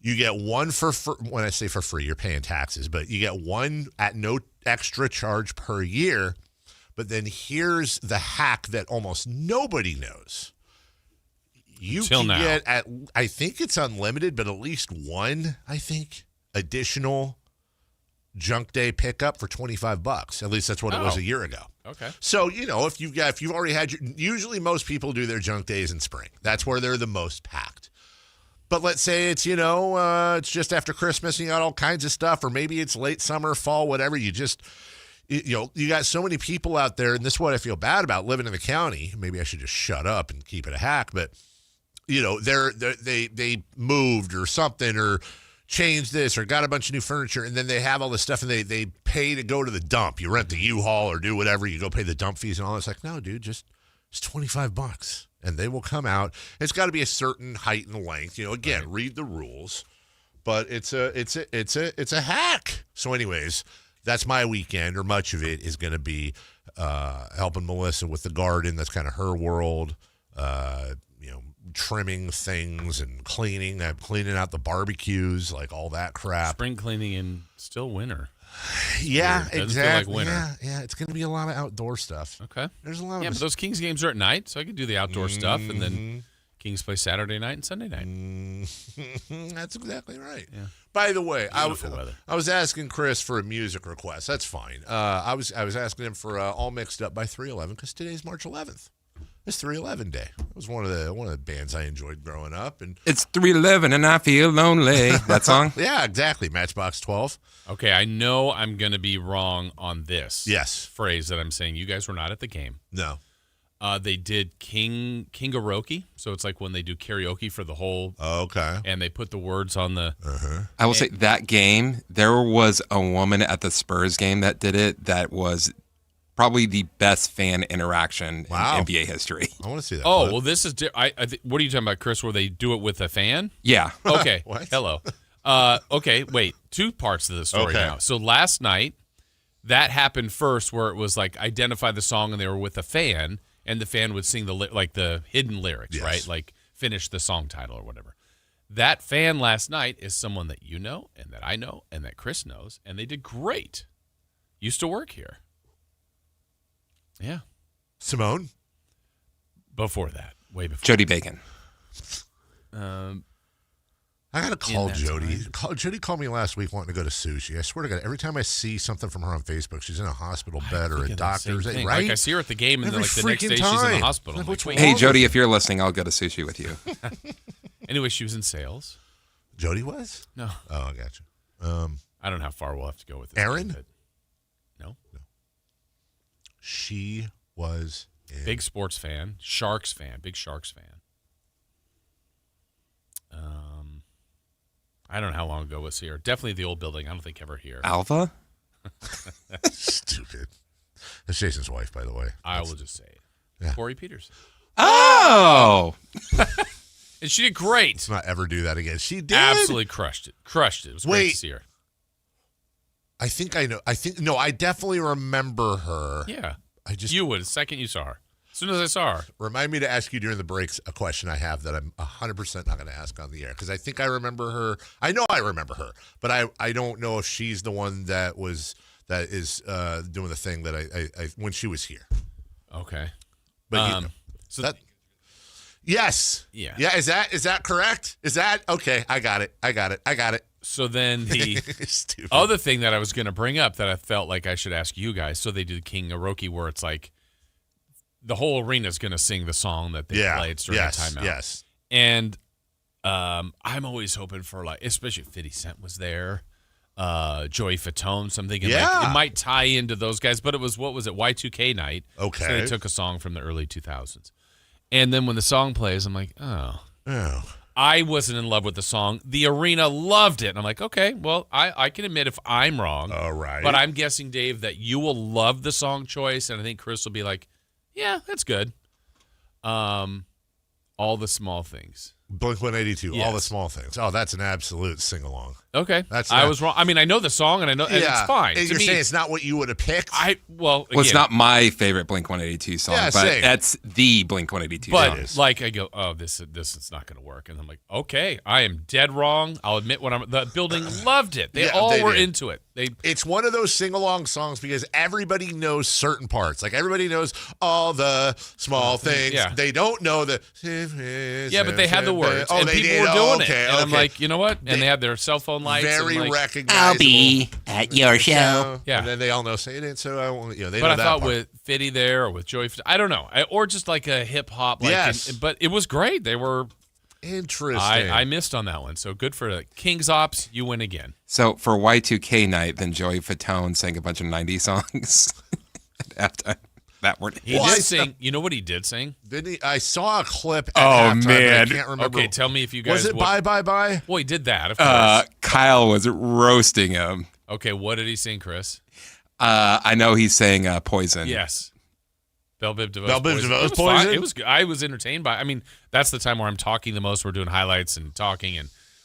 You get one for when I say for free, you're paying taxes, but you get one at no extra charge per year. But then here's the hack that almost nobody knows. You can get I think it's unlimited, but at least one, I think, additional junk day pickup for $25. At least that's what it was a year ago.
Okay.
So, if you've already had usually most people do their junk days in spring. That's where they're the most packed. But let's say it's, it's just after Christmas and you got all kinds of stuff, or maybe it's late summer, fall, whatever. You just, you got so many people out there, and this is what I feel bad about living in the county. Maybe I should just shut up and keep it a hack, but, they moved or something or changed this or got a bunch of new furniture, and then they have all this stuff, and they pay to go to the dump. You rent the U-Haul or do whatever. You go pay the dump fees and all. It's like, no, dude, it's $25. And they will come out. It's got to be a certain height and length. Again, read the rules. But it's a hack. So, anyways, that's my weekend, or much of it is going to be helping Melissa with the garden. That's kind of her world. Trimming things and cleaning. I'm cleaning out the barbecues, like all that crap.
Spring cleaning in still winter.
Yeah, exactly.
Feel like winter.
Yeah, it's going to be a lot of outdoor stuff.
Okay.
There's a lot of
but those Kings games are at night, so I could do the outdoor stuff, and then Kings play Saturday night and Sunday night.
That's exactly right.
Yeah.
By the way, I
weather.
was asking Chris for a music request. That's fine. I was asking him for All Mixed Up by 311 because today's March 11th. It's 311 Day. It was one of the bands I enjoyed growing up, and
it's 311 and I feel lonely. That song?
Yeah, exactly. Matchbox 12.
Okay, I know I'm going to be wrong on this.
Yes.
Phrase that I'm saying. You guys were not at the game.
No.
They did Kingaroke, so it's like when they do karaoke for the whole.
Oh, okay.
And they put the words on the.
I will say that game, there was a woman at the Spurs game that did it that was probably the best fan interaction in NBA history.
I want to see that.
Oh, well, this is. What are you talking about, Chris? Where they do it with a fan?
Yeah.
Okay.
What?
Hello. Okay. Wait. 2 parts of the story now. So last night, that happened first, where it was like identify the song, and they were with a fan, and the fan would sing the hidden lyrics, right? Like finish the song title or whatever. That fan last night is someone that you know, and that I know, and that Chris knows, and they did great. Used to work here. Yeah.
Simone?
Before that. Way before.
Jody Bacon.
I got to call Jody. Jody called me last week wanting to go to sushi. I swear to God, every time I see something from her on Facebook, she's in a hospital bed or a doctor's, right?
Like I see her at the game, and then the next day she's in the hospital.
Hey, Jody, if you're listening, I'll go to sushi with you.
Anyway, she was in sales.
Jody was?
No.
Oh, I got you.
I don't know how far we'll have to go with this.
Aaron?
Game, no.
She was
big sports fan, Sharks fan, big Sharks fan. I don't know how long ago was here. Definitely the old building. I don't think ever here.
Alva?
Stupid. That's Jason's wife, by the way.
I will just say it.
Yeah.
Corey Peterson.
Oh!
And she did great.
Let's not ever do that again. She did.
Absolutely crushed it. Crushed it. It was great to see her.
I think I know. I definitely remember her.
Yeah.
You
would the second you saw her. As soon as I saw her.
Remind me to ask you during the breaks a question I have that I'm 100% not going to ask on the air, because I think I remember her. I know I remember her, but I don't know if she's the one that is doing the thing that I when she was here.
Okay.
But
so
that. Yes.
Yeah.
Yeah. Is that correct? Is that okay? I got it.
So then the other thing that I was going to bring up that I felt like I should ask you guys. So they did Kingaroke, where it's like the whole arena is going to sing the song that they played during the timeout.
Yes.
And I'm always hoping for, like, especially if 50 Cent was there, Joey Fatone. So I'm thinking like, it might tie into those guys. But it was, what was it, Y2K night.
Okay.
So they took a song from the early 2000s. And then when the song plays, I'm like, oh. I wasn't in love with the song. The arena loved it. And I'm like, okay, well, I can admit if I'm wrong.
All right.
But I'm guessing, Dave, that you will love the song choice. And I think Chris will be like, yeah, that's good. All the Small Things.
Blink-182,
Yes.
All the Small Things. Oh, that's an absolute sing-along.
Okay. I was wrong. I mean, I know the song, and I know and it's fine.
And
To
you're
me,
saying it's not what you would have picked?
Well, it's not my favorite Blink-182 song, but
same.
that's the Blink-182
But
song.
like I go, oh, this is not going to work, and I'm like, okay, I am dead wrong. I'll admit the building loved it. They were
did.
into it.
It's one of those sing-along songs because everybody knows certain parts. Like everybody knows all the small things.
Yeah.
They don't know the.
Yeah, but they had the words, and people were doing it. And I'm like, you know what? And they had their cell phone lights.
Very
and like,
recognizable.
I'll be at your show.
Yeah.
And then they all know say it, so I won't. They
but
know
I
that
thought
part.
with Fitty there or with Joey, I don't know, or just like a hip hop. Like,
Yes.
but it was great. They were
interesting.
I missed on that one, so good for the Kings Ops. You win again.
So for Y2K night, then Joey Fatone sang a bunch of 90s songs at halftime. That weren't
He did sing. You know what he did sing?
Didn't he? I saw a clip. At
Oh,
halftime, but
man.
I can't remember.
Okay, tell me if you guys.
Was it Bye Bye Bye?
Well, he did that. Of course.
Kyle was roasting him.
Okay, what did he sing, Chris?
I know he's saying Poison.
Yes. Bell Biv DeVoe's
Bell Biv
Poison.
DeVoe's
It was fine.
Poison?
It was good. I was entertained by. I mean, that's the time where I'm talking the most. We're doing highlights and talking,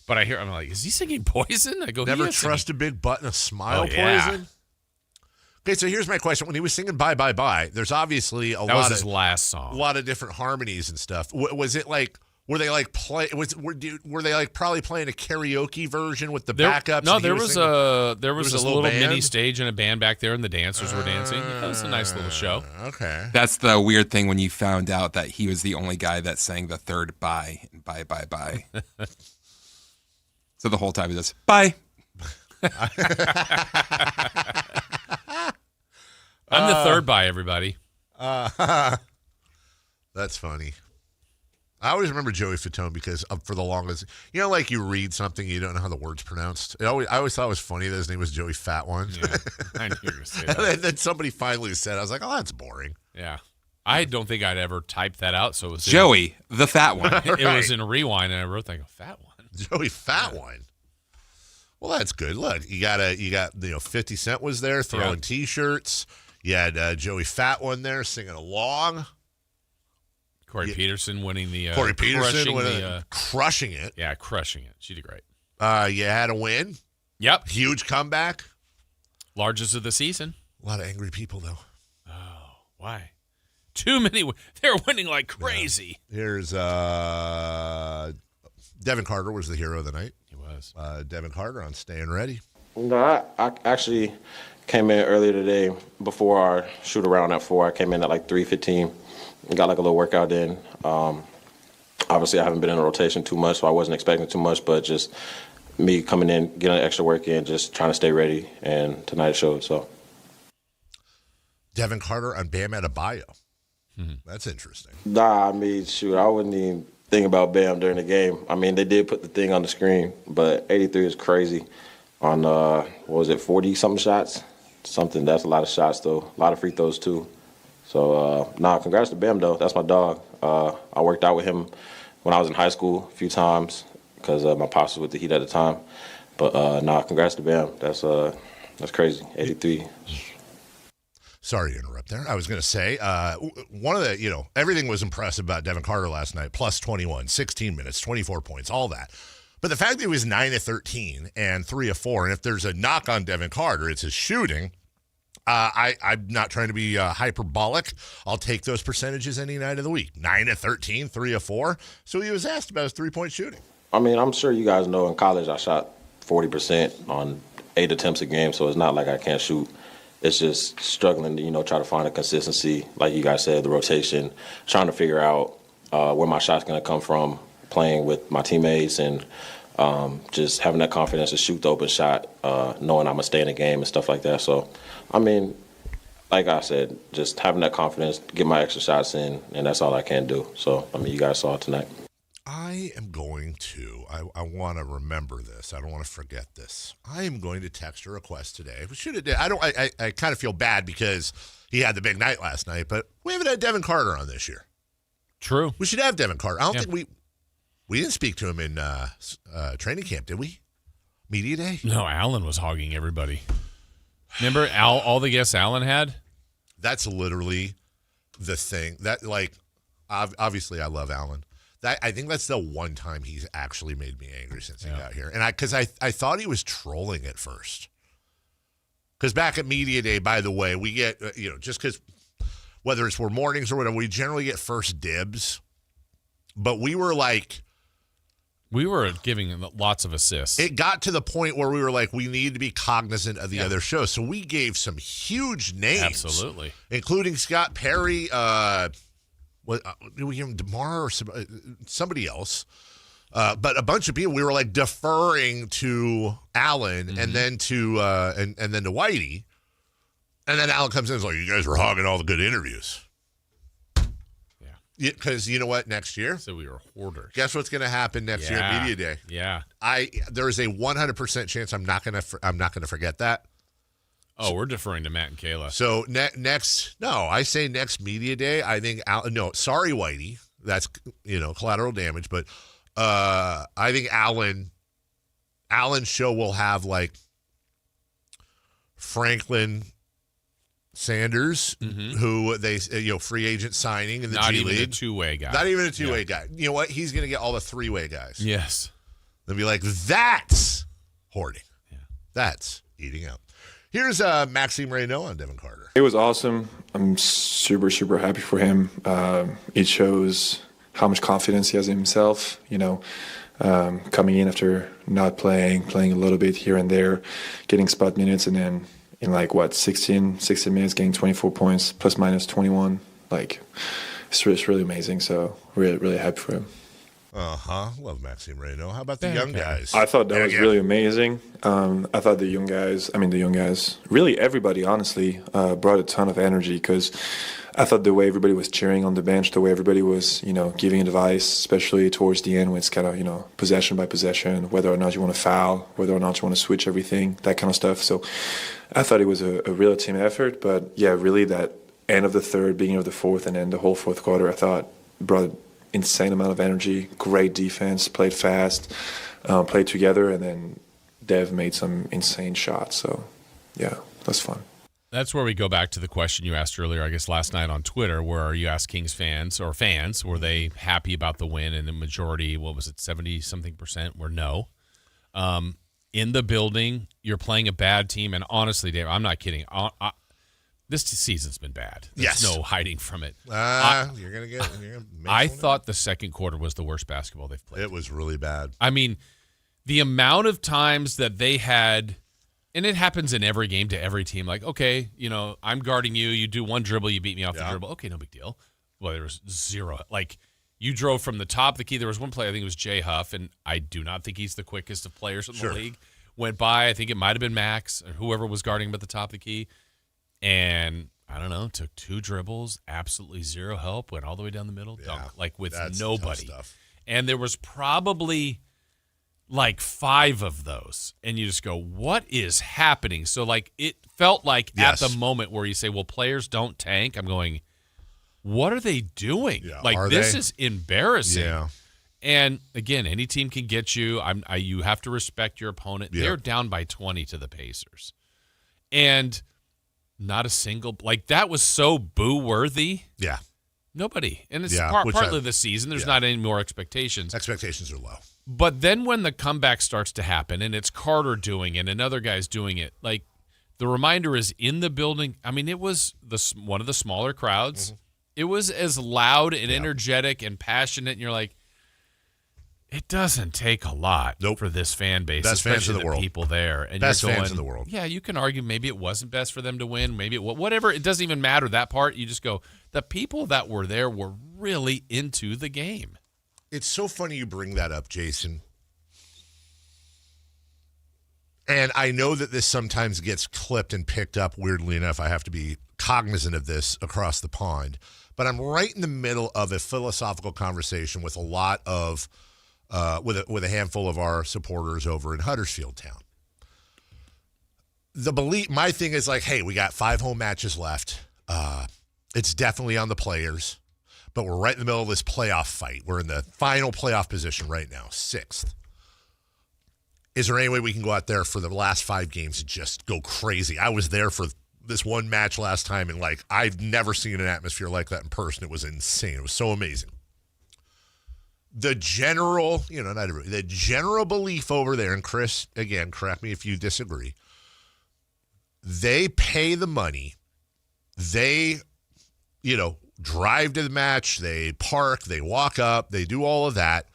but I'm like, is he singing Poison? I go,
Never
he is
trust a big butt and a smile.
Oh, yeah.
Poison. Okay, so here's my question: when he was singing "Bye Bye Bye," there's obviously
That was his last song.
a lot of different harmonies and stuff. Was it like? Were they like were they like probably playing a karaoke version with the backups?
No,
and he
there was
singing?
this
a
little
band?
mini stage and a band back there, and the dancers were dancing. That was a nice little show.
Okay.
That's the weird thing when you found out that he was the only guy that sang the third bye and bye, bye, bye. So the whole time he just, bye.
I'm the third by everybody.
That's funny. I always remember Joey Fatone because for the longest, like you read something, you don't know how the word's pronounced. I always thought it was funny that his name was Joey Fat One.
Yeah, I knew you were going to say
And
that.
then somebody finally said, I was like, oh, that's boring.
Yeah. I don't think I'd ever typed that out. So it was
Joey, the fat one.
It was in rewind, and I wrote like a fat one.
Joey Fat One. Well, that's good. Look, you got 50 Cent was there throwing T-shirts. You had Joey Fat One there singing along.
Corey Peterson winning the
Corey Peterson crushing it.
Yeah, crushing it. She did great.
You had a win.
Yep.
Huge comeback.
Largest of the season.
A lot of angry people, though.
Oh, why? Too many. They're winning like crazy.
Yeah. Here's Devin Carter was the hero of the night.
He was.
Devin Carter on Staying Ready.
No, I actually came in earlier today before our shoot around at 4. I came in at like 3:15 and got like a little workout in. Obviously, I haven't been in a rotation too much, so I wasn't expecting too much, but just me coming in, getting extra work in, just trying to stay ready, and tonight showed. So,
Devin Carter on Bam Adebayo. That's interesting.
Nah, I mean, shoot, I wouldn't even think about Bam during the game. I mean, they did put the thing on the screen, but 83 is crazy on, 40-something shots? Something, that's a lot of shots, though. A lot of free throws, too. So, congrats to Bam, though. That's my dog. I worked out with him when I was in high school a few times because my pops was with the Heat at the time. But, congrats to Bam. That's crazy, 83.
Sorry to interrupt there. I was going to say, one of the, everything was impressive about Devin Carter last night, plus 21, 16 minutes, 24 points, all that. But the fact that he was 9 of 13 and 3 of 4, and if there's a knock on Devin Carter, it's his shooting. I'm not trying to be hyperbolic. I'll take those percentages any night of the week. 9 of 13, 3 of 4. So he was asked about his three-point shooting.
I mean, I'm sure you guys know in college I shot 40% on 8 attempts a game, so it's not like I can't shoot. It's just struggling to, try to find a consistency, like you guys said, the rotation, trying to figure out where my shot's going to come from, playing with my teammates, and just having that confidence to shoot the open shot, knowing I'm going to stay in the game and stuff like that. So, I mean, like I said, just having that confidence, get my extra shots in, and that's all I can do. So, I mean, you guys saw it tonight.
I am going to, I want to remember this. I don't want to forget this. I am going to text a request today. We should have did. I kind of feel bad because he had the big night last night, but we haven't had Devin Carter on this year.
True.
We should have Devin Carter. I don't think we didn't speak to him in training camp, did we? Media day?
No, Allen was hogging everybody. Remember all the guests Allen had?
That's literally the thing. That, like, obviously I love Allen. I think that's the one time he's actually made me angry since he got here. And because I thought he was trolling at first. Because back at Media Day, by the way, we get, just because whether it's we're mornings or whatever, we generally get first dibs. But we were like.
We were giving lots of assists.
It got to the point where we were like, we need to be cognizant of the other shows. So we gave some huge names.
Absolutely.
Including Scott Perry, did we give him DeMar or somebody else? But a bunch of people, we were like deferring to Allen and then to and then to Whitey. And then Allen comes in and is like, you guys were hogging all the good interviews. Yeah. Because you know what? Next year.
So we were hoarders.
Guess what's going to happen next year at Media Day?
Yeah.
There is a 100% chance I'm not going to forget that.
Oh, we're deferring to Matt and Kayla.
So I say next Media Day. I think sorry, Whitey. That's collateral damage, but I think Allen's show will have like Franklin Sanders, who they free agent signing in the
Not
G
even
League.
a two-way guy.
Not even a two-way guy. You know what? He's going to get all the three-way guys.
Yes.
They'll be like, that's hoarding. Yeah. That's eating out. Here's Maxime Reynaud on Devin Carter.
It was awesome. I'm super, super happy for him. It shows how much confidence he has in himself, coming in after not playing a little bit here and there, getting spot minutes, and then in 16 minutes, getting 24 points, plus minus 21. It's really amazing. So really, really happy for him.
Love Maxime Reynaud. How about the young guys?
I thought that was really amazing. I thought the young guys, really everybody, honestly, brought a ton of energy because I thought the way everybody was cheering on the bench, the way everybody was, giving advice, especially towards the end when it's kind of, possession by possession, whether or not you want to foul, whether or not you want to switch everything, that kind of stuff. So I thought it was a real team effort, but yeah, really that end of the third, beginning of the fourth, and then the whole fourth quarter, I thought brought an insane amount of energy, great defense, played fast, played together, and then Dev made some insane shots. So, yeah, that's fun.
That's where we go back to the question you asked earlier, I guess last night on Twitter, where you asked Kings fans, were they happy about the win? And the majority, 70-something% were no. In the building, you're playing a bad team. And honestly, Dave, I'm not kidding. This season's been bad. There's no hiding from it.
You're gonna
I thought the second quarter was the worst basketball they've played.
It was really bad.
I mean, the amount of times that they had, and it happens in every game to every team, like, okay, I'm guarding you. You do one dribble, you beat me off the dribble. Okay, no big deal. Well, there was zero. Like, you drove from the top of the key. There was one play, I think it was Jay Huff, and I do not think he's the quickest of players in the league. Went by, I think it might have been Max or whoever was guarding him at the top of the key. And I don't know, took 2 dribbles, absolutely zero help, went all the way down the middle, dunked, like with nobody. And there was probably like 5 of those. And you just go, what is happening? So, like, it felt like at the moment where you say, well, players don't tank, I'm going, what are they doing?
Yeah,
like, this is embarrassing.
Yeah.
And, again, any team can get you. You have to respect your opponent.
Yeah.
They're down by 20 to the Pacers. And not a single – like, that was so boo-worthy.
Yeah.
Nobody. And it's partly the season. There's not any more expectations.
Expectations are low.
But then when the comeback starts to happen and it's Carter doing it and other guys doing it, like, the reminder is in the building. I mean, it was one of the smaller crowds. Mm-hmm. It was as loud and energetic and passionate, and you're like, it doesn't take a lot for this fan base,
best
especially
fans in the world.
People there. And
best
you're going,
fans in the world.
Yeah, you can argue maybe it wasn't best for them to win, maybe whatever. It doesn't even matter, that part. You just go, the people that were there were really into the game.
It's so funny you bring that up, Jason. And I know that this sometimes gets clipped and picked up, weirdly enough. I have to be cognizant of this across the pond. But I'm right in the middle of a philosophical conversation with a lot of with a handful of our supporters over in Huddersfield Town. My thing is like, hey, we got 5 home matches left. It's definitely on the players, but we're right in the middle of this playoff fight. We're in the final playoff position right now, 6th. Is there any way we can go out there for the last 5 games and just go crazy? I was there for this one match last time, and like, I've never seen an atmosphere like that in person. It was insane. It was so amazing. The general, not everybody, the general belief over there, and Chris, again, correct me if you disagree, they pay the money. They, drive to the match. They park. They walk up. They do all of that.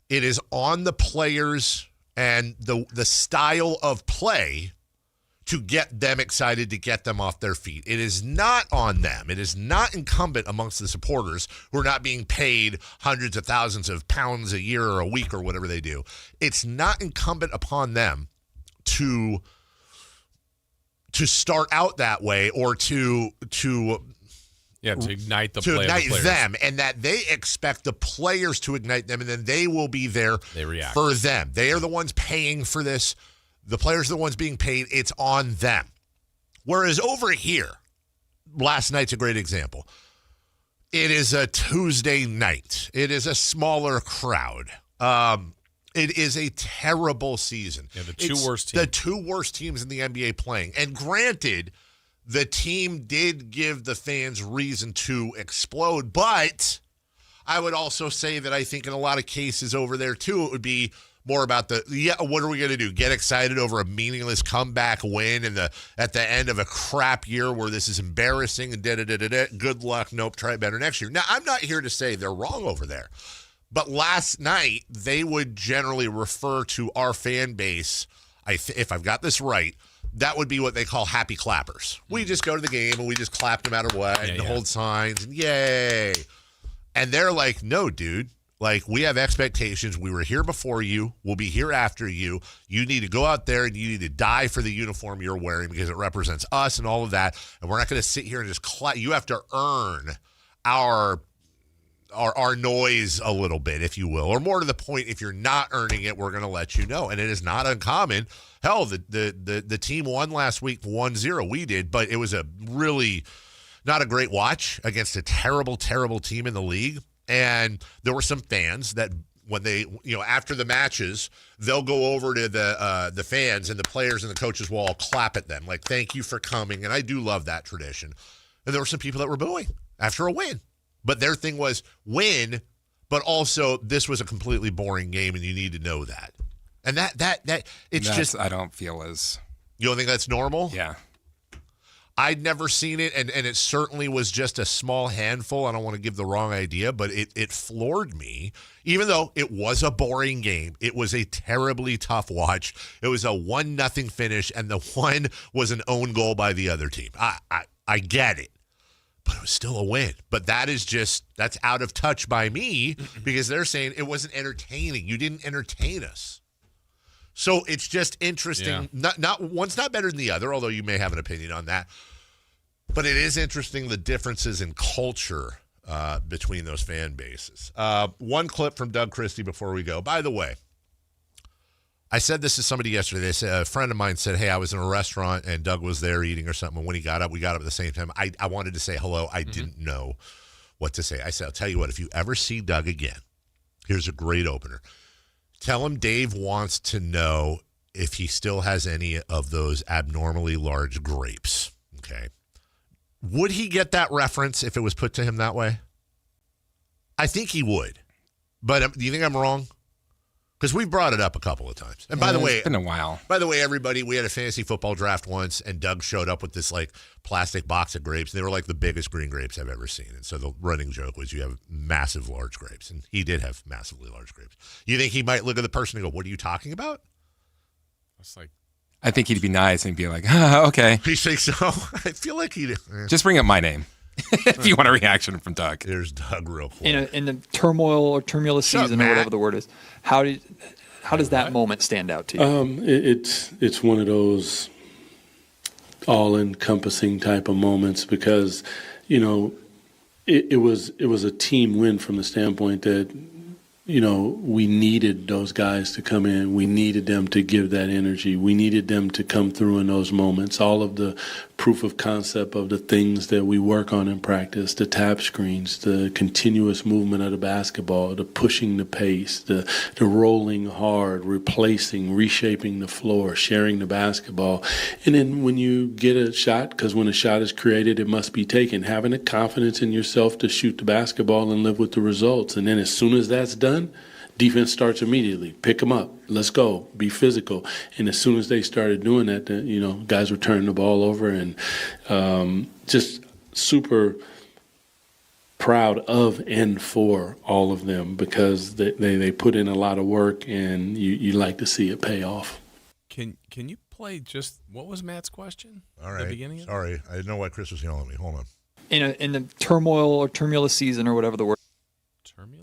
It is on the players and the style of play to get them excited, to get them off their feet. It is not on them. It is not incumbent amongst the supporters who are not being paid hundreds of thousands of pounds a year or a week or whatever they do. It's not incumbent upon them to start out that way or to
ignite
them, and that they expect the players to ignite them, and then they will be there for them. They are the ones paying for this. The players are the ones being paid. It's on them. Whereas over here, last night's a great example. It is a Tuesday night. It is a smaller crowd. It is a terrible season.
Yeah, the two worst teams in the NBA playing. And granted,
the team did give the fans reason to explode, but I would also say that I think in a lot of cases over there, too, it would be more about what are we going to do? Get excited over a meaningless comeback win at the end of a crap year where this is embarrassing and da-da-da-da-da. Good luck. Nope, try it better next year. Now, I'm not here to say they're wrong over there. But last night, they would generally refer to our fan base, if I've got this right, that would be what they call happy clappers. We just go to the game and we just clap no matter what and hold signs and yay. And they're like, no, dude. Like, we have expectations. We were here before you. We'll be here after you. You need to go out there and you need to die for the uniform you're wearing because it represents us and all of that. And we're not going to sit here and just clap. You have to earn our noise a little bit, if you will. Or more to the point, if you're not earning it, we're going to let you know. And it is not uncommon. Hell, the team won last week 1-0. We did, but it was a really not a great watch against a terrible, terrible team in the league. And there were some fans that when they, after the matches, they'll go over to the fans and the players and the coaches will all clap at them. Like, thank you for coming. And I do love that tradition. And there were some people that were booing after a win. But their thing was win, but also this was a completely boring game and you need to know that. And I
don't feel as...
You don't think that's normal?
Yeah.
I'd never seen it, and it certainly was just a small handful. I don't want to give the wrong idea, but it floored me. Even though it was a boring game, it was a terribly tough watch. It was a 1-0 finish, and the one was an own goal by the other team. I get it, but it was still a win. But that's out of touch by me because they're saying it wasn't entertaining. You didn't entertain us. So it's just interesting.
Yeah.
Not one's not better than the other, although you may have an opinion on that. But it is interesting the differences in culture between those fan bases. One clip from Doug Christie before we go. By the way, I said this to somebody yesterday. They said, a friend of mine said, hey, I was in a restaurant and Doug was there eating or something. And when he got up, we got up at the same time. I wanted to say hello. I didn't know what to say. I said, I'll tell you what, if you ever see Doug again, here's a great opener. Tell him Dave wants to know if he still has any of those abnormally large grapes. Okay. Would he get that reference if it was put to him that way? I think he would. But do you think I'm wrong? Because we've brought it up a couple of times. And by the way,
it's been a while.
By the way, everybody, we had a fantasy football draft once, and Doug showed up with this like plastic box of grapes. And they were like the biggest green grapes I've ever seen. And so the running joke was you have massive large grapes. And he did have massively large grapes. You think he might look at the person and go, what are you talking about?
It's like,
I think he'd be nice and be like, okay.
You think so? I feel like he'd.
Just bring up my name if you want a reaction from Doug.
There's Doug real quick.
In the turmoil or tumultuous season or whatever the word is, how does that moment stand out to you?
It's one of those all-encompassing type of moments because, it was a team win from the standpoint that, we needed those guys to come in. We needed them to give that energy. We needed them to come through in those moments. All of the proof of concept of the things that we work on in practice, the tap screens, the continuous movement of the basketball, the pushing the pace, the rolling hard, replacing, reshaping the floor, sharing the basketball. And then when you get a shot, because when a shot is created, it must be taken, having the confidence in yourself to shoot the basketball and live with the results. And then as soon as that's done, defense starts immediately. Pick them up. Let's go. Be physical. And as soon as they started doing that, guys were turning the ball over and just super proud of and for all of them because they put in a lot of work and you like to see it pay off.
Can you play just what was Matt's question?
All right.
The beginning of
Sorry. I didn't know why Chris was yelling at me. Hold on.
In the turmoil or tumultuous season or whatever the word.
Tumultuous?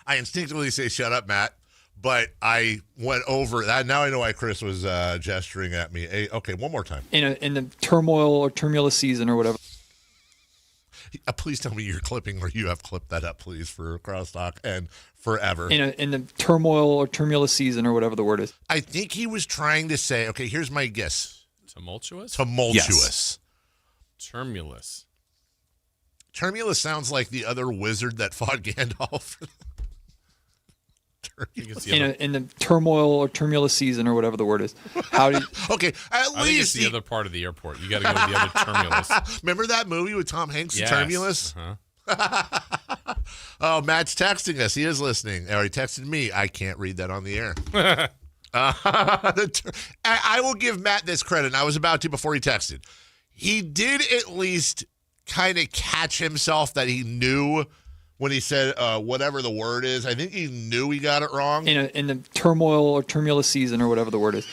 I instinctively say, shut up, Matt, but I went over that. Now I know why Chris was gesturing at me. Hey, okay, one more time.
In the turmoil or tumultuous season or whatever.
Please tell me you're clipping or you have clipped that up, please, for Crosstalk and forever.
In the turmoil or tumultuous season or whatever the word is.
I think he was trying to say, okay, here's my guess.
Tumultuous?
Tumultuous.
Yes.
Tumultuous.
Tumultuous sounds like the other wizard that fought Gandalf.
In the turmoil or tumultuous season or whatever the word is.
Okay,
I think it's the other part of the airport. You got to go to the other Tumultuous.
Remember that movie with Tom Hanks,
Yes.
Tumultuous? Oh, Matt's texting us. He is listening. Or he texted me. I can't read that on the air. I will give Matt this credit. And I was about to before he texted. He did at least kind of catch himself that he knew when he said whatever the word is. I think he knew he got it wrong.
In the turmoil or tumultuous season or whatever the word is.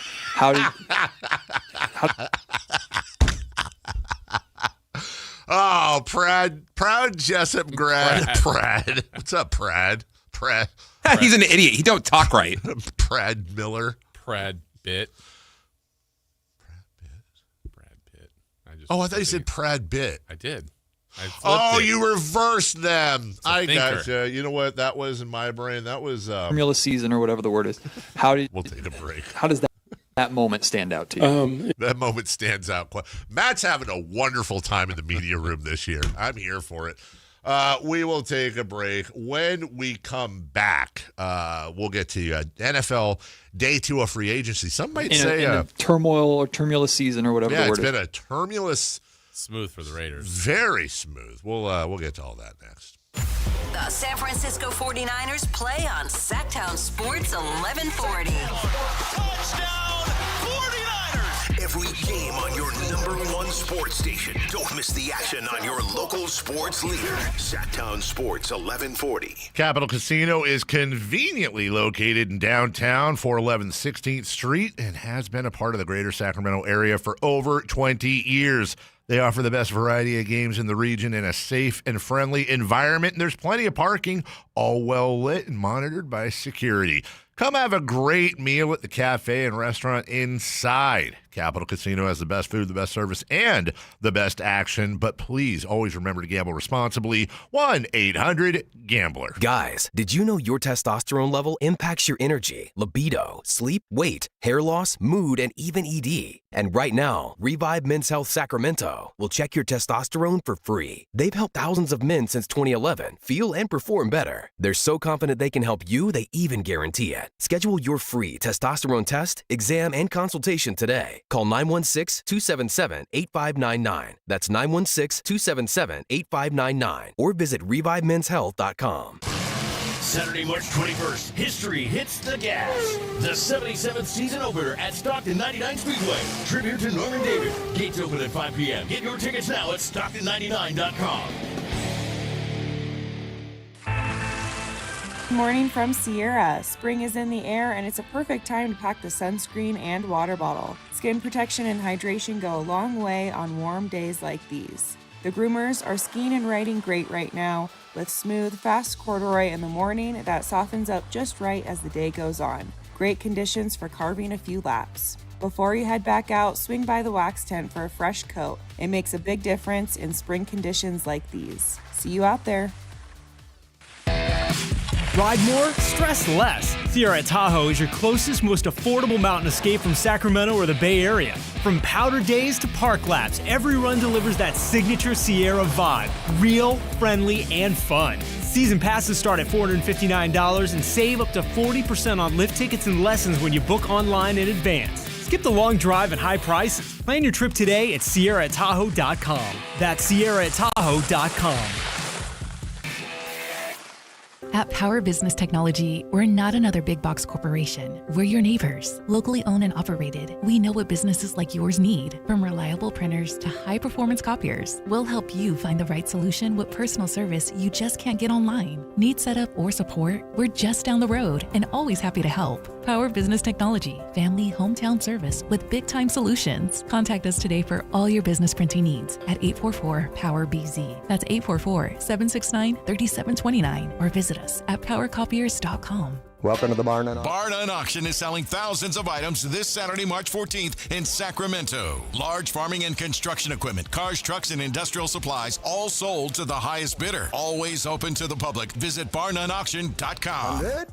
Oh, proud Jessup grad. Prad. What's up, Prad? Prad.
He's an idiot. He don't talk right.
Prad Miller.
Prad Bit.
I thought you said Prad Bit.
I did.
You reversed them. I
thinker.
gotcha. You know what? That was in my brain. That was
tumultuous season or whatever the word is.
We'll take a break.
How does that? that moment stand out to you?
That moment stands out. Matt's having a wonderful time in the media room this year. I'm here for it. We will take a break. When we come back, we'll get to NFL Day 2 of free agency. Some might say
a turmoil or tumulus season or whatever the word is.
Yeah, it's been a tumulus.
Smooth for the Raiders.
Very smooth. We'll get to all that next.
The San Francisco 49ers play on Sactown Sports 1140.
Touchdown 49ers! Every game on your #1 sports station. Don't miss the action on your local sports leader. Sactown Sports 1140.
Capital Casino is conveniently located in downtown 411 16th Street and has been a part of the greater Sacramento area for over 20 years. They offer the best variety of games in the region in a safe and friendly environment, and there's plenty of parking, all well lit and monitored by security. Come have a great meal at the cafe and restaurant inside. Capital Casino has the best food, the best service, and the best action. But please always remember to gamble responsibly. 1-800-GAMBLER.
Guys, did you know your testosterone level impacts your energy, libido, sleep, weight, hair loss, mood, and even ED? And right now, Revive Men's Health Sacramento will check your testosterone for free. They've helped thousands of men since 2011 feel and perform better. They're so confident they can help you, they even guarantee it. Schedule your free testosterone test, exam, and consultation today. Call 916-277-8599. That's 916-277-8599. Or visit ReviveMen'sHealth.com.
Saturday, March 21st, history hits the gas. The 77th season opener at Stockton 99 Speedway. Tribute to Norman David. Gates open at 5 p.m. Get your tickets now at Stockton99.com.
Morning from Sierra. Spring is in the air, and it's a perfect time to pack the sunscreen and water bottle. Skin protection and hydration go a long way on warm days like these. The groomers are skiing and riding great right now, with smooth, fast corduroy in the morning that softens up just right as the day goes on. Great conditions for carving a few laps. Before you head back out, swing by the wax tent for a fresh coat. It makes a big difference in spring conditions like these. See you out there.
Ride more, stress less. Sierra Tahoe is your closest, most affordable mountain escape from Sacramento or the Bay Area. From powder days to park laps, every run delivers that signature Sierra vibe. Real, friendly, and fun. Season passes start at $459 and save up to 40% on lift tickets and lessons when you book online in advance. Skip the long drive and high prices. Plan your trip today at SierraTahoe.com. That's SierraTahoe.com.
At Power Business Technology, we're not another big box corporation. We're your neighbors, locally owned and operated. We know what businesses like yours need, from reliable printers to high-performance copiers. We'll help you find the right solution with personal service you just can't get online. Need setup or support? We're just down the road and always happy to help. Power Business Technology, family hometown service with big-time solutions. Contact us today for all your business printing needs at 844-POWER-BZ. That's 844-769-3729, or visit us at powercopiers.com.
Welcome to the Barn and
Barn and Auction is selling thousands of items this Saturday, March 14th in Sacramento. Large farming and construction equipment, cars, trucks, and industrial supplies, all sold to the highest bidder. Always open to the public. Visit barnandauction.com.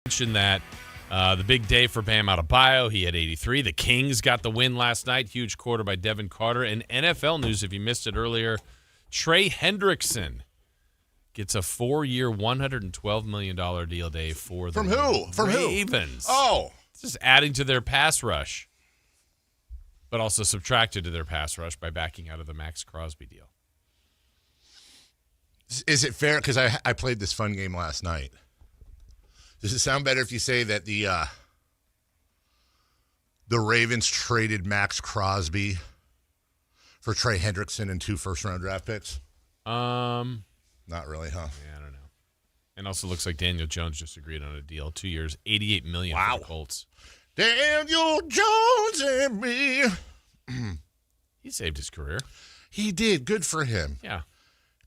Mentioned that the big day for Bam Adebayo. He had 83. The Kings got the win last night. Huge quarter by Devin Carter. And NFL news, if you missed it earlier, Trey Hendrickson gets a 4-year, $112 million deal, Dave, for the
From who? From
Ravens.
Who? Oh.
It's just adding to their pass rush, but also subtracted to their pass rush by backing out of the Max Crosby deal.
Is it fair? Because I played this fun game last night. Does it sound better if you say that the Ravens traded Max Crosby for Trey Hendrickson and 2 first-round draft picks?
Not
really, huh?
Yeah, I don't know. And also looks like Daniel Jones just agreed on a deal, 2 years, $88 million for the Colts.
Daniel Jones and me.
He saved his career.
He did. Good for him.
Yeah.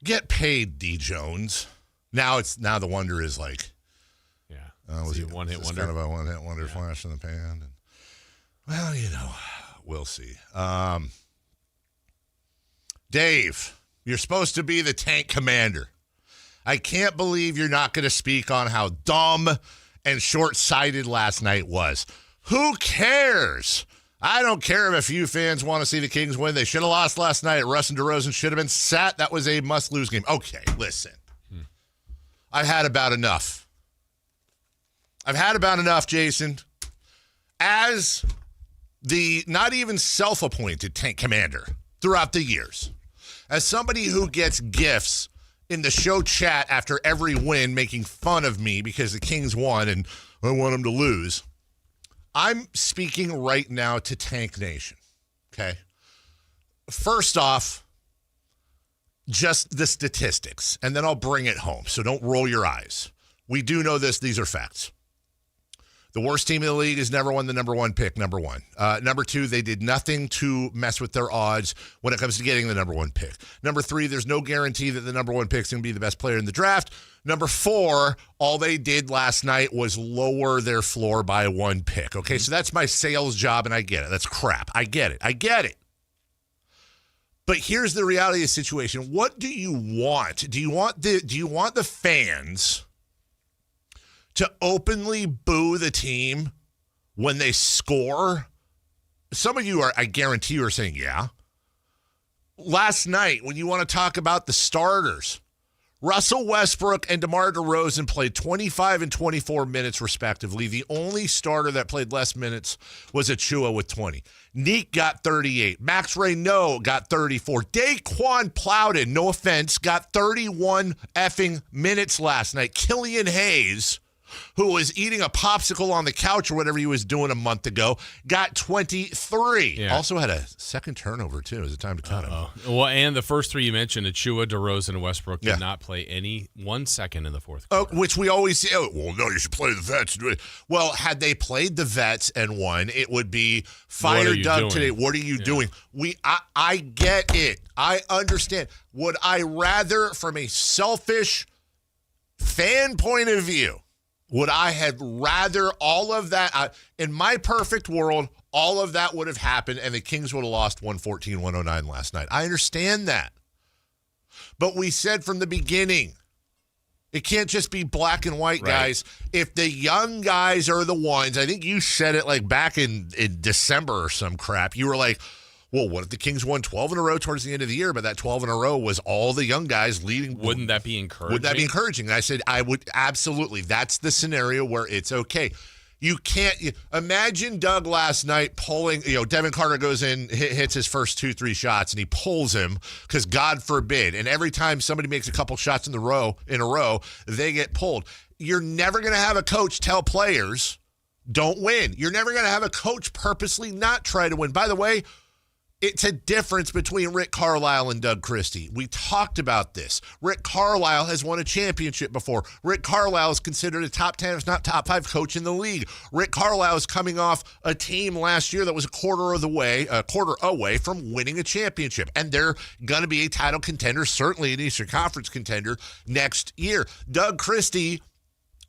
Get paid, D. Jones. Now the wonder is like, was he a one-hit wonder? Kind of a one-hit wonder flash in the pan. And, well, we'll see. Dave, you're supposed to be the tank commander. I can't believe you're not going to speak on how dumb and short-sighted last night was. Who cares? I don't care if a few fans want to see the Kings win. They should have lost last night. Russ and DeRozan should have been sat. That was a must-lose game. Okay, listen. I've had about enough. Jason. As the not even self-appointed tank commander throughout the years, as somebody who gets gifts in the show chat after every win making fun of me because the Kings won and I want them to lose, I'm speaking right now to Tank Nation, okay? First off, just the statistics, and then I'll bring it home, so don't roll your eyes. We do know this. These are facts. The worst team in the league has never won the number 1 pick, number 1. Number 2, they did nothing to mess with their odds when it comes to getting the number 1 pick. Number 3, there's no guarantee that the number 1 pick is going to be the best player in the draft. Number 4, all they did last night was lower their floor by 1 pick. Okay, so that's my sales job, and I get it. That's crap. I get it. But here's the reality of the situation. What do you want? Do you want the fans to openly boo the team when they score? Some of you I guarantee you are saying, yeah. Last night, when you want to talk about the starters, Russell Westbrook and DeMar DeRozan played 25 and 24 minutes respectively. The only starter that played less minutes was Achua with 20. Neek got 38. Max Reynaud got 34. Daquan Plowden, no offense, got 31 effing minutes last night. Killian Hayes, who was eating a popsicle on the couch or whatever he was doing a month ago, got 23.
Yeah.
Also had a second turnover, too. Is it time to cut him?
Well, and the first 3 you mentioned, Achua, DeRozan, and Westbrook, did not play any 1 second in the fourth quarter.
Which we always say, well, no, you should play the vets. Well, had they played the vets and won, it would be fire Doug today. What are you doing? I get it. I understand. Would I rather, from a selfish fan point of view, would I have rather all of that, in my perfect world, all of that would have happened and the Kings would have lost 114-109 last night. I understand that. But we said from the beginning, it can't just be black and white, guys. If the young guys are the ones, I think you said it like back in December or some crap. You were like, well, what if the Kings won 12 in a row towards the end of the year, but that 12 in a row was all the young guys leading?
Wouldn't that be encouraging?
Would that be encouraging? And I said, I would absolutely. That's the scenario where it's okay. You can't imagine Doug last night pulling, Devin Carter goes in, hits his first 2-3 shots, and he pulls him because God forbid. And every time somebody makes a couple shots in a row, they get pulled. You're never going to have a coach tell players, don't win. You're never going to have a coach purposely not try to win. By the way, it's a difference between Rick Carlisle and Doug Christie. We talked about this. Rick Carlisle has won a championship before. Rick Carlisle is considered a top 10, if not top 5 coach in the league. Rick Carlisle is coming off a team last year that was a quarter away from winning a championship. And they're going to be a title contender, certainly an Eastern Conference contender next year. Doug Christie,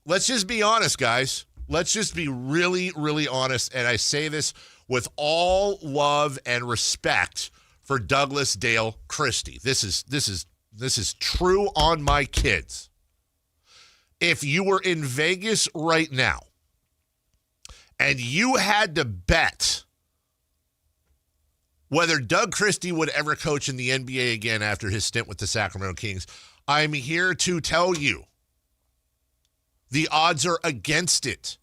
let's just be honest, guys. Let's just be really, really honest. And I say this with all love and respect for Douglas Dale Christie. This is true on my kids. If you were in Vegas right now and you had to bet whether Doug Christie would ever coach in the NBA again after his stint with the Sacramento Kings, I'm here to tell you the odds are against it.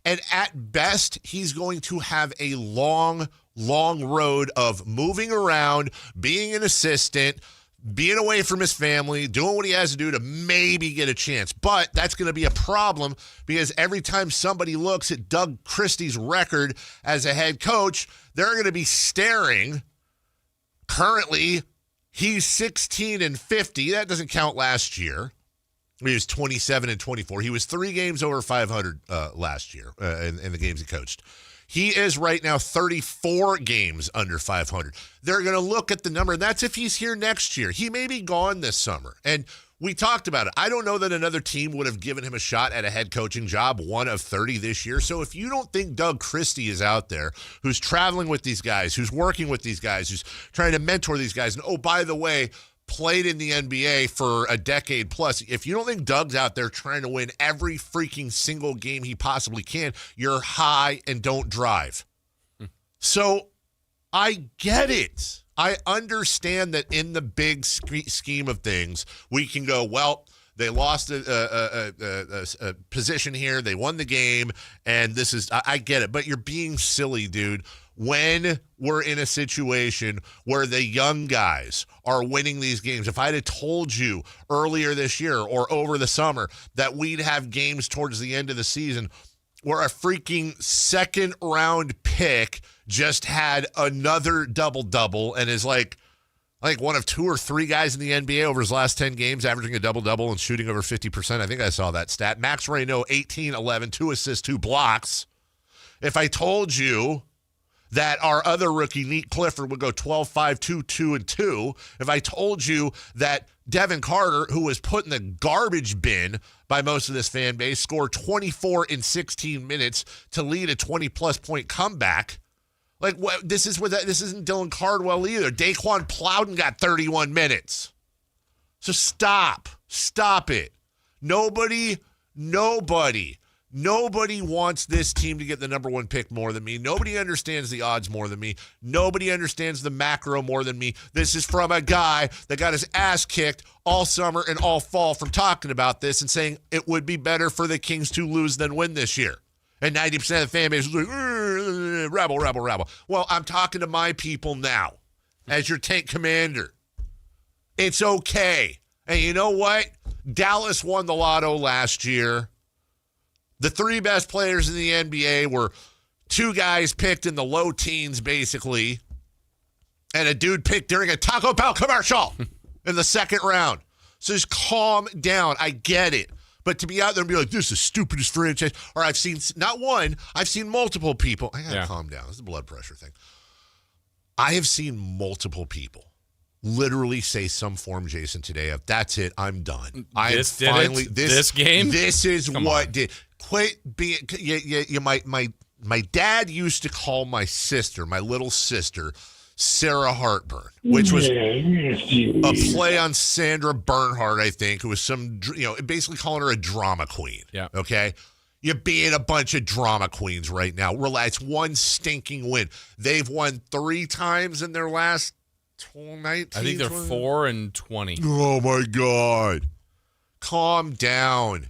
And at best, he's going to have a long road of moving around, being an assistant, being away from his family, doing what he has to do to maybe get a chance. But that's going to be a problem because every time somebody looks at Doug Christie's record as a head coach, they're going to be staring. Currently, he's 16-50. That doesn't count last year. He was 27-24. He was 3 games over 500 last year in the games he coached. He is right now 34 games under 500. They're going to look at the number, and that's if he's here next year. He may be gone this summer. And we talked about it. I don't know that another team would have given him a shot at a head coaching job, 1 of 30 this year. So if you don't think Doug Christie is out there, who's traveling with these guys, who's working with these guys, who's trying to mentor these guys, and oh, by the way, played in the NBA for a decade plus. If you don't think Doug's out there trying to win every freaking single game he possibly can, you're high and don't drive. So I get it. I understand that in the big scheme of things, we can go, well, they lost a position here. They won the game, and this is – I get it. But you're being silly, dude. When we're in a situation where the young guys are winning these games, if I'd have told you earlier this year or over the summer that we'd have games towards the end of the season where a freaking second-round pick just had another double-double and is like one of 2 or 3 guys in the NBA over his last 10 games averaging a double-double and shooting over 50%. I think I saw that stat. Max Reynaud, 18-11, 2 assists, 2 blocks. If I told you that our other rookie, Neat Clifford, would go 12-5, 2-2-2. If I told you that Devin Carter, who was put in the garbage bin by most of this fan base, scored 24 in 16 minutes to lead a 20-plus point comeback. Like, what? This isn't Dylan Cardwell either. Daquan Plowden got 31 minutes. So stop it. Nobody wants this team to get the number 1 pick more than me. Nobody understands the odds more than me. Nobody understands the macro more than me. This is from a guy that got his ass kicked all summer and all fall from talking about this and saying it would be better for the Kings to lose than win this year. And 90% of the fan base was like, rabble. Well, I'm talking to my people now as your tank commander. It's okay. And you know what? Dallas won the lotto last year. The 3 best players in the NBA were 2 guys picked in the low teens, basically, and a dude picked during a Taco Bell commercial in the second round. So just calm down. I get it. But to be out there and be like, this is the stupidest franchise, or I've seen, not one, I've seen multiple people. I got to calm down. This is a blood pressure thing. I have seen multiple people literally say some form, Jason, today of, that's it, I'm done. This game? This is what did. Quit being, my dad used to call my sister, my little sister, Sarah Heartburn, which was a play on Sandra Bernhardt, I think, who was some, basically calling her a drama queen. Yeah. Okay? You're being a bunch of drama queens right now. Relax. 1 stinking win. They've won 3 times in their last 19.
I think they're 4-20.
Oh, my God. Calm down.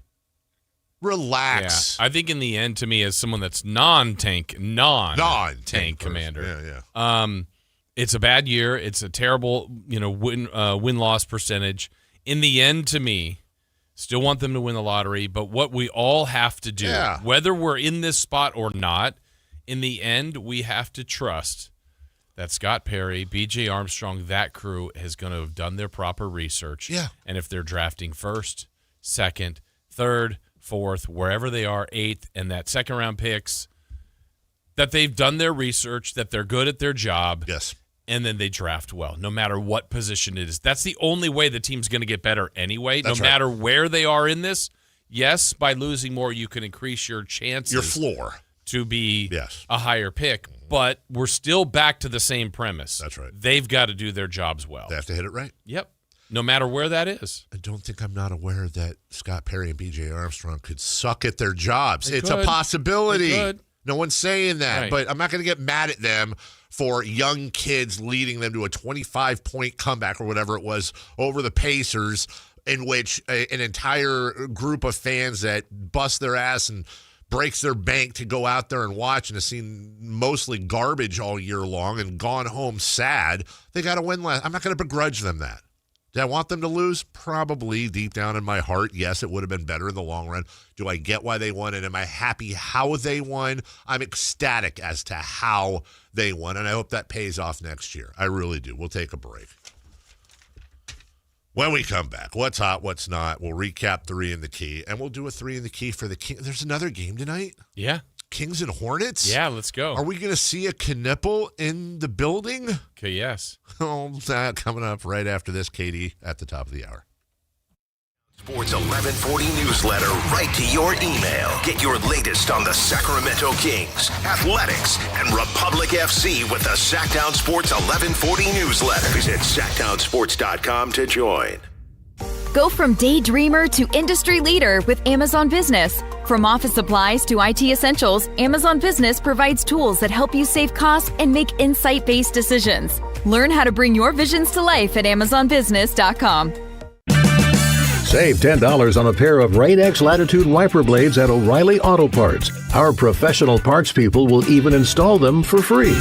Relax.
Yeah. I think in the end, to me, as someone that's non-tank commander. Yeah. It's a bad year. It's a terrible, win-loss percentage. In the end, to me, still want them to win the lottery. But what we all have to do, whether we're in this spot or not, in the end, we have to trust that Scott Perry, B.J. Armstrong, that crew is going to have done their proper research. Yeah. And if they're drafting 1st, 2nd, 3rd, 4th, wherever they are, 8th, and that second-round picks, that they've done their research, that they're good at their job.
Yes.
And then they draft well, no matter what position it is. That's the only way the team's going to get better anyway. That's no matter where they are in this. Yes, by losing more, you can increase your chances.
Your floor.
To be a higher pick. But we're still back to the same premise.
That's right.
They've got to do their jobs well.
They have to hit it right.
Yep. No matter where that is.
I don't think I'm not aware that Scott Perry and B.J. Armstrong could suck at their jobs. It's a possibility. No one's saying that,
Right.
but I'm not going to get mad at them for young kids leading them to a 25-point comeback or whatever it was over the Pacers, in which an entire group of fans that bust their ass and breaks their bank to go out there and watch and have seen mostly garbage all year long and gone home sad. They got to win last. I'm not going to begrudge them that. Do I want them to lose? Probably. Deep down in my heart, yes, it would have been better in the long run. Do I get why they won, and am I happy how they won? I'm ecstatic as to how they won, and I hope that pays off next year. I really do. We'll take a break. When we come back, what's hot, what's not, we'll recap 3 in the key, and we'll do a 3 in the key for the King. There's another game tonight?
Yeah.
Kings and Hornets?
Yeah, let's go.
Are we going to see a Knipple in the building?
Okay, yes.
Oh, that coming up right after this, Katie, at the top of the hour.
Sports 1140 newsletter right to your email. Get your latest on the Sacramento Kings, athletics, and Republic FC with the Sactown Sports 1140 newsletter. Visit SactownSports.com to join.
Go from daydreamer to industry leader with Amazon Business. From office supplies to IT essentials, Amazon Business provides tools that help you save costs and make insight-based decisions. Learn how to bring your visions to life at AmazonBusiness.com.
Save $10 on a pair of Rain X Latitude wiper blades at O'Reilly Auto Parts. Our professional parts people will even install them for free.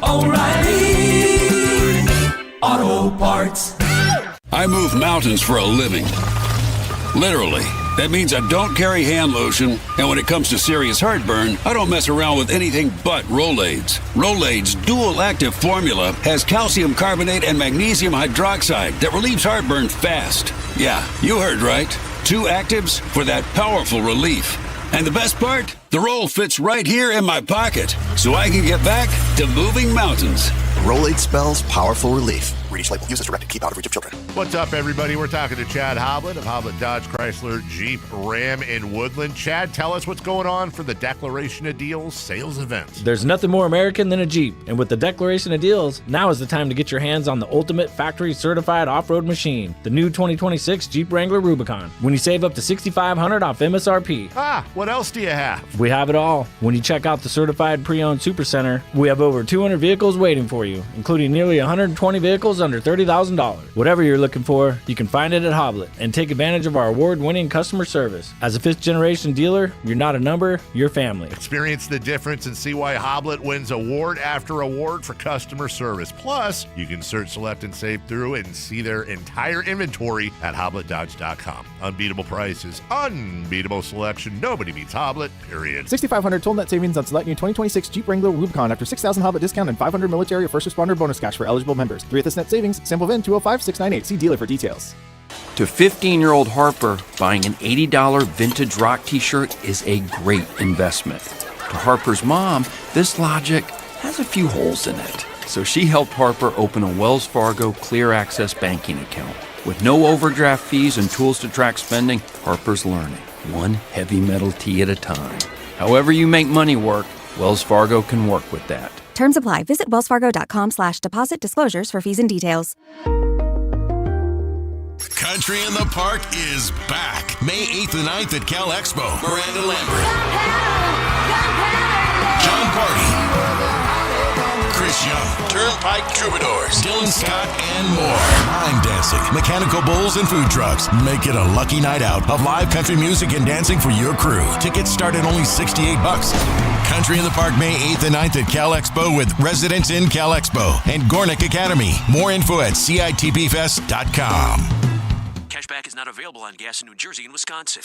O'Reilly Auto Parts.
I move mountains for a living. Literally. That means I don't carry hand lotion, and when it comes to serious heartburn, I don't mess around with anything but Rolaids. Rolaids' dual-active formula has calcium carbonate and magnesium hydroxide that relieves heartburn fast. Yeah, you heard right. 2 actives for that powerful relief. And the best part? The roll fits right here in my pocket, so I can get back to moving mountains.
Rolade spells powerful relief. Read each label. Use as directed. Keep out of reach of children.
What's up, everybody? We're talking to Chad Hoblet of Hoblet Dodge Chrysler Jeep Ram in Woodland. Chad, tell us what's going on for the Declaration of Deals sales event.
There's nothing more American than a Jeep, and with the Declaration of Deals, now is the time to get your hands on the ultimate factory-certified off-road machine, the new 2026 Jeep Wrangler Rubicon. When you save up to $6,500 off MSRP.
What else do you have?
We have it all. When you check out the certified pre-owned Supercenter, we have over 200 vehicles waiting for you, including nearly 120 vehicles under $30,000. Whatever you're looking for, you can find it at Hoblet and take advantage of our award-winning customer service. As a 5th-generation dealer, you're not a number, you're family.
Experience the difference and see why Hoblet wins award after award for customer service. Plus, you can search, select, and save through and see their entire inventory at HobletDodge.com. Unbeatable prices, unbeatable selection. Nobody beats Hoblet, period.
$6,500 total net savings on select new 2026 Jeep Wrangler Rubicon after $6,000 Hoblet discount and $500 military or first responder bonus cash for eligible members. 3 of this net savings, sample VIN 205698. See dealer for details.
To 15-year-old Harper, buying an $80 vintage rock t-shirt is a great investment. To Harper's mom, this logic has a few holes in it. So she helped Harper open a Wells Fargo Clear Access banking account. With no overdraft fees and tools to track spending, Harper's learning, one heavy metal tee at a time. However you make money work, Wells Fargo can work with that.
Terms apply. Visit wellsfargo.com/deposit disclosures for fees and details.
Country in the Park is back. May 8th and 9th at Cal Expo. Miranda Lambert. John Party. Chris Young. Turnpike Troubadours. Dylan Scott and more. Line dancing, mechanical bulls, and food trucks. Make it a lucky night out of live country music and dancing for your crew. Tickets start at only $68. Country in the Park, May 8th and 9th at Cal Expo with Residents in Cal Expo and Gornick Academy. More info at CITBfest.com.
Cashback is not available on gas in New Jersey and Wisconsin.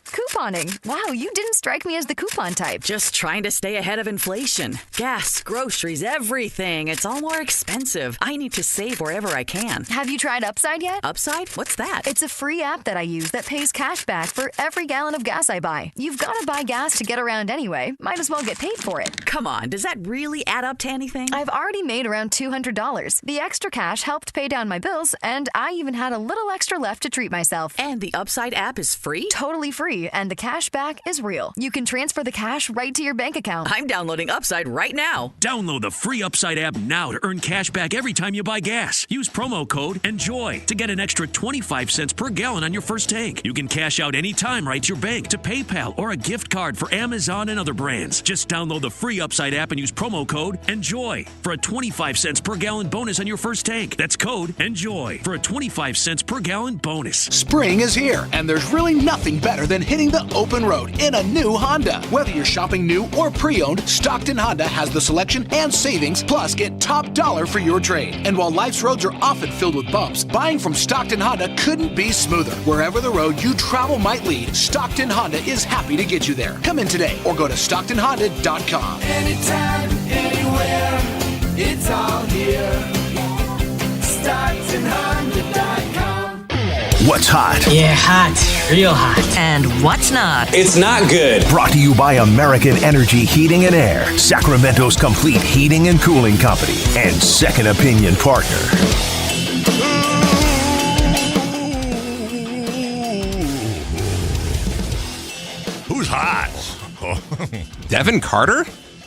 Couponing. Wow, you didn't strike me as the coupon type.
Just trying to stay ahead of inflation. Gas, groceries, everything. It's all more expensive. I need to save wherever I can.
Have you tried Upside yet?
Upside? What's that?
It's a free app that I use that pays cash back for every gallon of gas I buy. You've got to buy gas to get around anyway. Might as well get paid for it.
Come on, does that really add up to anything?
I've already made around $200. The extra cash helped pay down my bills, and I even had a little extra left to treat myself.
And the Upside app is free?
Totally free. easy, and the cash back is real. You can transfer the cash right to your bank account.
I'm downloading Upside right now.
Download the free Upside app now to earn cash back every time you buy gas. Use promo code ENJOY to get an extra 25 cents per gallon on your first tank. You can cash out anytime right to your bank, to PayPal, or a gift card for Amazon and other brands. Just download the free Upside app and use promo code ENJOY for a 25 cents per gallon bonus on your first tank. That's code ENJOY for a 25 cents per gallon bonus.
Spring is here, and there's really nothing better than hitting the open road in a new Honda. Whether you're shopping new or pre-owned, Stockton Honda has the selection and savings, plus get top dollar for your trade. And while life's roads are often filled with bumps, buying from Stockton Honda couldn't be smoother. Wherever the road you travel might lead, Stockton Honda is happy to get you there. Come in today or go to StocktonHonda.com.
Anytime, anywhere, it's all here. StocktonHonda.com.
What's hot?
Yeah, hot. Real hot.
And what's not?
It's not good.
Brought to you by American Energy Heating and Air, Sacramento's complete heating and cooling company, and second opinion partner.
Who's hot?
Devin Carter?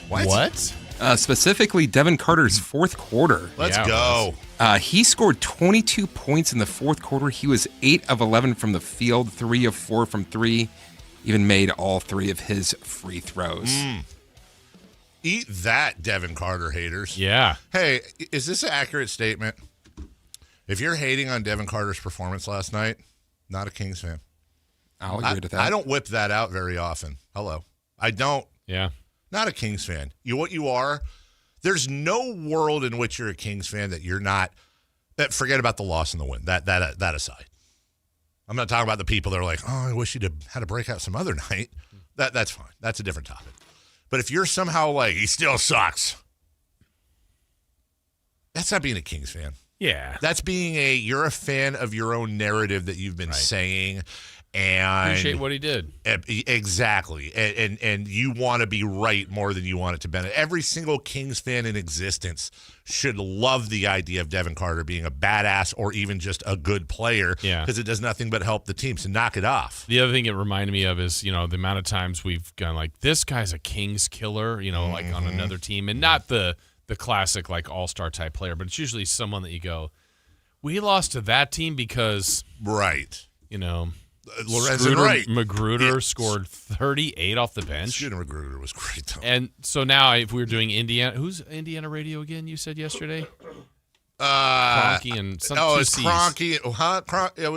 What?
Specifically, Devin Carter's fourth quarter.
Let's go.
He scored 22 points in the fourth quarter. He was 8 of 11 from the field, 3 of 4 from 3. Even made all 3 of his free throws.
Eat that, Devin Carter haters.
Yeah.
Hey, is this an accurate statement? If you're hating on Devin Carter's performance last night, not a Kings fan.
I'll agree with that.
I don't whip that out very often. Hello. I don't.
Yeah.
Not a Kings fan. What you are, there's no world in which you're a Kings fan that you're not. Forget about the loss and the win. That aside. I'm not talking about the people that are like, oh, I wish you'd have had a breakout some other night. That's fine. That's a different topic. But if you're somehow like, he still sucks, that's not being a Kings fan.
Yeah.
That's being you're a fan of your own narrative that you've been saying. And
appreciate what he did.
Exactly. And you want to be right more than you want it to benefit. Every single Kings fan in existence should love the idea of Devin Carter being a badass or even just a good player.
Yeah.
Because it does nothing but help the team. So knock it off.
The other thing it reminded me of is, the amount of times we've gone like, this guy's a Kings killer, like on another team. And not the classic like all-star type player, but it's usually someone that you go, we lost to that team because.
Right.
Lorenzen Wright. Magruder scored 38 off the bench.
Scooter Magruder was great, though.
And so now if we were doing Indiana, who's Indiana radio again, you said yesterday?
Kroenke
and some
it's Kroenke.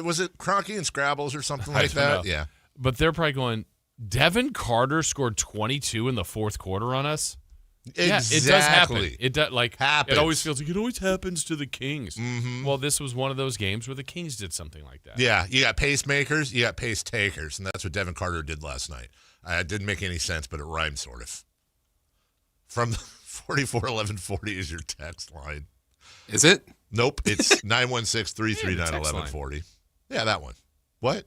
Was it Kroenke and Scrabbles or something like that?
Know.
Yeah.
But they're probably going, Devin Carter scored 22 in the fourth quarter on us?
Exactly.
Yeah, it does happen. It does,
happens.
It always feels like it always happens to the Kings. Mm-hmm. Well, this was one of those games where the Kings did something like that.
Yeah, you got pacemakers, you got pace takers, and that's what Devin Carter did last night. It didn't make any sense, but it rhymed sort of. From 441140 is your text line.
Is it?
Nope, it's 916-339-1140. Yeah, that one. What?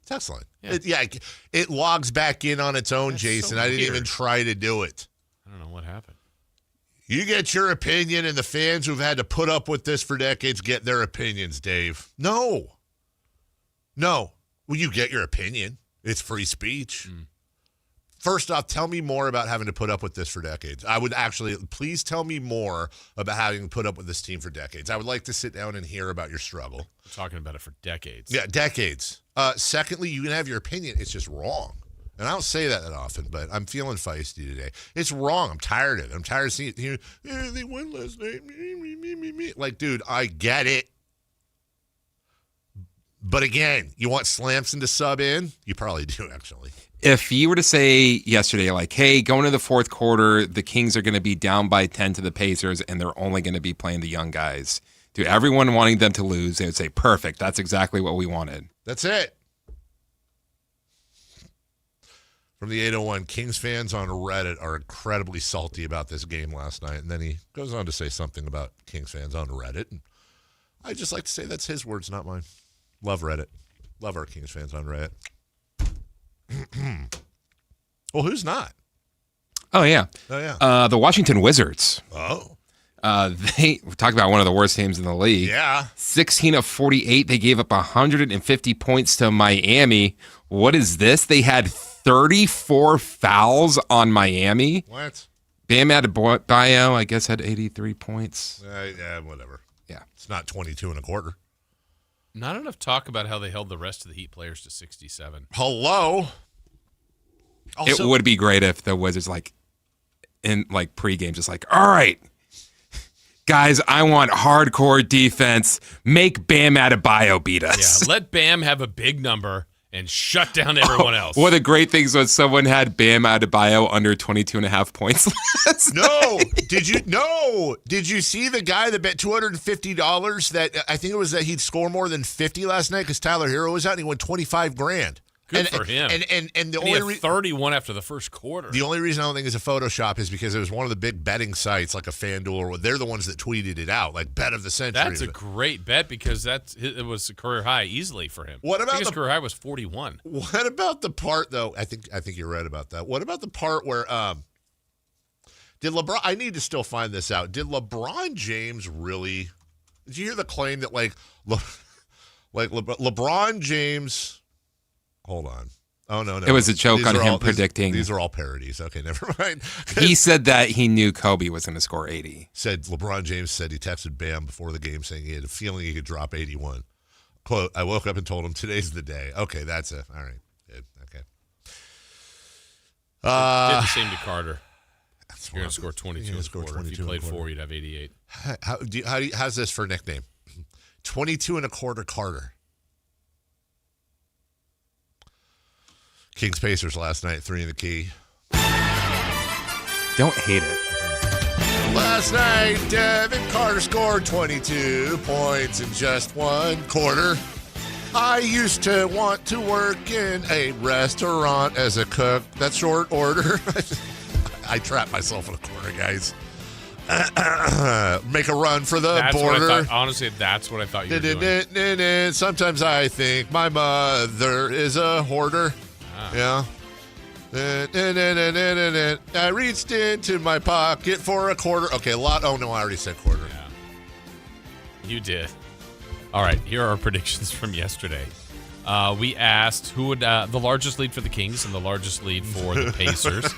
Text line.
Yeah.
It logs back in on its own, that's Jason. So I didn't even try to do it.
I don't know what happened.
You get your opinion, and the fans who've had to put up with this for decades get their opinions, Dave. No. Well, you get your opinion. It's free speech. First off, tell me more about having to put up with this for decades. I would actually, please tell me more about having to put up with this team for decades. I would like to sit down and hear about your struggle.
We're talking about it for decades.
Yeah, decades. Secondly, you can have your opinion. It's just wrong. And I don't say that often, but I'm feeling feisty today. It's wrong. I'm tired of it. I'm tired of seeing it. They won last night. Like, dude, I get it. But again, you want Slamson to sub in? You probably do, actually.
If you were to say yesterday, like, hey, going to the fourth quarter, the Kings are going to be down by 10 to the Pacers, and they're only going to be playing the young guys. To everyone wanting them to lose, they would say, perfect. That's exactly what we wanted.
That's it. From the 801, Kings fans on Reddit are incredibly salty about this game last night. And then he goes on to say something about Kings fans on Reddit. And I just like to say that's his words, not mine. Love Reddit. Love our Kings fans on Reddit. Well, who's not?
Oh, yeah.
Oh, yeah.
The Washington Wizards.
Oh.
They talk about one of the worst teams in the league.
Yeah.
16 of 48. They gave up 150 points to Miami. What is this? They had 34 fouls on Miami.
What?
Bam Adebayo, I guess, had 83 points.
Yeah, whatever.
Yeah.
It's not 22 and a quarter.
Not enough talk about how they held the rest of the Heat players to 67.
Hello.
Also, it would be great if the Wizards, in pregame, just all right, guys, I want hardcore defense. Make Bam Adebayo beat us.
Yeah, let Bam have a big number and shut down everyone else.
One of the great things was someone had Bam Adebayo under 22.5 points.
No. Did you see the guy that bet $250 that I think it was that he'd score more than 50 last night because Tyler Hero was out and he won $25,000.
Good for him.
And the
he
only
had 31 after the first quarter.
The only reason I don't think it's a Photoshop is because it was one of the big betting sites like a FanDuel or they're the ones that tweeted it out, like bet of the century.
That's a great bet because it was a career high easily for him.
What about
his career high was 41.
What about the part though? I think you're right about that. What about the part where did LeBron? I need to still find this out. Did LeBron James really? Did you hear the claim that LeBron James? Hold on. Oh, no.
It was a joke on him predicting.
These are all parodies. Okay, never mind.
He said that he knew Kobe was going to score 80.
Said LeBron James said he texted Bam before the game saying he had a feeling he could drop 81. Quote, I woke up and told him today's the day. Okay, that's it. All right. Good. Okay.
Did the same to Carter. You're going to score 22 in the quarter. If you played 4, you'd have 88.
How's this for a nickname? 22 and a quarter Carter. Kings Pacers last night, 3 in the key.
Don't hate it.
Last night, Devin Carter scored 22 points in just one quarter. I used to want to work in a restaurant as a cook. That's short order. I trapped myself in a corner, guys. Make a run for the border.
Honestly, that's what I thought you were doing.
Sometimes I think my mother is a hoarder. Yeah. I reached into my pocket for a quarter. Okay, a lot. Oh, no, I already said quarter.
Yeah. You did. All right, here are our predictions from yesterday. We asked who would the largest lead for the Kings and the largest lead for the Pacers.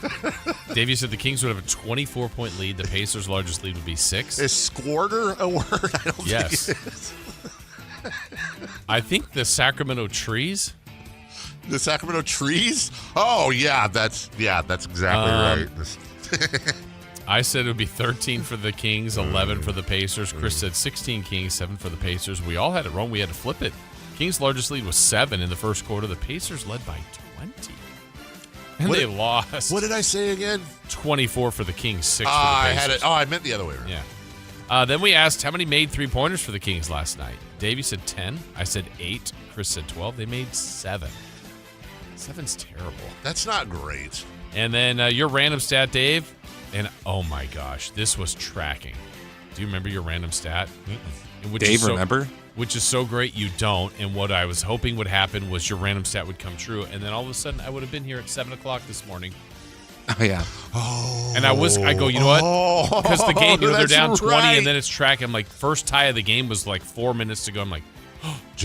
Davey said the Kings would have a 24-point lead. The Pacers' largest lead would be 6.
Is squirter a word? I don't
yes.
think it is.
I think the Sacramento Trees.
The Sacramento Trees? Oh, yeah, that's exactly right.
I said it would be 13 for the Kings, 11 for the Pacers. Chris said 16 Kings, 7 for the Pacers. We all had it wrong. We had to flip it. Kings' largest lead was 7 in the first quarter. The Pacers led by 20. And they lost.
What did I say again?
24 for the Kings, 6 for the Pacers.
I had it. Oh, I meant the other way around.
Yeah. Then we asked how many made 3-pointers for the Kings last night. Davey said 10. I said 8. Chris said 12. They made 7. 7's terrible.
That's not great.
And then your random stat, Dave. And oh my gosh, this was tracking. Do you remember your random stat?
Dave, remember?
Which is so great you don't. And what I was hoping would happen was your random stat would come true. And then all of a sudden I would have been here at 7 o'clock this morning.
Oh, yeah.
And I go, you know what? Because the game, they're down 20 and then it's tracking. I'm like, first tie of the game was like 4 minutes to go. I'm like,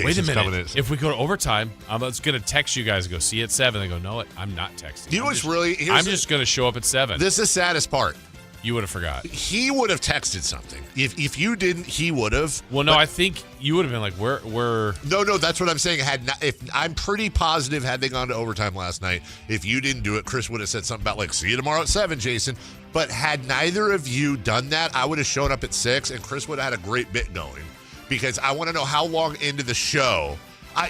wait a minute. If we go to overtime, I'm just going to text you guys and go, see you at 7. They go, no, I'm not texting.
You know what's
I'm just going to show up at 7.
This is the saddest part.
You would have forgot.
He would have texted something. If you didn't, he would have.
Well, no, I think you would have been like, we're.
No, that's what I'm saying. I'm pretty positive had they gone to overtime last night, if you didn't do it, Chris would have said something about see you tomorrow at 7, Jason. But had neither of you done that, I would have shown up at 6, and Chris would have had a great bit going. Because I want to know how long into the show.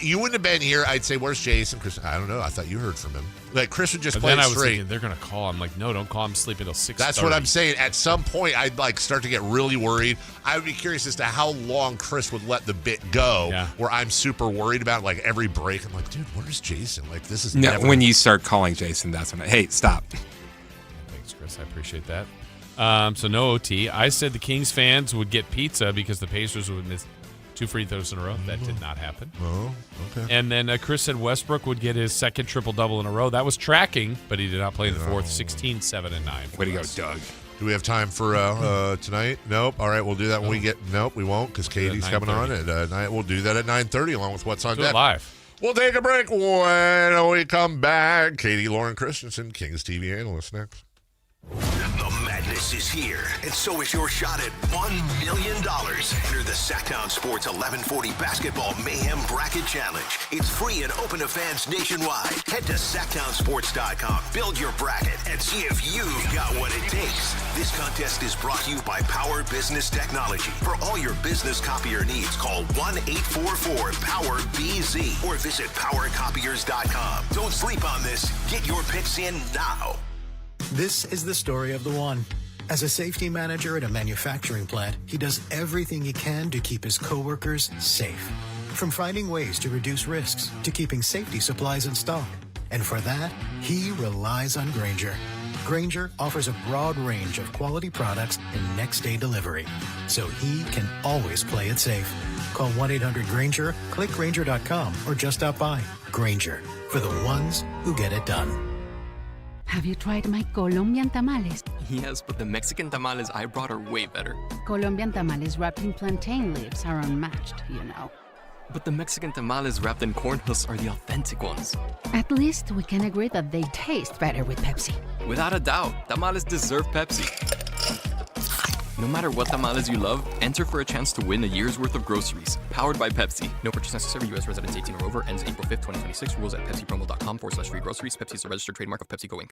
You wouldn't have been here. I'd say, where's Jason? Chris, I don't know. I thought you heard from him. Chris would just play it straight. Then I was thinking,
they're going to call. I'm like, no, don't call. I'm sleeping till 6:30.
That's what I'm saying. At some point, I'd start to get really worried. I would be curious as to how long Chris would let the bit go where I'm super worried about every break. I'm like, dude, where's Jason? This is never.
When you start calling Jason, that's when hey, stop.
Thanks, Chris. I appreciate that. So no OT. I said the Kings fans would get pizza because the Pacers would miss 2 free throws in a row. That did not happen.
Oh, okay.
And then Chris said Westbrook would get his second triple-double in a row. That was tracking, but he did not play in the fourth. 16, 7, and 9.
Way to go, Doug.
Do we have time for tonight? Nope. All right, we'll do that when we get. Nope, we won't because Katie's coming on at 9. We'll do that at 9:30 along with What's on
Do
Deck.
it live.
We'll take a break when we come back. Katie Lauren Christensen, Kings TV analyst, next.
The madness is here, and so is your shot at $1 million. Enter the Sactown Sports 1140 Basketball Mayhem Bracket Challenge. It's free and open to fans nationwide. Head to SactownSports.com, build your bracket, and see if you've got what it takes. This contest is brought to you by Power Business Technology. For all your business copier needs, call 1-844-POWER-BZ or visit PowerCopiers.com. Don't sleep on this. Get your picks in now.
This is the story of the one. As a safety manager at a manufacturing plant, he does everything he can to keep his coworkers safe. From finding ways to reduce risks to keeping safety supplies in stock. And for that, he relies on Grainger. Grainger offers a broad range of quality products and next-day delivery, so he can always play it safe. Call 1-800-GRAINGER, click Grainger.com, or just stop by. Grainger, for the ones who get it done.
Have you tried my Colombian tamales?
Yes, but the Mexican tamales I brought are way better.
Colombian tamales wrapped in plantain leaves are unmatched, you know.
But the Mexican tamales wrapped in corn husks are the authentic ones.
At least we can agree that they taste better with Pepsi.
Without a doubt, tamales deserve Pepsi. No matter what tamales you love, enter for a chance to win a year's worth of groceries. Powered by Pepsi. No purchase necessary. U.S. residents 18 or over. Ends April 5th, 2026. Rules at PepsiPromo.com/free groceries. Pepsi is a registered trademark of Pepsi Going.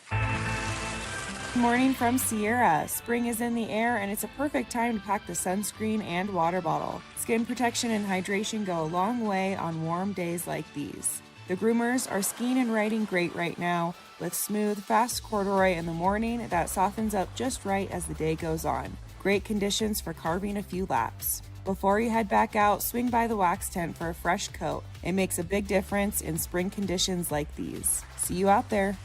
Morning from Sierra. Spring is in the air, and it's a perfect time to pack the sunscreen and water bottle. Skin protection and hydration go a long way on warm days like these. The groomers are skiing and riding great right now, with smooth, fast corduroy in the morning that softens up just right as the day goes on. Great conditions for carving a few laps. Before you head back out, swing by the wax tent for a fresh coat. It makes a big difference in spring conditions like these. See you out there.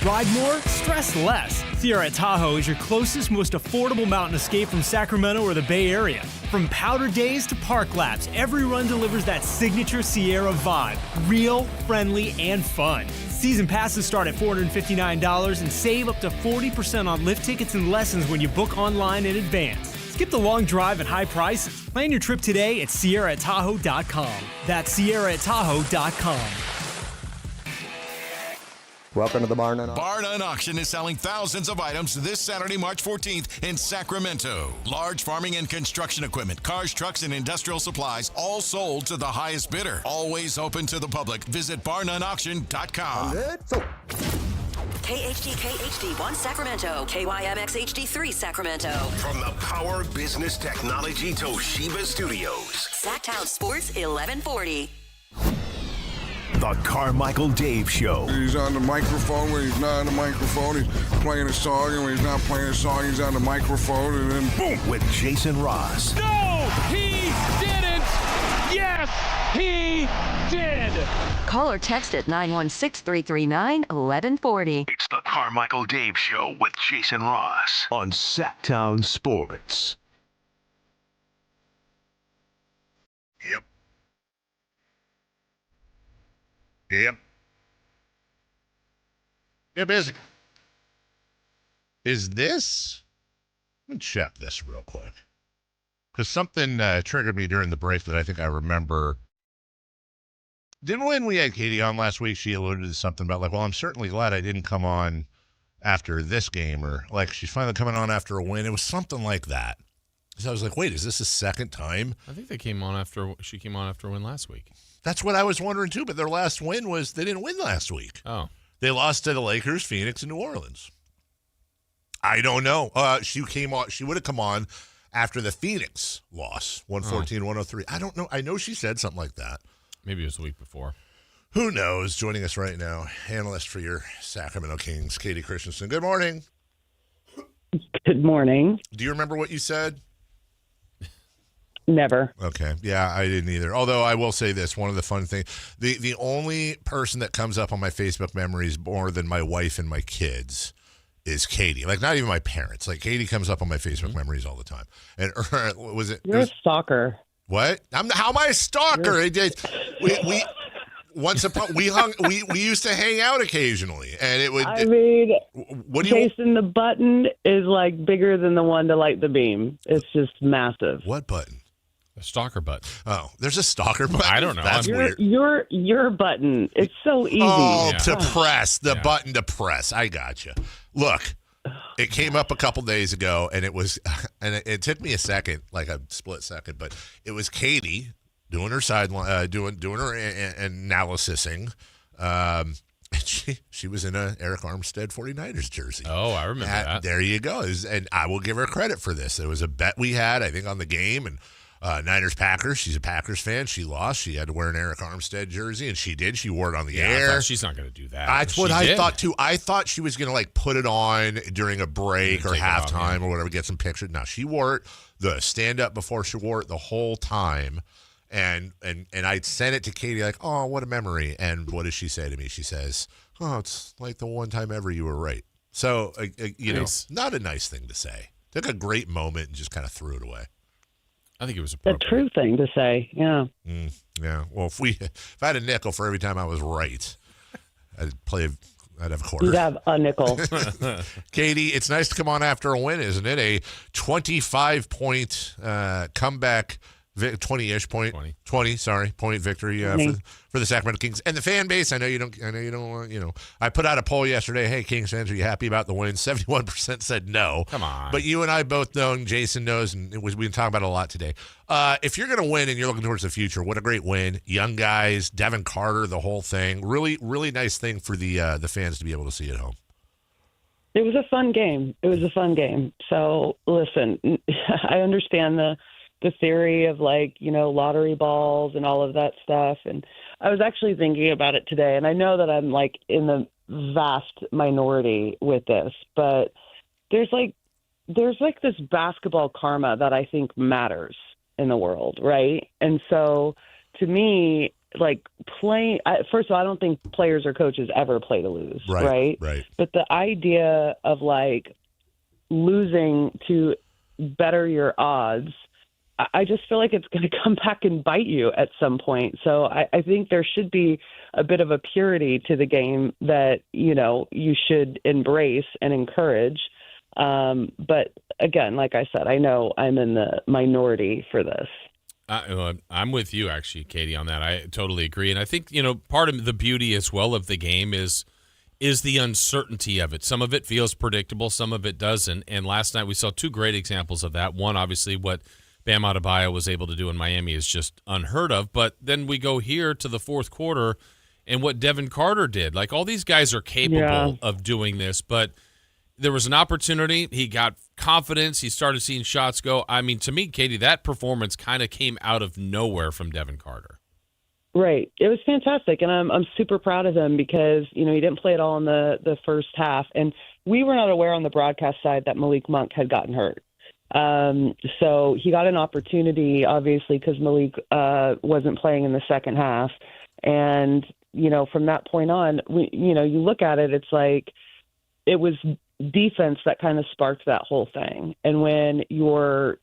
Ride more, stress less. Sierra Tahoe is your closest, most affordable mountain escape from Sacramento or the Bay Area. From powder days to park laps, every run delivers that signature Sierra vibe. Real, friendly, and fun. Season passes start at $459 and save up to 40% on lift tickets and lessons when you book online in advance. Skip the long drive and high prices. Plan your trip today at SierraAtahoe.com. That's SierraAtahoe.com.
Welcome to the Bar None Auction.
Bar None Auction is selling thousands of items this Saturday, March 14th in Sacramento. Large farming and construction equipment, cars, trucks, and industrial supplies, all sold to the highest bidder. Always open to the public. Visit barnoneauction.com.
KHD1 Sacramento, KYMX HD3 Sacramento.
From the Power Business Technology Toshiba Studios.
Sactown Sports 1140.
The Carmichael Dave Show.
He's on the microphone when he's not on the microphone. He's playing a song, and when he's not playing a song, he's on the microphone, and then boom.
With Jason Ross.
No, he didn't. Yes, he did.
Call or text at 916-339-1140.
It's the Carmichael Dave Show with Jason Ross on Sactown Sports. Yep.
Yep, is this? Let me check this real quick. Because something triggered me during the break that I think I remember. Didn't when we had Katie on last week, she alluded to something about like, well, I'm certainly glad I didn't come on after this game, or like she's finally coming on after a win. It was something like that. So I was like, wait, is this the second time?
I think she came on after a win last week.
That's what I was wondering too, but their last win was they didn't win last week.
Oh.
They lost to the Lakers, Phoenix, and New Orleans. I don't know. She would have come on after the Phoenix loss, 114-103. I don't know. I know she said something like that.
Maybe it was the week before.
Who knows? Joining us right now, analyst for your Sacramento Kings, Katie Christensen. Good morning.
Good morning.
Do you remember what you said?
Never.
Okay. Yeah, I didn't either. Although I will say this, one of the fun things, the only person that comes up on my Facebook memories more than my wife and my kids is Katie. Like, not even my parents. Like, Katie comes up on my Facebook memories all the time. And was it?
You're a stalker.
What? How am I a stalker? once upon we used to hang out occasionally, and it would.
I mean,
what do you?
Jason, the button is like bigger than the one to light the beam. It's just massive.
What button?
A stalker button.
Oh, there's a stalker button.
I don't know.
That's weird.
Your button. It's so easy.
Oh, to press the button to press. I gotcha. Look, it came up a couple days ago, and it was, and it took me a second, like a split second, but it was Katie doing her sideline, doing her analysising. She was in a Eric Armstead 49ers jersey.
Oh, I remember that.
There you go. And I will give her credit for this. There was a bet we had, I think, on the game, and Niners-Packers. She's a Packers fan. She lost. She had to wear an Eric Armstead jersey, and she did. She wore it on the air.
I thought she's not going to do that.
That's what I thought, too. I thought she was going to, like, put it on during a break or halftime or whatever, get some pictures. No, she wore it, the stand-up before she wore it the whole time. And I sent it to Katie like, oh, what a memory. And what does she say to me? She says, oh, it's like the one time ever you were right. So,
Nice.
Not a nice thing to say. Took a great moment and just kind of threw it away.
I think it was
The
appropriate.
true thing to say, yeah.
Yeah. Well, if I had a nickel for every time I was right, I'd have a quarter.
You'd have a nickel.
Katie, it's nice to come on after a win, isn't it? A 25-point comeback, 20-ish point, 20 point victory for the Sacramento Kings and the fan base. I know you don't. I put out a poll yesterday. Hey, Kings fans, are you happy about the win? 71% said no.
Come on.
But you and I both know, and Jason knows, and we've been talking about it a lot today. If you're going to win and you're looking towards the future, what a great win! Young guys, Devin Carter, the whole thing. Really, really nice thing for the fans to be able to see at home.
It was a fun game. So listen, I understand the theory of lottery balls and all of that stuff. And I was actually thinking about it today, and I know that I'm like in the vast minority with this, but there's this basketball karma that I think matters in the world. Right. And so to me, first of all, I don't think players or coaches ever play to lose. Right. But the idea of losing to better your odds, I just feel like it's going to come back and bite you at some point. So I think there should be a bit of a purity to the game that, you should embrace and encourage. But again, like I said, I know I'm in the minority for this.
I'm with you, actually, Katie, on that. I totally agree. And I think, part of the beauty as well of the game is the uncertainty of it. Some of it feels predictable, some of it doesn't. And last night we saw two great examples of that. One, obviously, what Bam Adebayo was able to do in Miami is just unheard of. But then we go here to the fourth quarter and what Devin Carter did. Like, all these guys are capable of doing this, but there was an opportunity. He got confidence. He started seeing shots go. I mean, to me, Katie, that performance kind of came out of nowhere from Devin Carter.
Right. It was fantastic, and I'm super proud of him because, he didn't play at all in the first half. And we were not aware on the broadcast side that Malik Monk had gotten hurt. So he got an opportunity, obviously, because Malik wasn't playing in the second half. And, from that point on, you look at it, it's like it was defense that kind of sparked that whole thing. And when you're,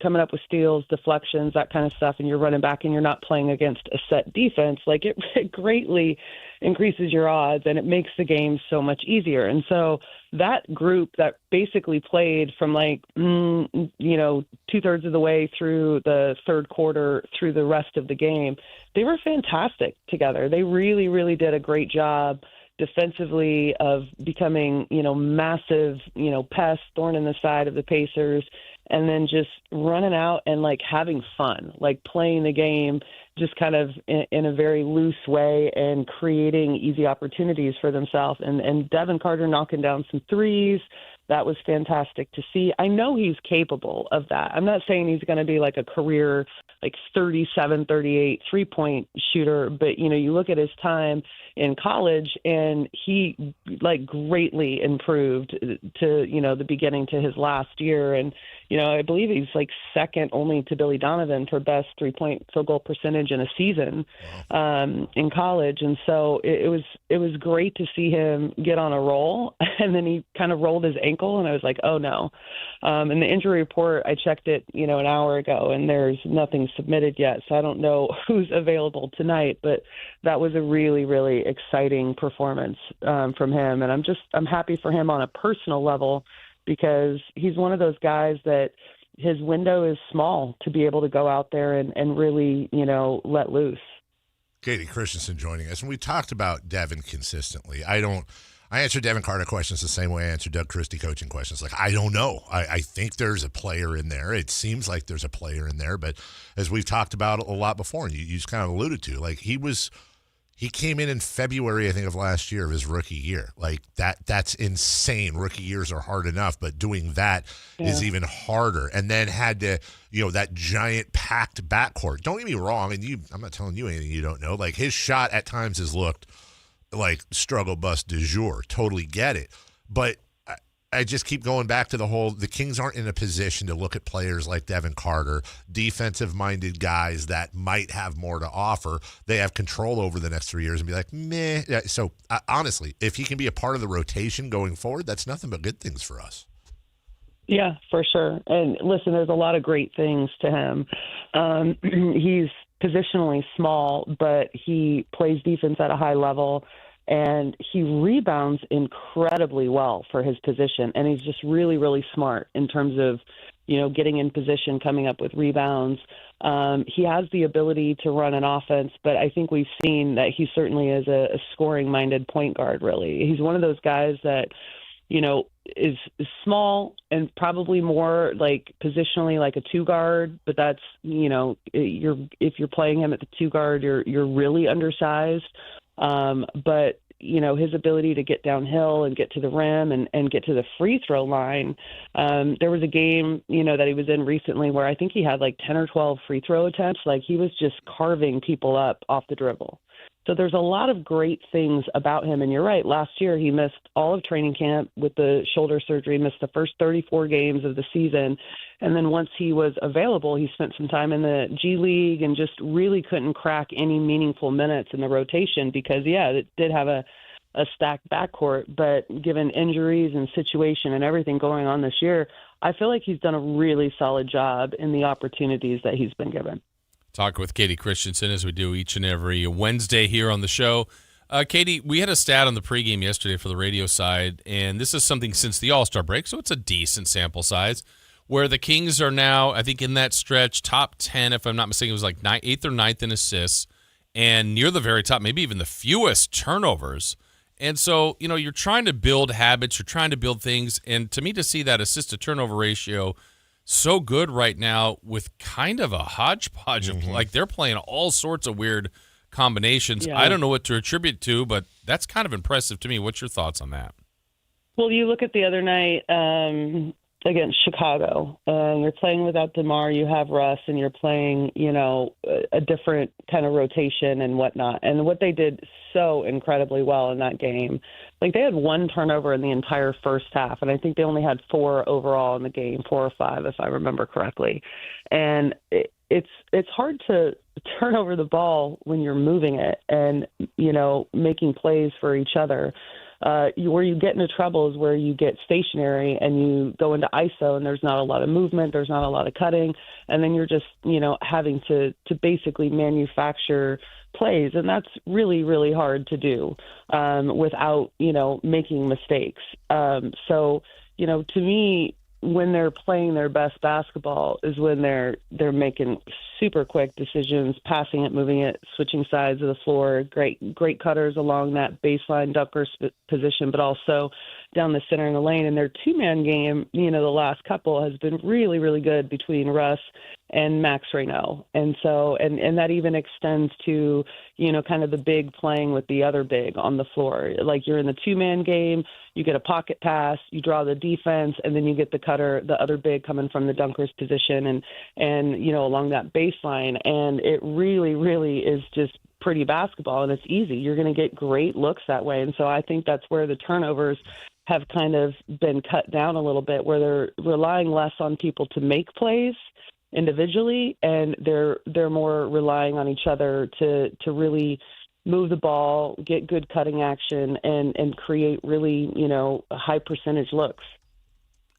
coming up with steals, deflections, that kind of stuff, and you're running back and you're not playing against a set defense, it greatly increases your odds and it makes the game so much easier. And so that group that basically played from 2/3 of the way through the third quarter through the rest of the game, they were fantastic together. They really, really did a great job defensively of becoming, massive, pests, thorn in the side of the Pacers, and then just running out and having fun, playing the game just kind of in a very loose way and creating easy opportunities for themselves. And Devin Carter knocking down some threes. That was fantastic to see. I know he's capable of that. I'm not saying he's going to be a career 37, 38 3-point shooter, but you look at his time in college and he greatly improved to, the beginning to his last year. And, I believe he's second only to Billy Donovan for best 3-point field goal percentage in a season in college. And so it was great to see him get on a roll, and then he kind of rolled his ankle ankle, and I was like, oh no. And the injury report, I checked it, an hour ago, and there's nothing submitted yet, so I don't know who's available tonight, but that was a really, really exciting performance from him, and I'm happy for him on a personal level because he's one of those guys that his window is small to be able to go out there and really, let loose.
Katie Christensen joining us, and we talked about Devin consistently. I answer Devin Carter questions the same way I answer Doug Christie coaching questions. Like, I don't know. I think there's a player in there. It seems like there's a player in there, but as we've talked about a lot before, and you just kind of alluded to, like he came in February, I think, of last year, of his rookie year. Like, that's insane. Rookie years are hard enough, but doing that is even harder. And then had to, that giant packed backcourt. Don't get me wrong, and I'm not telling you anything you don't know. Like, his shot at times has looked like struggle bus du jour. Totally get it. But I just keep going back to the Kings aren't in a position to look at players like Devin Carter, defensive-minded guys that might have more to offer. They have control over the next 3 years and be like, meh. So, honestly, if he can be a part of the rotation going forward, that's nothing but good things for us.
Yeah, for sure. And listen, there's a lot of great things to him. He's positionally small, but he plays defense at a high level. And he rebounds incredibly well for his position. And he's just really, really smart in terms of, getting in position, coming up with rebounds. He has the ability to run an offense, but I think we've seen that he certainly is a scoring-minded point guard, really. He's one of those guys that, is small and probably more like positionally like a two guard, but that's, if you're playing him at the two guard, you're really undersized. But, his ability to get downhill and get to the rim and get to the free throw line. There was a game, that he was in recently where I think he had like 10 or 12 free throw attempts. Like, he was just carving people up off the dribble. So there's a lot of great things about him. And you're right. Last year, he missed all of training camp with the shoulder surgery, missed the first 34 games of the season. And then once he was available, he spent some time in the G League and just really couldn't crack any meaningful minutes in the rotation because, it did have a stacked backcourt. But given injuries and situation and everything going on this year, I feel like he's done a really solid job in the opportunities that he's been given.
Talk with Katie Christensen as we do each and every Wednesday here on the show. Katie, we had a stat on the pregame yesterday for the radio side, and this is something since the All-Star break, so it's a decent sample size, where the Kings are now, I think in that stretch, top 10, if I'm not mistaken, it was like 8th or 9th in assists, and near the very top, maybe even the fewest turnovers. And so, you're trying to build habits, you're trying to build things, and to me to see that assist-to-turnover ratio so good right now with kind of a hodgepodge of like they're playing all sorts of weird combinations.
Yeah.
I don't know what to attribute to, but that's kind of impressive to me. What's your thoughts on that?
Well, you look at the other night against Chicago, and you're playing without DeMar, you have Russ, and you're playing, a different kind of rotation and whatnot. And what they did so incredibly well in that game, like they had one turnover in the entire first half, and I think they only had 4 overall in the game, 4 or 5, if I remember correctly. And it's hard to turn over the ball when you're moving it and, making plays for each other. Where you get into trouble is where you get stationary and you go into ISO and there's not a lot of movement, there's not a lot of cutting, and then you're just, having to basically manufacture plays, and that's really, really hard to do without, making mistakes. So, to me, when they're playing their best basketball is when they're making super quick decisions, passing it, moving it, switching sides of the floor, great cutters along that baseline dunker position, but also down the center in the lane. And their two-man game, the last couple has been really, really good between Russ and Max Reno. And so, and that even extends to, kind of the big playing with the other big on the floor. Like you're in the two-man game, you get a pocket pass, you draw the defense, and then you get the cutter, the other big coming from the dunker's position and along that baseline. And it really, really is just pretty basketball, and it's easy. You're going to get great looks that way. And so I think that's where the turnovers have kind of been cut down a little bit, where they're relying less on people to make plays individually, and they're more relying on each other to really move the ball, get good cutting action, and create really, high percentage looks.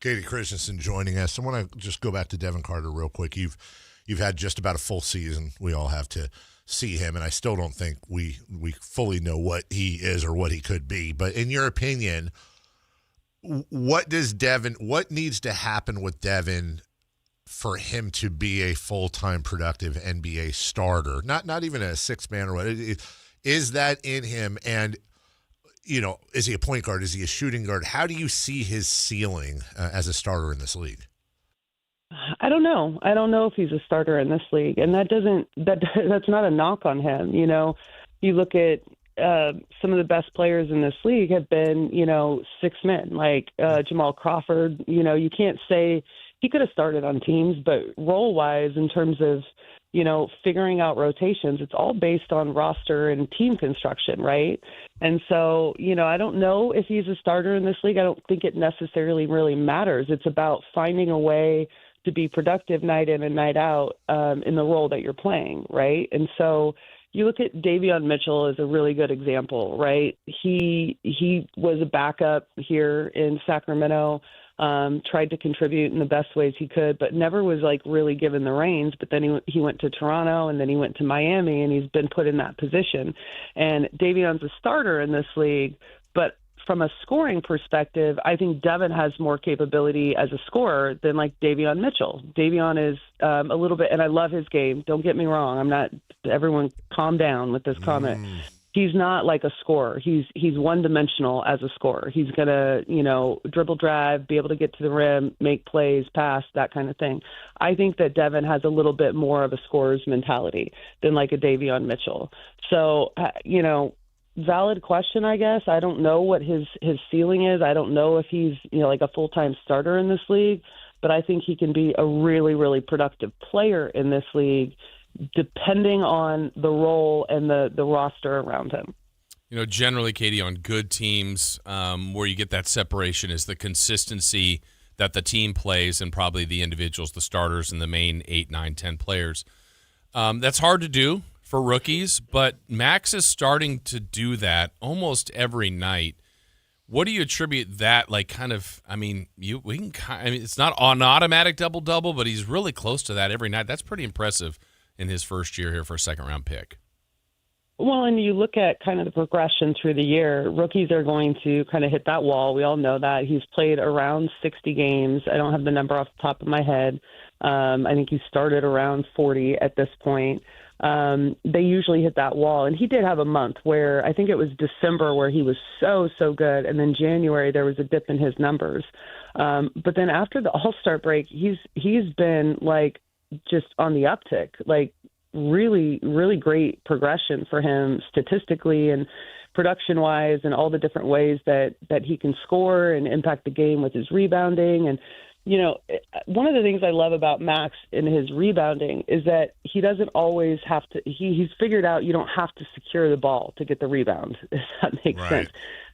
Katie Christensen joining us. I want to just go back to Devin Carter real quick. You've had just about a full season. We all have to see him, and I still don't think we fully know what he is or what he could be. But in your opinion, what needs to happen with Devin for him to be a full-time productive NBA starter? Not even a six-man or what. Is that in him? And is he a point guard? Is he a shooting guard? How do you see his ceiling as a starter in this league?
I don't know. I don't know if he's a starter in this league, and that's not a knock on him. You look at some of the best players in this league have been, six men, like Jamal Crawford. You can't say he could have started on teams, but role-wise, in terms of figuring out rotations, it's all based on roster and team construction, right? And so, I don't know if he's a starter in this league. I don't think it necessarily really matters. It's about finding a way to be productive night in and night out in the role that you're playing, right? And so you look at Davion Mitchell as a really good example, right? He was a backup here in Sacramento, tried to contribute in the best ways he could, but never was really given the reins. But then he went to Toronto, and then he went to Miami, and he's been put in that position. And Davion's a starter in this league, but from a scoring perspective, I think Devin has more capability as a scorer than Davion Mitchell. Davion is a little bit, and I love his game. Don't get me wrong. Everyone calm down with this comment. He's not like a scorer. He's one-dimensional as a scorer. He's going to, dribble, drive, be able to get to the rim, make plays, pass, that kind of thing. I think that Devin has a little bit more of a scorer's mentality than a Davion Mitchell. So, valid question, I guess. I don't know what his ceiling is. I don't know if he's, a full-time starter in this league, but I think he can be a really, really productive player in this league, depending on the role and the roster around him.
Generally, Katie, on good teams where you get that separation is the consistency that the team plays and probably the individuals, the starters, and the main 8, 9, 10 players. That's hard to do for rookies, but Max is starting to do that almost every night. What do you attribute that? It's not an automatic double-double, but he's really close to that every night. That's pretty impressive in his first year here for a second-round pick.
Well, and you look at kind of the progression through the year, rookies are going to kind of hit that wall. We all know that. He's played around 60 games. I don't have the number off the top of my head. I think he started around 40 at this point. They usually hit that wall. And he did have a month where I think it was December where he was so good. And then January, there was a dip in his numbers. But then after the All-Star break, he's been just on the uptick, really, really great progression for him statistically and production-wise and all the different ways that he can score and impact the game with his rebounding. And one of the things I love about Max in his rebounding is that he doesn't always have to, he's figured out you don't have to secure the ball to get the rebound, if that makes sense.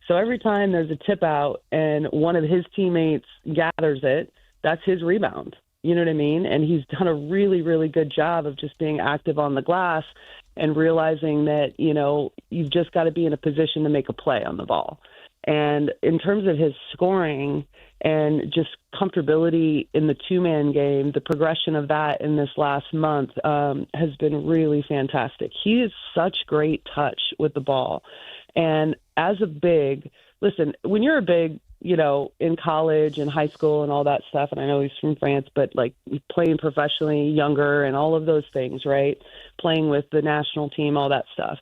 So every time there's a tip out and one of his teammates gathers it, that's his rebound. You know what I mean? And he's done a really, really good job of just being active on the glass and realizing that, you've just got to be in a position to make a play on the ball. And in terms of his scoring and just comfortability in the two-man game, the progression of that in this last month has been really fantastic. He is such great touch with the ball. And as a big, listen, when you're a big, in college and high school and all that stuff, and I know he's from France, but playing professionally, younger and all of those things, right? Playing with the national team, all that stuff.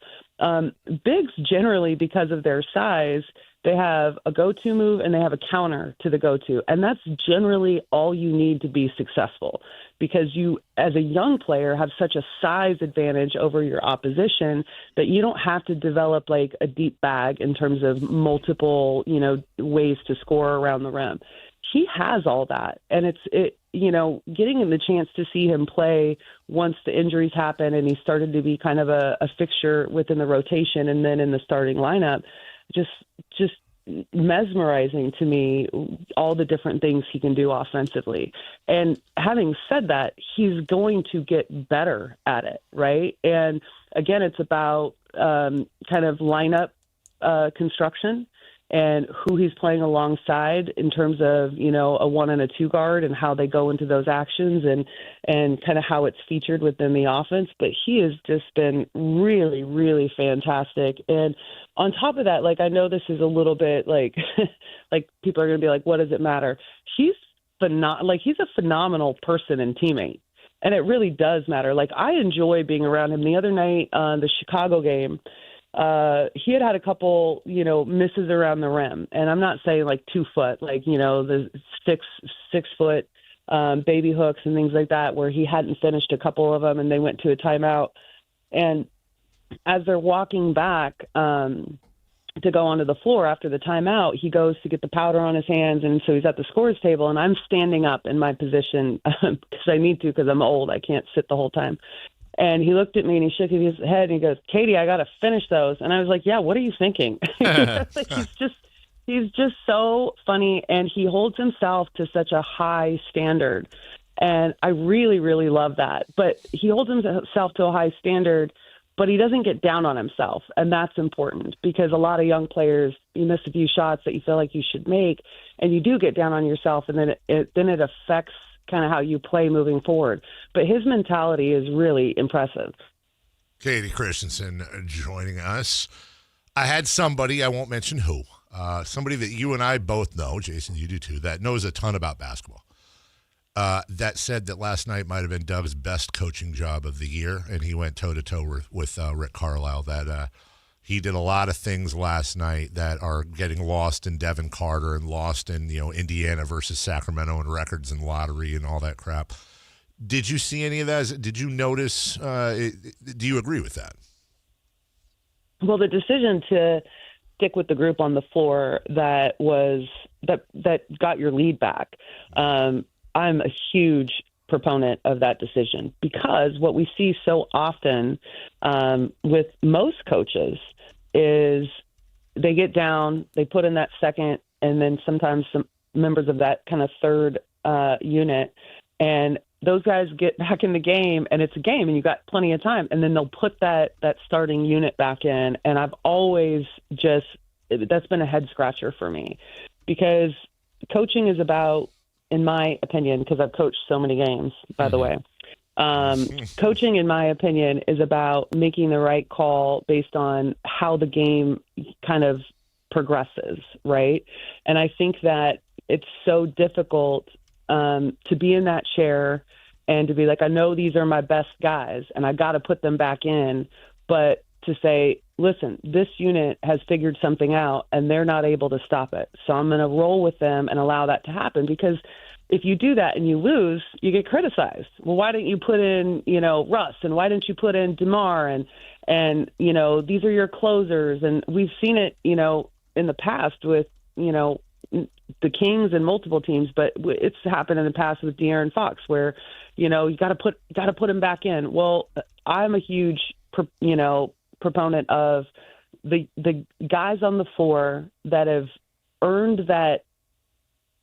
Bigs generally, because of their size, they have a go-to move and they have a counter to the go-to. And that's generally all you need to be successful because you, as a young player, have such a size advantage over your opposition that you don't have to develop a deep bag in terms of multiple, ways to score around the rim. He has all that. And getting him the chance to see him play once the injuries happened and he started to be kind of a fixture within the rotation and then in the starting lineup, just mesmerizing to me, all the different things he can do offensively. And having said that, he's going to get better at it, right? And again, it's about kind of lineup construction and who he's playing alongside in terms of, a 1 and a 2 guard and how they go into those actions and kind of how it's featured within the offense. But he has just been really, really fantastic. And on top of that, like, I know this is a little bit like, like people are going to be like, what does it matter? He's a phenomenal person and teammate. And it really does matter. Like, I enjoy being around him. The other night on the Chicago game, he had a couple, misses around the rim. And I'm not saying like 2 foot, like, the 6 foot baby hooks and things like that, where he hadn't finished a couple of them and they went to a timeout. And as they're walking back to go onto the floor after the timeout, he goes to get the powder on his hands. And so he's at the scorer's table, and I'm standing up in my position because I need to, because I'm old. I can't sit the whole time. And he looked at me and he shook his head and he goes, Katie, I got to finish those. And I was like, yeah, what are you thinking? Like, he's just so funny, and he holds himself to such a high standard. And I really, really love that. But he holds himself to a high standard, but he doesn't get down on himself. And that's important, because a lot of young players, you miss a few shots that you feel like you should make, and you do get down on yourself, and then it affects kind of how you play moving forward. But his mentality is really impressive.
Katie Christensen joining us. I had somebody, I won't mention who, somebody that you and I both know, Jason, you do too, that knows a ton about basketball, that said that last night might have been Doug's best coaching job of the year, and he went toe-to-toe with Rick Carlisle, that he did a lot of things last night that are getting lost in Devin Carter and lost in, Indiana versus Sacramento and records and lottery and all that crap. Did you see any of that? Did you notice? Do you agree with that?
Well, the decision to stick with the group on the floor that got your lead back, I'm a huge proponent of that decision, because what we see so often with most coaches is they get down, they put in that second, and then sometimes some members of that kind of third unit, and those guys get back in the game, and it's a game, and you got plenty of time, and then they'll put that starting unit back in. And I've always that's been a head scratcher for me, because coaching is about, in my opinion, because I've coached so many games, by the way, coaching, in my opinion, is about making the right call based on how the game kind of progresses, right? And I think that it's so difficult to be in that chair and to be like, I know these are my best guys and I got to put them back in, but to say, listen, this unit has figured something out and they're not able to stop it. So I'm going to roll with them and allow that to happen, because if you do that and you lose, you get criticized. Well, why didn't you put in, Russ, and why didn't you put in DeMar, and these are your closers. And we've seen it, in the past with, the Kings and multiple teams, but it's happened in the past with De'Aaron Fox, where, you got to put him back in. Well, I'm a huge, proponent of the guys on the floor that have earned that,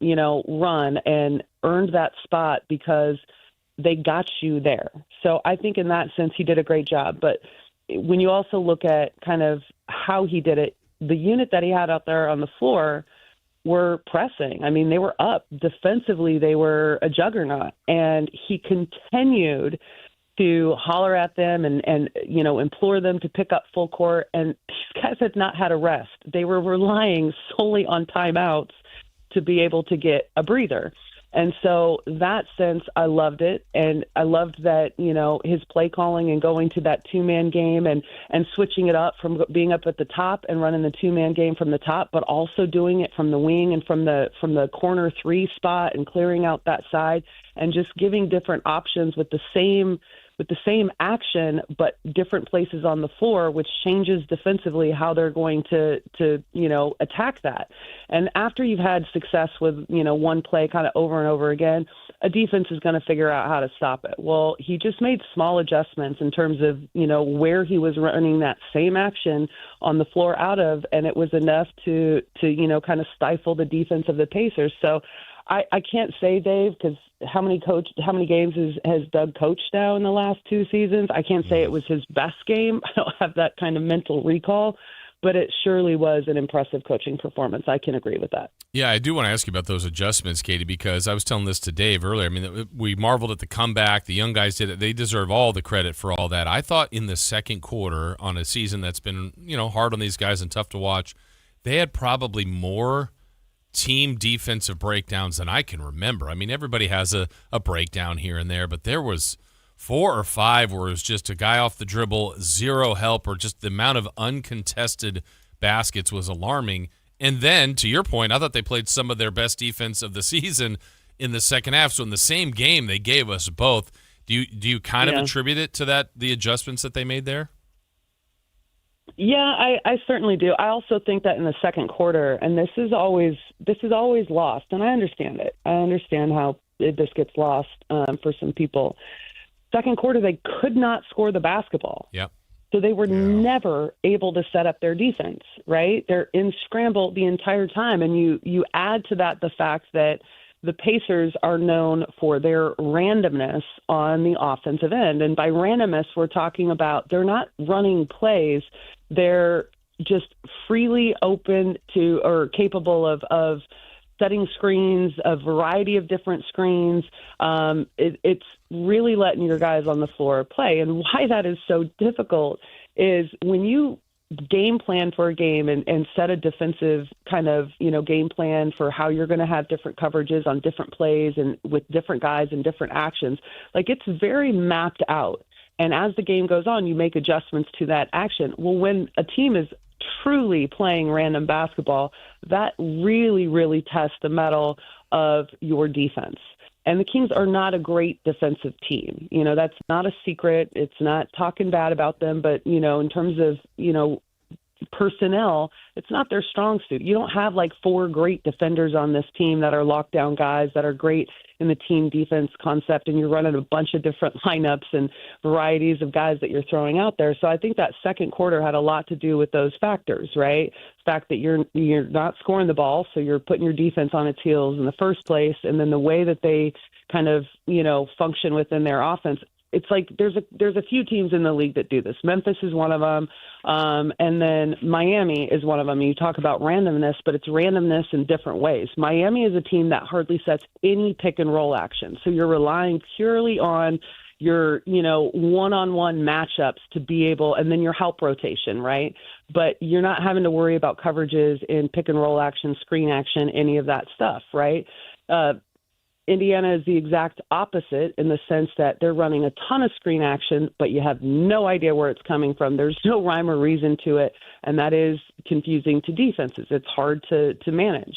run and earned that spot because they got you there. So I think in that sense, he did a great job. But when you also look at kind of how he did it, the unit that he had out there on the floor were pressing. I mean, they were up defensively. They were a juggernaut, and he continued to holler at them and implore them to pick up full court. And these guys had not had a rest. They were relying solely on timeouts to be able to get a breather. And so that sense, I loved it. And I loved that, his play calling and going to that 2-man game and switching it up from being up at the top and running the 2-man game from the top, but also doing it from the wing and from the corner 3 spot and clearing out that side, and just giving different options with the same action, but different places on the floor, which changes defensively how they're going to attack that. And after you've had success with, one play kind of over and over again, a defense is going to figure out how to stop it. Well, he just made small adjustments in terms of, where he was running that same action on the floor out of, and it was enough to kind of stifle the defense of the Pacers. So I can't say, Dave, because how many games has Doug coached now in the last 2 seasons? I can't say it was his best game. I don't have that kind of mental recall. but it surely was an impressive coaching performance. I can agree with that.
Yeah, I do want to ask you about those adjustments, Katie, because I was telling this to Dave earlier. I mean, we marveled at the comeback. The young guys did it. They deserve all the credit for all that. I thought in the second quarter on a season that's been, hard on these guys and tough to watch, they had probably more team defensive breakdowns than I can remember. I mean, everybody has a breakdown here and there, but there was 4 or 5 where it was just a guy off the dribble, zero help, or just the amount of uncontested baskets was alarming. And then, to your point, I thought they played some of their best defense of the season in the second half. So in the same game, they gave us both. Do you kind of attribute it to the adjustments that they made there?
Yeah, I certainly do. I also think that in the second quarter, and this is always lost, and I understand it. I understand how this gets lost for some people. Second quarter, they could not score the basketball.
Yep.
So they were never able to set up their defense, right? They're in scramble the entire time. And you add to that the fact that the Pacers are known for their randomness on the offensive end. And by randomness, we're talking about they're not running plays. They're just freely open to or capable of setting screens, a variety of different screens. It's really letting your guys on the floor play. And why that is so difficult is when you game plan for a game and set a defensive kind of, game plan for how you're going to have different coverages on different plays and with different guys and different actions, like it's very mapped out. And as the game goes on, you make adjustments to that action. Well, when a team is truly playing random basketball, that really, really tests the mettle of your defense. And the Kings are not a great defensive team. That's not a secret. It's not talking bad about them, but, in terms of, personnel, it's not their strong suit. You don't have like 4 great defenders on this team that are lockdown guys that are great in the team defense concept, and you're running a bunch of different lineups and varieties of guys that you're throwing out there. So I think that second quarter had a lot to do with those factors, right? The fact that you're not scoring the ball, so you're putting your defense on its heels in the first place, and then the way that they kind of, function within their offense. It's like there's a few teams in the league that do this. Memphis is one of them, and then Miami is one of them. You talk about randomness, but it's randomness in different ways. Miami is a team that hardly sets any pick and roll action, so you're relying purely on your one-on-one matchups to be able, and then your help rotation, right? But you're not having to worry about coverages in pick and roll action, screen action, any of that stuff, right? Indiana is the exact opposite in the sense that they're running a ton of screen action, but you have no idea where it's coming from. There's no rhyme or reason to it, and that is confusing to defenses. It's hard to manage.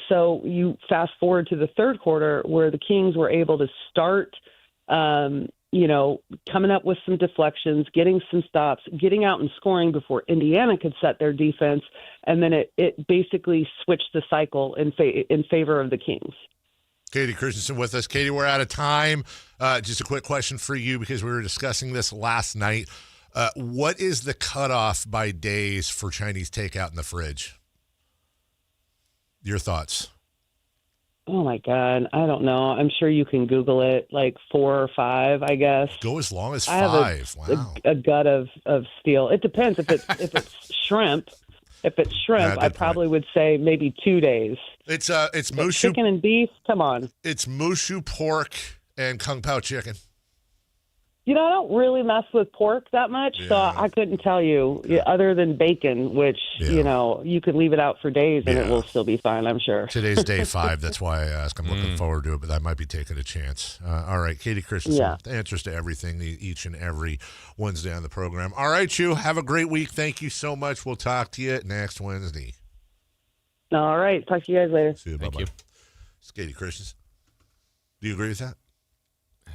So you fast forward to the third quarter where the Kings were able to start, coming up with some deflections, getting some stops, getting out and scoring before Indiana could set their defense, and then it basically switched the cycle in favor of the Kings.
Katie Christensen with us. Katie, we're out of time. Just a quick question for you because we were discussing this last night. What is the cutoff by days for Chinese takeout in the fridge? Your thoughts?
Oh, my God. I don't know. I'm sure you can Google it, like 4 or 5, I guess.
Go as long as 5.
I have a gut of steel. It depends. If it's shrimp. If it's shrimp, I probably would say maybe 2 days.
It's mushu
chicken and beef. Come on.
It's mushu pork and kung pao chicken.
I don't really mess with pork that much, so I couldn't tell you other than bacon, which you could leave it out for days and it will still be fine. I'm sure.
Today's day 5. That's why I ask. I'm looking forward to it, but I might be taking a chance. All right, Katie Christensen, answers to everything each and every Wednesday on the program. All right, you have a great week. Thank you so much. We'll talk to you next Wednesday.
All right, talk to you guys later.
See you. Bye-bye. It's Katie Christensen. Do you agree with that?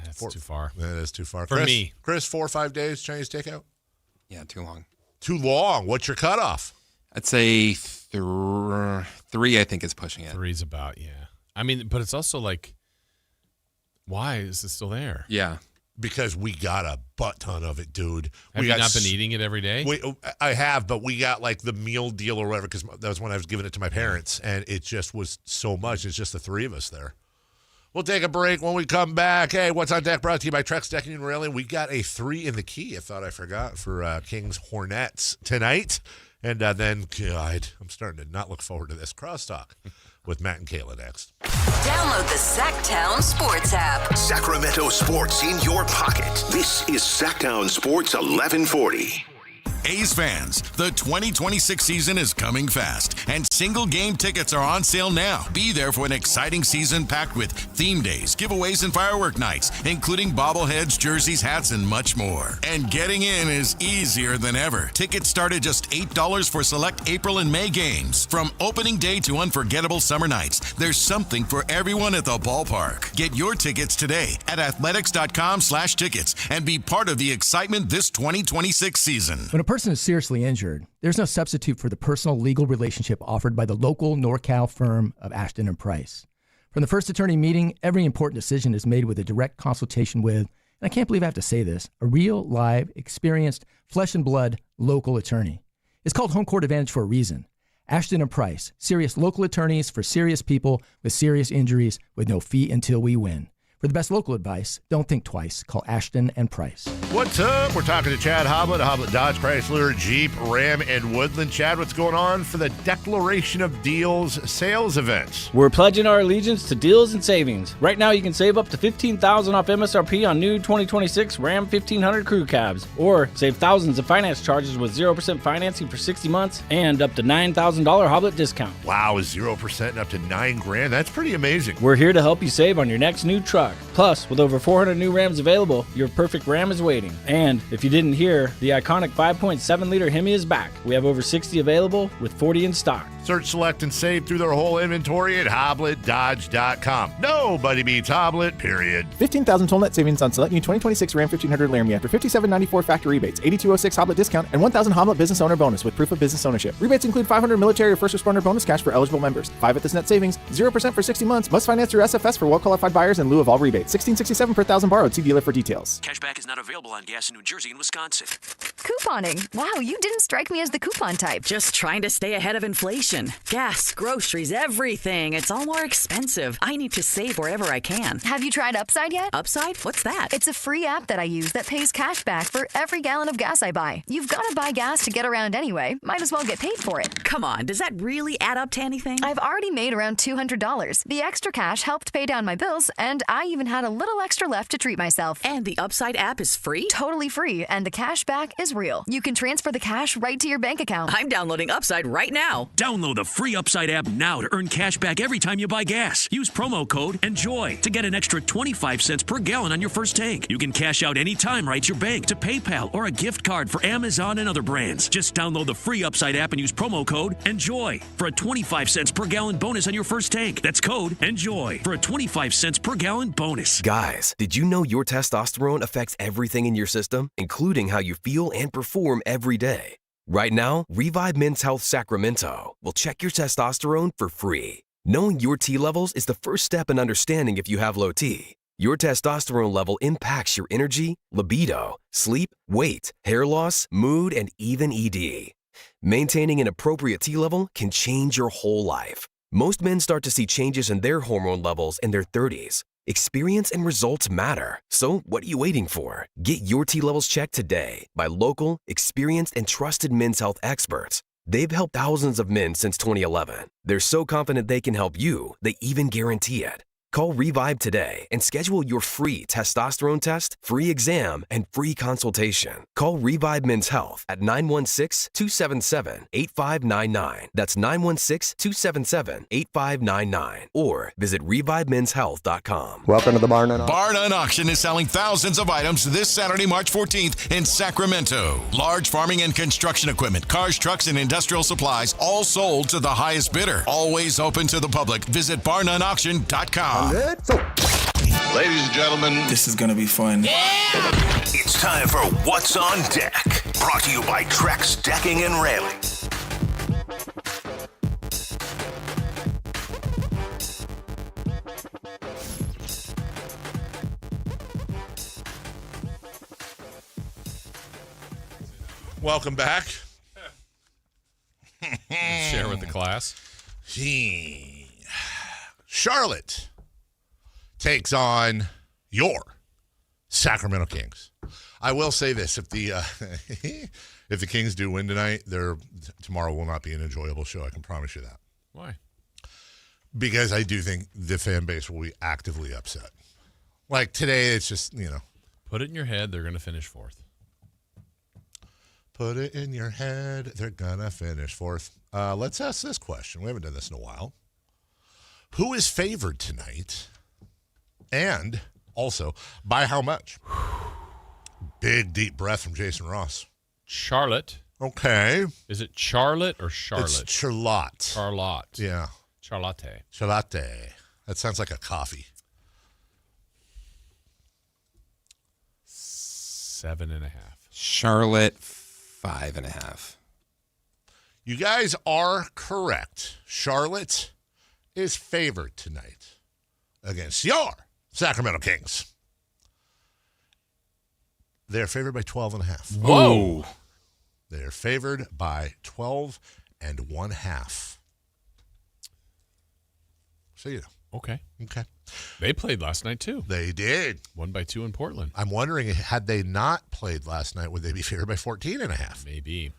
That's too far.
That is too far.
For me.
Chris, 4 or 5 days Chinese takeout?
Yeah, too long.
Too long? What's your cutoff?
I'd say 3, I think, is pushing it.
3's about, I mean, but it's also like, why is it still there?
Yeah.
Because we got a butt ton of it, dude.
Have you not been eating it every day?
I have, but we got like the meal deal or whatever because that was when I was giving it to my parents, and it just was so much. It's just the 3 of us there. We'll take a break. When we come back, hey, What's on Deck brought to you by Trex Decking and Railing. We got a 3 in the key, I thought I forgot, for Kings Hornets tonight And then, God, I'm starting to not look forward to this crosstalk with Matt and Kayla next.
Download the Sactown Sports app.
Sacramento sports in your pocket. This is Sactown Sports 1140.
A's fans, the 2026 season is coming fast, and single game tickets are on sale now. Be there for an exciting season packed with theme days, giveaways, and firework nights, including bobbleheads, jerseys, hats, and much more. And getting in is easier than ever. Tickets start at just $8 for select April and May games. From opening day to unforgettable summer nights, there's something for everyone at the ballpark. Get your tickets today at athletics.com/tickets and be part of the excitement this 2026 season.
When a person is seriously injured, there's no substitute for the personal legal relationship offered by the local NorCal firm of Ashton and Price. From the first attorney meeting, every important decision is made with a direct consultation with, and I can't believe I have to say this, a real, live, experienced, flesh and blood local attorney. It's called Home Court Advantage for a reason. Ashton and Price, serious local attorneys for serious people with serious injuries with no fee until we win. For the best local advice, don't think twice. Call Ashton and Price.
What's up? We're talking to Chad Hoblet, Hoblet Dodge, Chrysler, Jeep, Ram, and Woodland. Chad, what's going on for the Declaration of Deals sales events?
We're pledging our allegiance to deals and savings. Right now, you can save up to $15,000 off MSRP on new 2026 Ram 1500 crew cabs, or save thousands of finance charges with 0% financing for 60 months and up to $9,000 Hoblet discount.
Wow, 0% and up to $9,000. That's pretty amazing.
We're here to help you save on your next new truck. Plus, with over 400 new Rams available, your perfect Ram is waiting. And if you didn't hear, the iconic 5.7-liter Hemi is back. We have over 60 available with 40 in stock.
Search, select, and save through their whole inventory at HobletDodge.com. Nobody beats Hoblet, period.
15,000 total net savings on select new 2026 Ram 1500 Laramie after $57.94 factory rebates, $82.06 Hoblet discount, and $1,000 Hoblet business owner bonus with proof of business ownership. Rebates include $500 military or first responder bonus cash for eligible members. 5 at this net savings, 0% for 60 months. Must finance through SFS for well-qualified buyers in lieu of all rebates. $16.67 per thousand borrowed. See dealer for details.
Cashback is not available on gas in New Jersey and Wisconsin.
Couponing. Wow, you didn't strike me as the coupon type.
Just trying to stay ahead of inflation. Gas, groceries, everything. It's all more expensive. I need to save wherever I can.
Have you tried Upside yet?
Upside? What's that?
It's a free app that I use that pays cash back for every gallon of gas I buy. You've got to buy gas to get around anyway. Might as well get paid for it.
Come on, does that really add up to anything?
I've already made around $200. The extra cash helped pay down my bills, and I even had a little extra left to treat myself.
And the Upside app is free?
Totally free, and the cash back is real. You can transfer the cash right to your bank account.
I'm downloading Upside right now.
Download the free Upside app now to earn cash back every time you buy gas. Use promo code ENJOY to get an extra 25 cents per gallon on your first tank. You can cash out anytime right at your bank, to PayPal, or a gift card for Amazon and other brands. Just download the free Upside app and use promo code ENJOY for a 25 cents per gallon bonus on your first tank. That's code ENJOY for a 25 cents per gallon bonus.
Guys, did you know your testosterone affects everything in your system, including how you feel and perform every day? Right now, Revive Men's Health Sacramento will check your testosterone for free. Knowing your T levels is the first step in understanding if you have low T. Your testosterone level impacts your energy, libido, sleep, weight, hair loss, mood, and even ED. Maintaining an appropriate T level can change your whole life. Most men start to see changes in their hormone levels in their 30s. Experience and results matter. So what are you waiting for? Get your T levels checked today by local, experienced, and trusted men's health experts. They've helped thousands of men since 2011. They're so confident they can help you, they even guarantee it. Call Revive today and schedule your free testosterone test, free exam, and free consultation. Call Revive Men's Health at 916-277-8599. That's 916-277-8599. Or visit ReviveMen'sHealth.com.
Welcome to the Barn and
Barn and Auction is selling thousands of items this Saturday, March 14th in Sacramento. Large farming and construction equipment, cars, trucks, and industrial supplies, all sold to the highest bidder. Always open to the public. Visit barnandauction.com.
Good. So,
Ladies and gentlemen,
this is going to be fun.
it's time for What's on Deck. Brought to you by Trex Decking and Railing.
Welcome back.
Share with the class.
Charlotte takes on your Sacramento Kings. I will say this: if the if the Kings do win tonight, tomorrow will not be an enjoyable show. I can promise you that.
Why?
Because I do think the fan base will be actively upset. Like today, it's just,
Put it in your head, they're going to finish fourth.
Put it in your head, they're going to finish fourth. Let's ask this question. We haven't done this in a while. Who is favored tonight? And also, by how much? Big, deep breath from Jason Ross.
Charlotte.
Okay.
Is it Charlotte or Charlotte?
It's Charlotte.
Charlotte.
Yeah.
Charlotte.
Charlotte. That sounds like a coffee.
7.5.
Charlotte, 5.5.
You guys are correct. Charlotte is favored tonight against your Sacramento Kings. They're favored by 12.5.
Whoa.
They're favored by 12.5. So,
Okay.
Okay.
They played last night, too.
They did.
1-2 in Portland.
I'm wondering, had they not played last night, would they be favored by 14.5?
Maybe.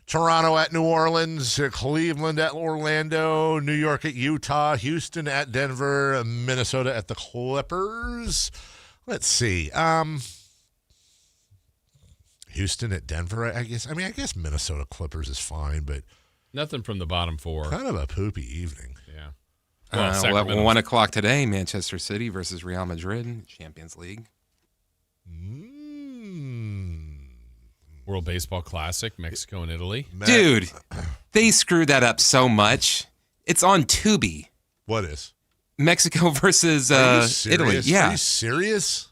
Toronto at New Orleans, Cleveland at Orlando, New York at Utah, Houston at Denver, Minnesota at the Clippers. Let's see. Houston at Denver, I guess. I guess Minnesota Clippers is fine, but
nothing from the bottom four.
Kind of a poopy evening.
Yeah.
Well, 1 o'clock today, Manchester City versus Real Madrid, Champions League.
World Baseball Classic, Mexico and Italy.
Dude, they screwed that up so much. It's on Tubi.
What is?
Mexico versus Italy. Yeah.
Are you serious?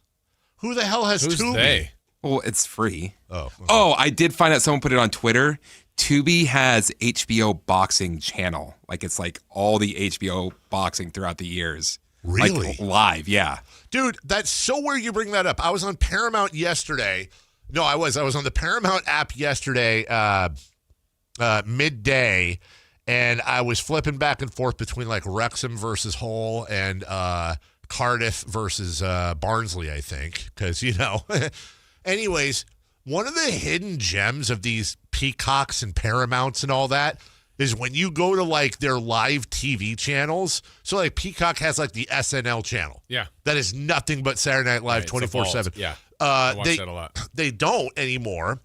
Who the hell has
Who's
Tubi?
they?
Well, it's free.
Oh.
Oh, I did find out someone put it on Twitter. Tubi has HBO boxing channel. Like it's like all the HBO boxing throughout the years.
Really?
Like live, yeah.
Dude, that's so weird you bring that up. I was on Paramount yesterday. No, I was on the Paramount app yesterday, midday, and I was flipping back and forth between like Wrexham versus Hull and Cardiff versus Barnsley, I think, because, anyways, one of the hidden gems of these Peacocks and Paramounts and all that is when you go to like their live TV channels. So like Peacock has like the SNL channel.
Yeah.
That is nothing but Saturday Night Live 24/7.
Yeah. I watch that a lot.
They don't anymore.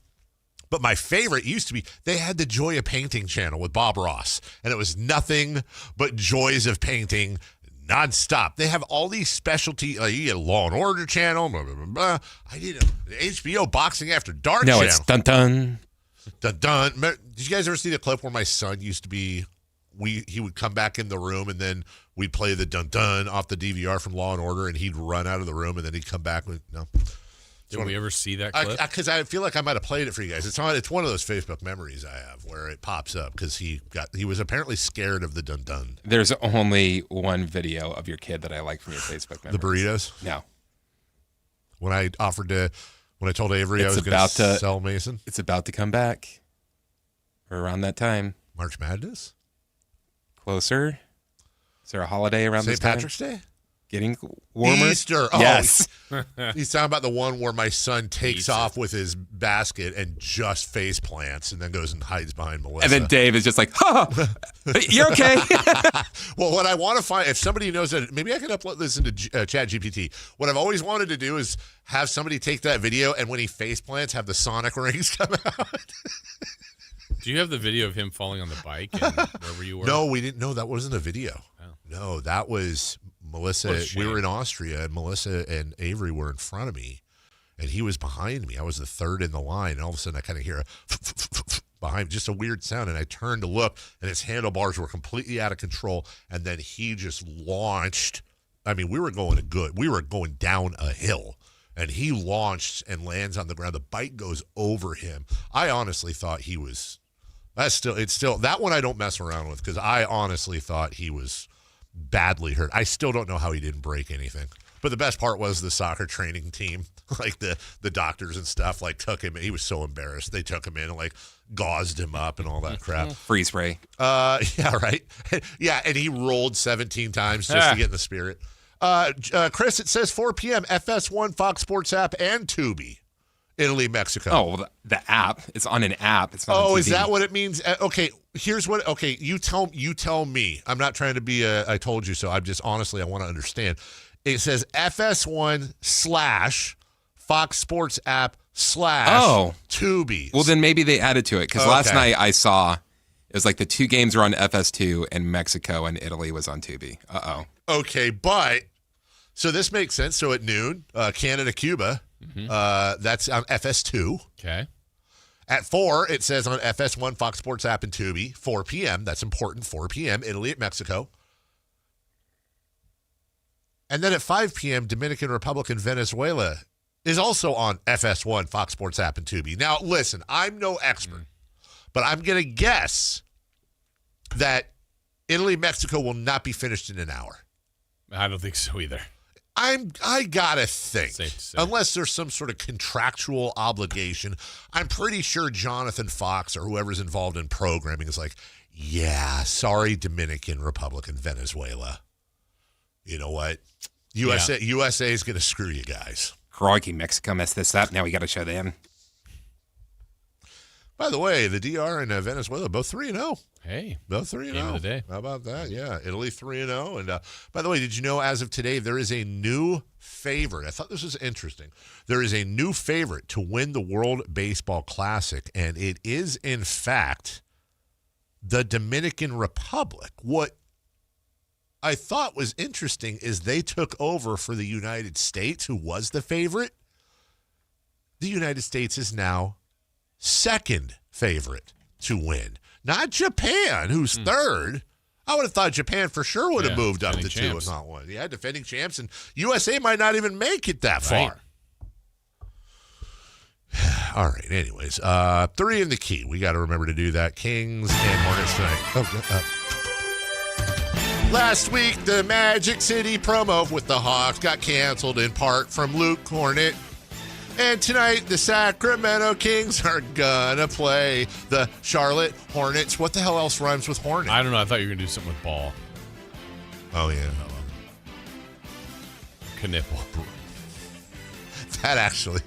But my favorite used to be, they had the Joy of Painting channel with Bob Ross. And it was nothing but joys of painting nonstop. They have all these specialty, like you get a Law and Order channel, blah, blah, blah, blah. I did the HBO Boxing After Dark channel.
No, it's dun-dun.
Dun-dun. Did you guys ever see the clip where my son used to be, he would come back in the room and then we'd play the dun-dun off the DVR from Law and Order and he'd run out of the room and then he'd come back with, no.
Did we ever see that clip?
Because I feel like I might have played it for you guys. It's one of those Facebook memories I have where it pops up because he was apparently scared of the dun-dun.
There's only one video of your kid that I like from your Facebook memories.
The burritos?
No.
When I told Avery I was going to sell Mason?
It's about to come back. Or around that time.
March Madness?
Closer. Is there a holiday around this time?
St. Patrick's Day?
Getting warmer?
Easter. Oh,
yes.
He's talking about the one where my son takes off with his basket and just face plants and then goes and hides behind Melissa.
And then Dave is just like, you're okay.
Well, what I want to find, if somebody knows that, maybe I can upload this into ChatGPT. What I've always wanted to do is have somebody take that video and when he face plants, have the Sonic rings come out.
Do you have the video of him falling on the bike and wherever you were?
No, we didn't. No, that wasn't a video.
Oh.
No, that was Melissa. We were in Austria, and Melissa and Avery were in front of me, and he was behind me. I was the third in the line, and all of a sudden I kind of hear a behind, just a weird sound, and I turned to look, and his handlebars were completely out of control, and then he just launched. I mean, we were going down a hill, and he launched and lands on the ground. The bike goes over him. I honestly thought he was. It's still that one I don't mess around with because I honestly thought he was badly hurt. I still don't know how he didn't break anything. But the best part was the soccer training team, like the doctors and stuff, like took him. He was so embarrassed. They took him in and like gauzed him up and all that crap.
Freeze spray.
Yeah, right. Yeah, and he rolled 17 times just to get in the spirit. Chris, it says 4 p.m. FS1, Fox Sports app, and Tubi. Italy, Mexico.
Oh, well, the app. It's on an app. It's not on
Oh,
TV.
is that what it means? Okay, here's what. Okay, you tell me. I'm not trying to be I told you so. I'm just honestly, I want to understand. It says FS1 / Fox Sports app / Tubi.
Well, then maybe they added to it because last night I saw it was like the 2 games were on FS2 and Mexico and Italy was on Tubi.
Okay, but so this makes sense. So at noon, Canada, Cuba. That's on FS2.
Okay.
At 4, it says on FS1, Fox Sports app, and Tubi. 4 p.m. That's important. 4 p.m. Italy at Mexico. And then at 5 p.m., Dominican Republic and Venezuela is also on FS1, Fox Sports app, and Tubi. Now, listen, I'm no expert, but I'm going to guess that Italy, Mexico will not be finished in an hour.
I don't think so either.
I gotta think,
Safe to say.
unless there's some sort of contractual obligation, I'm pretty sure Jonathan Fox or whoever's involved in programming is like, yeah, sorry, Dominican Republic and Venezuela. You know what? USA is going to screw you guys.
Crikey, Mexico messed this up. Now we got to show them.
By the way, the DR and Venezuela both 3-0.
Hey,
both 3-0.
Game of the day.
How about that? Yeah, Italy 3-0. And by the way, did you know as of today there is a new favorite? I thought this was interesting. There is a new favorite to win the World Baseball Classic, and it is in fact the Dominican Republic. What I thought was interesting is they took over for the United States, who was the favorite. The United States is now second favorite to win. Not Japan, who's third. I would have thought Japan for sure would have moved up to 2 and not 1. Yeah, defending champs, and USA might not even make it that far. All right, anyways. 3 in the key. We got to remember to do that. Kings and Hornets tonight. Last week, the Magic City promo with the Hawks got canceled in part from Luke Hornet. And tonight, the Sacramento Kings are gonna play the Charlotte Hornets. What the hell else rhymes with Hornet?
I don't know. I thought you were going to do something with ball.
Oh, yeah.
Knipple.
That actually.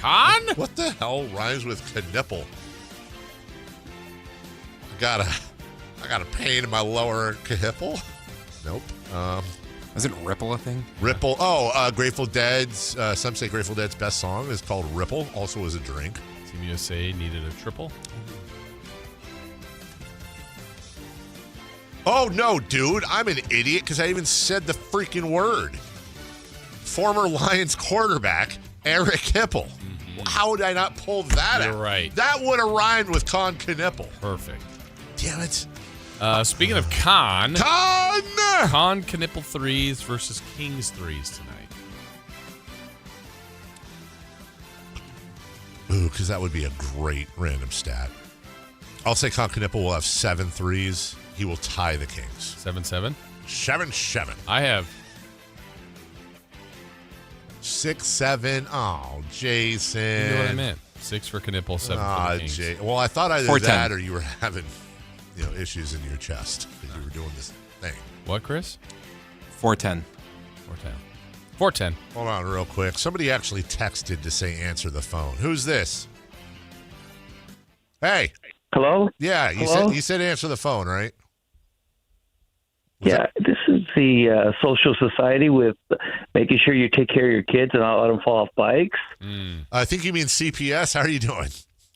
Con?
What the hell rhymes with knipple? I got a pain in my lower knipple. Nope.
Isn't Ripple a thing?
Ripple. Oh, Grateful Dead's. Some say Grateful Dead's best song is called Ripple. Also as a drink.
Team USA needed a triple.
Oh, no, dude. I'm an idiot because I even said the freaking word. Former Lions quarterback, Eric Hipple. Mm-hmm. How would I not pull that out?
You're right.
That would have rhymed with Con Knipple.
Perfect.
Damn it.
Speaking of Con
Knipple
3s versus Kings 3s tonight.
Ooh, because that would be a great random stat. I'll say Con Knipple will have 7 threes. He will tie the Kings.
7-7?
7-7.
I have
6-7. Oh, Jason.
You know what I meant. 6 for Knipple, 7 for the Kings.
Well, I thought either
4-10.
that or you were having issues in your chest because you were doing this thing.
What, Chris?
4-10.
4-10.
Hold on real quick. Somebody actually texted to say answer the phone. Who's this? Hey.
Hello?
Yeah, you said answer the phone, right?
This is the social society with making sure you take care of your kids and not let them fall off bikes.
I think you mean CPS. How are you doing?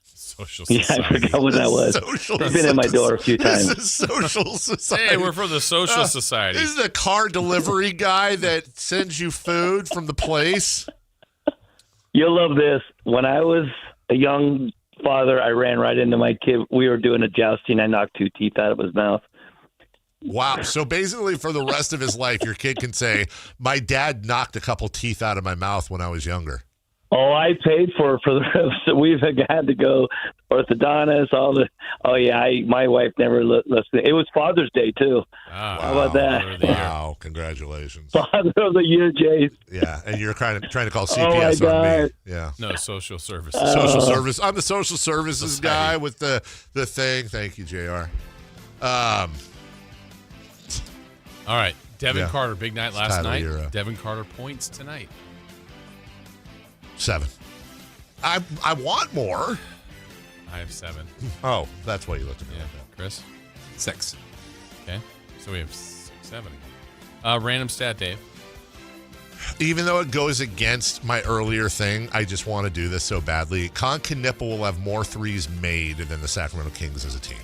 Social
Society. Yeah, I forgot what that was. They've been in my door a few times.
This is Social Society.
Hey, we're from the Social Society.
This is the car delivery guy that sends you food from the place.
You'll love this. When I was a young father, I ran right into my kid. We were doing a jousting. I knocked 2 teeth out of his mouth.
Wow. So basically for the rest of his life, your kid can say, my dad knocked a couple teeth out of my mouth when I was younger.
Oh, I paid for the rest. So we've had to go orthodontist, my wife never listened. It was Father's Day, too. How about that?
Wow. Congratulations.
Father of the Year, Jace.
Yeah. And you're trying to call CPS on me. Yeah.
No, social services.
Social service. I'm the social services guy with the thing. Thank you, JR.
All right. Devin Carter, big night last night. Devin Carter points tonight.
7. I want more.
I have 7.
Oh, that's why you looked at me like that.
Chris?
6.
Okay. So we have 7. Random stat, Dave.
Even though it goes against my earlier thing, I just want to do this so badly. Con Knipple will have more threes made than the Sacramento Kings as a team.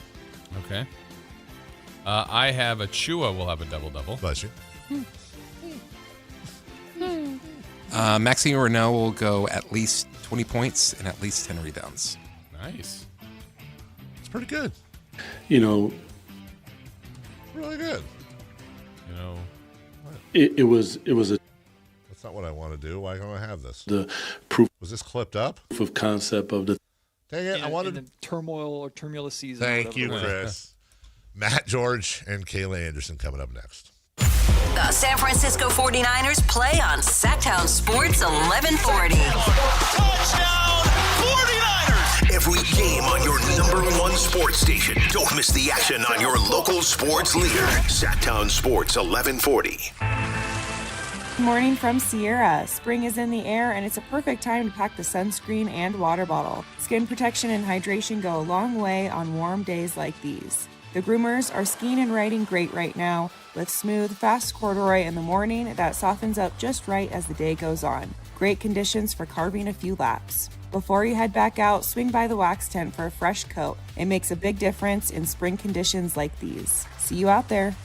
Okay. I have Achua will have a double-double.
Bless you.
Maxime Renault will go at least 20 points and at least 10 rebounds.
Nice.
It's pretty good.
You know,
really good.
You know,
it was a.
That's not what I want to do. Why don't I have this?
The proof.
Was this clipped up?
Proof of concept of the.
Dang it! I wanted
in the turmoil or tumulus season.
Thank you, Chris. Matt George and Kayla Anderson coming up next.
The San Francisco 49ers play on Sactown Sports 1140.
Touchdown 49ers! Every game on your #1 sports station. Don't miss the action on your local sports leader. Sactown Sports 1140.
Morning from Sierra. Spring is in the air, and it's a perfect time to pack the sunscreen and water bottle. Skin protection and hydration go a long way on warm days like these. The groomers are skiing and riding great right now, with smooth, fast corduroy in the morning that softens up just right as the day goes on. Great conditions for carving a few laps. Before you head back out, swing by the wax tent for a fresh coat. It makes a big difference in spring conditions like these. See you out there.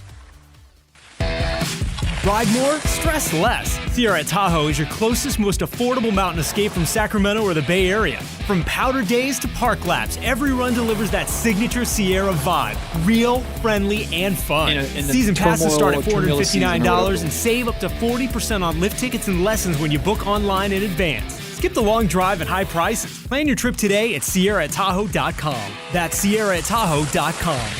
Ride more, stress less. Sierra Tahoe is your closest, most affordable mountain escape from Sacramento or the Bay Area. From powder days to park laps, every run delivers that signature Sierra vibe. Real, friendly, and fun. Season passes start at $459 and save up to 40% on lift tickets and lessons when you book online in advance. Skip the long drive and high prices. Plan your trip today at SierraTahoe.com. That's SierraTahoe.com.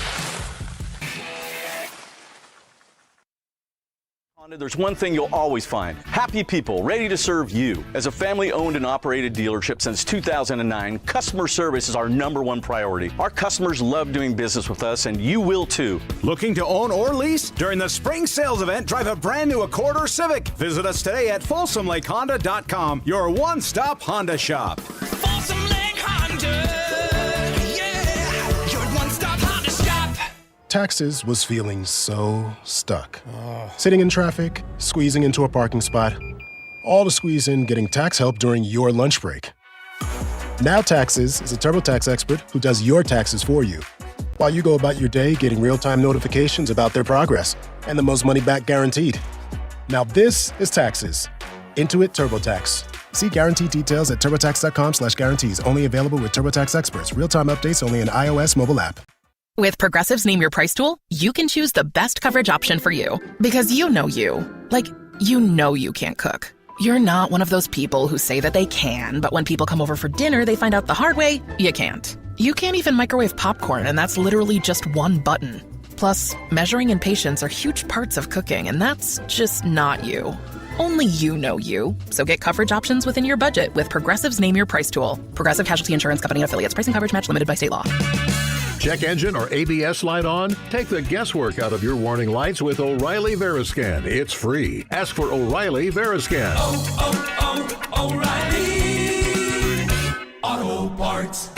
There's one thing you'll always find: happy people ready to serve you. As a family-owned and operated dealership since 2009, customer service is our #1 priority. Our customers love doing business with us, and you will too.
Looking to own or lease? During the spring sales event, drive a brand new Accord or Civic. Visit us today at FolsomLakeHonda.com, your one-stop Honda shop.
Folsom Lake Honda, yeah, your one-stop Honda shop.
Taxes was feeling so stuck. Sitting in traffic, squeezing into a parking spot, all to squeeze in getting tax help during your lunch break. Now Taxes is a TurboTax expert who does your taxes for you, while you go about your day getting real-time notifications about their progress and the most money back guaranteed. Now this is Taxes. Intuit TurboTax. See guarantee details at turbotax.com/guarantees. Only available with TurboTax experts. Real-time updates only in iOS mobile app.
With Progressive's Name Your Price tool, you can choose the best coverage option for you. Because you know you. Like, you know you can't cook. You're not one of those people who say that they can, but when people come over for dinner, they find out the hard way, you can't. You can't even microwave popcorn, and that's literally just one button. Plus, measuring and patience are huge parts of cooking, and that's just not you. Only you know you. So get coverage options within your budget with Progressive's Name Your Price tool. Progressive Casualty Insurance Company and affiliates. Price and coverage match limited by state law.
Check engine or ABS light on? Take the guesswork out of your warning lights with O'Reilly Veriscan. It's free. Ask for O'Reilly Veriscan.
O'Reilly Auto Parts.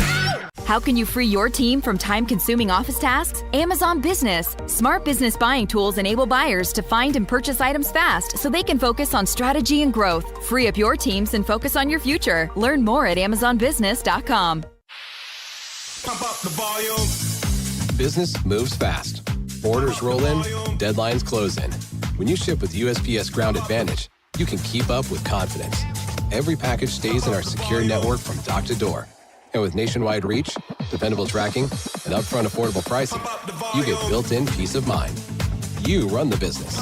How can you free your team from time-consuming office tasks? Amazon Business. Smart business buying tools enable buyers to find and purchase items fast so they can focus on strategy and growth. Free up your teams and focus on your future. Learn more at AmazonBusiness.com.
Pump up the volume.
Business moves fast. Orders roll in, deadlines close in. When you ship with USPS Ground Advantage, you can keep up with confidence. Every package stays in our secure network from dock to door. And with nationwide reach, dependable tracking, and upfront affordable pricing, you get built-in peace of mind. You run the business.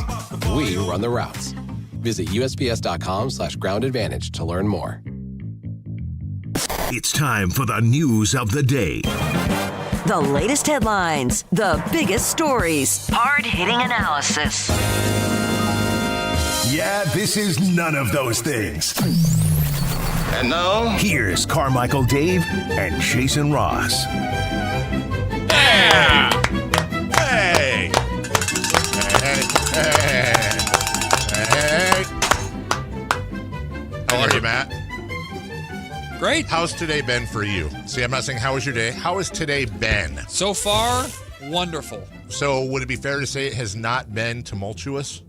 We run the routes. Visit USPS.com/Ground Advantage to learn more.
It's time for the news of the day.
The latest headlines, the biggest stories, hard-hitting analysis.
Yeah, this is none of those things. And now, here's Carmichael Dave and Jason Ross.
Yeah! Hey! Hey! Hey! How are you, Matt?
Great.
How's today been for you? See, I'm not saying how was your day. How has today been?
So far, wonderful.
So would it be fair to say it has not been tumultuous?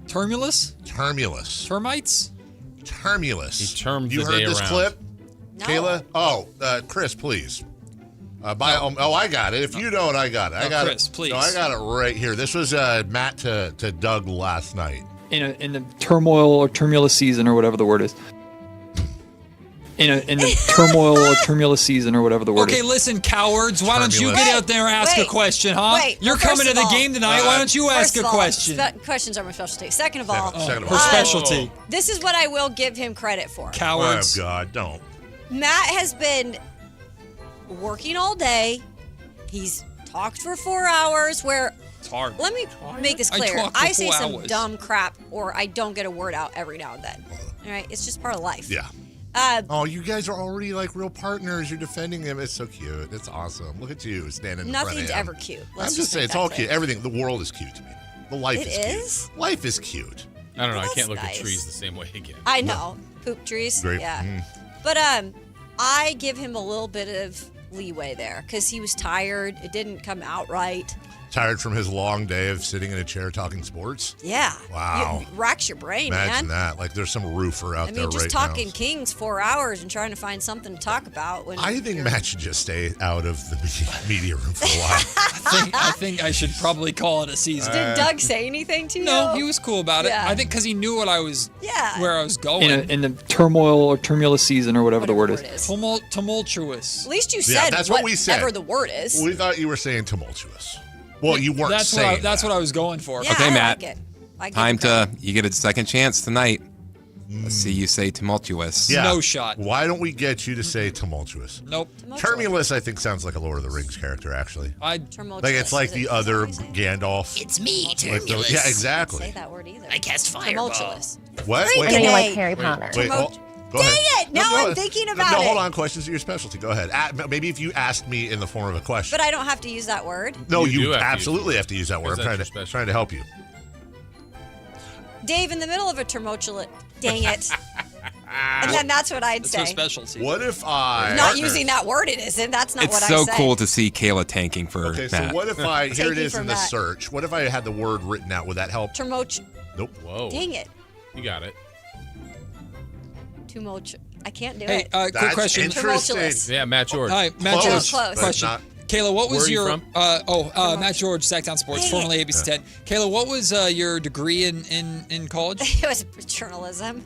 Tumulus?
Termulous.
Termites?
Termulous.
He termed
You
the
heard
day
this
around.
clip?
No.
Kayla? Oh, Chris, please. I got it. If you don't, I got it. I got
Chris,
it.
please.
No, I got it right here. This was Matt to Doug last night.
In the turmoil or tumulus season or whatever the word is. In the turmoil or tumulus season or whatever the word
Okay,
is.
listen, cowards. Why don't you get out there and ask a question, huh? You're coming to the game tonight. Why don't you ask a question?
Questions are my specialty. Second of all,
Her specialty.
this is what I will give him credit for.
Cowards.
Oh, God, don't.
Matt has been working all day. He's talked for 4 hours where
It's hard.
let me make this
I
clear.
talk for
I say
4
some
hours.
dumb crap or I don't get a word out every now and then. All right, it's just part of life.
Yeah. Oh, you guys are already like real partners. You're defending him. It's so cute. It's awesome. Look at you standing in front of him.
Nothing's ever cute. Let's
I'm just saying,
make
it's
that
all
clear.
cute. Everything. The world is cute to me. The life
It
is
is?
cute. Life is cute.
I don't know. I
That's
can't look
nice.
at trees the same way again.
I know. Poop trees.
Great.
Yeah.
Mm.
But I give him a little bit of leeway there because he was tired. It didn't come out right.
Tired from his long day of sitting in a chair talking sports?
Yeah.
Wow.
It racks your brain,
Imagine
man.
that. Like there's some roofer out
I
there
mean, just
right
talking
now.
Kings 4 hours and trying to find something to talk about. When
I think
you're-
Matt should just stay out of the media room for a while.
I think I should probably call it a season.
Did Doug say anything to you?
No, he was cool about it.
Yeah.
I think because he knew what I was,
Yeah.
where I was going.
In the turmoil or tumulus season or whatever the word is.
Tumultuous.
At least you
Yeah,
said
that's what we said.
whatever the word is.
We thought you were saying tumultuous. Well, you weren't
That's
saying
that's what I was going for.
Yeah,
Okay,
I
Matt.
like it. I give
Time
him credit.
to, you get a second chance tonight. Let's see you say tumultuous.
Yeah.
No shot.
Why don't we get you to say tumultuous?
Nope.
Termulous, I think, sounds like a Lord of the Rings character, actually. Like it's
Tumultuous.
like
Is
the
it-
other Gandalf.
It's me,
Like the-
Tumultuous.
yeah, exactly.
Say that word either.
I cast fireball.
Tumultuous.
What?
Freaking
Wait,
A.
like Harry Potter.
Wait,
Tumult-
go ahead.
Dang it! Now
go
I'm
ahead.
thinking about
no,
it.
hold on. Questions are your specialty. Go ahead. Maybe if you asked me in the form of a question.
But I don't have to use that word.
No,
You do
you
have to use
absolutely have to use that word. I'm
Because
trying
that's
to,
your specialty.
trying to help you.
Dave, in the middle of a tumultuous. Dang it. And then that's what I'd
That's
say.
her specialty.
What if I...
Not using that word, it isn't. That's not
It's
what I
so
say.
cool to see Kayla tanking for
Okay, so
Matt.
what if I... Here it
Taking
is
from
in the
Matt.
search. What if I had the word written out? Would that help?
Tumultuous.
Nope.
Whoa.
Dang it.
You got it.
Tumultuous. I can't do
Hey,
it.
quick
That's
question.
interesting.
Tumultuous.
Yeah, Matt George.
Hi, Matt
Close,
George.
Close.
Question.
but not-
Kayla, what
Where
was
are you
your
from?
Matt George, Sactown Sports,
Dang
formerly
it.
ABC 10. Kayla, what was your degree in college?
It was journalism.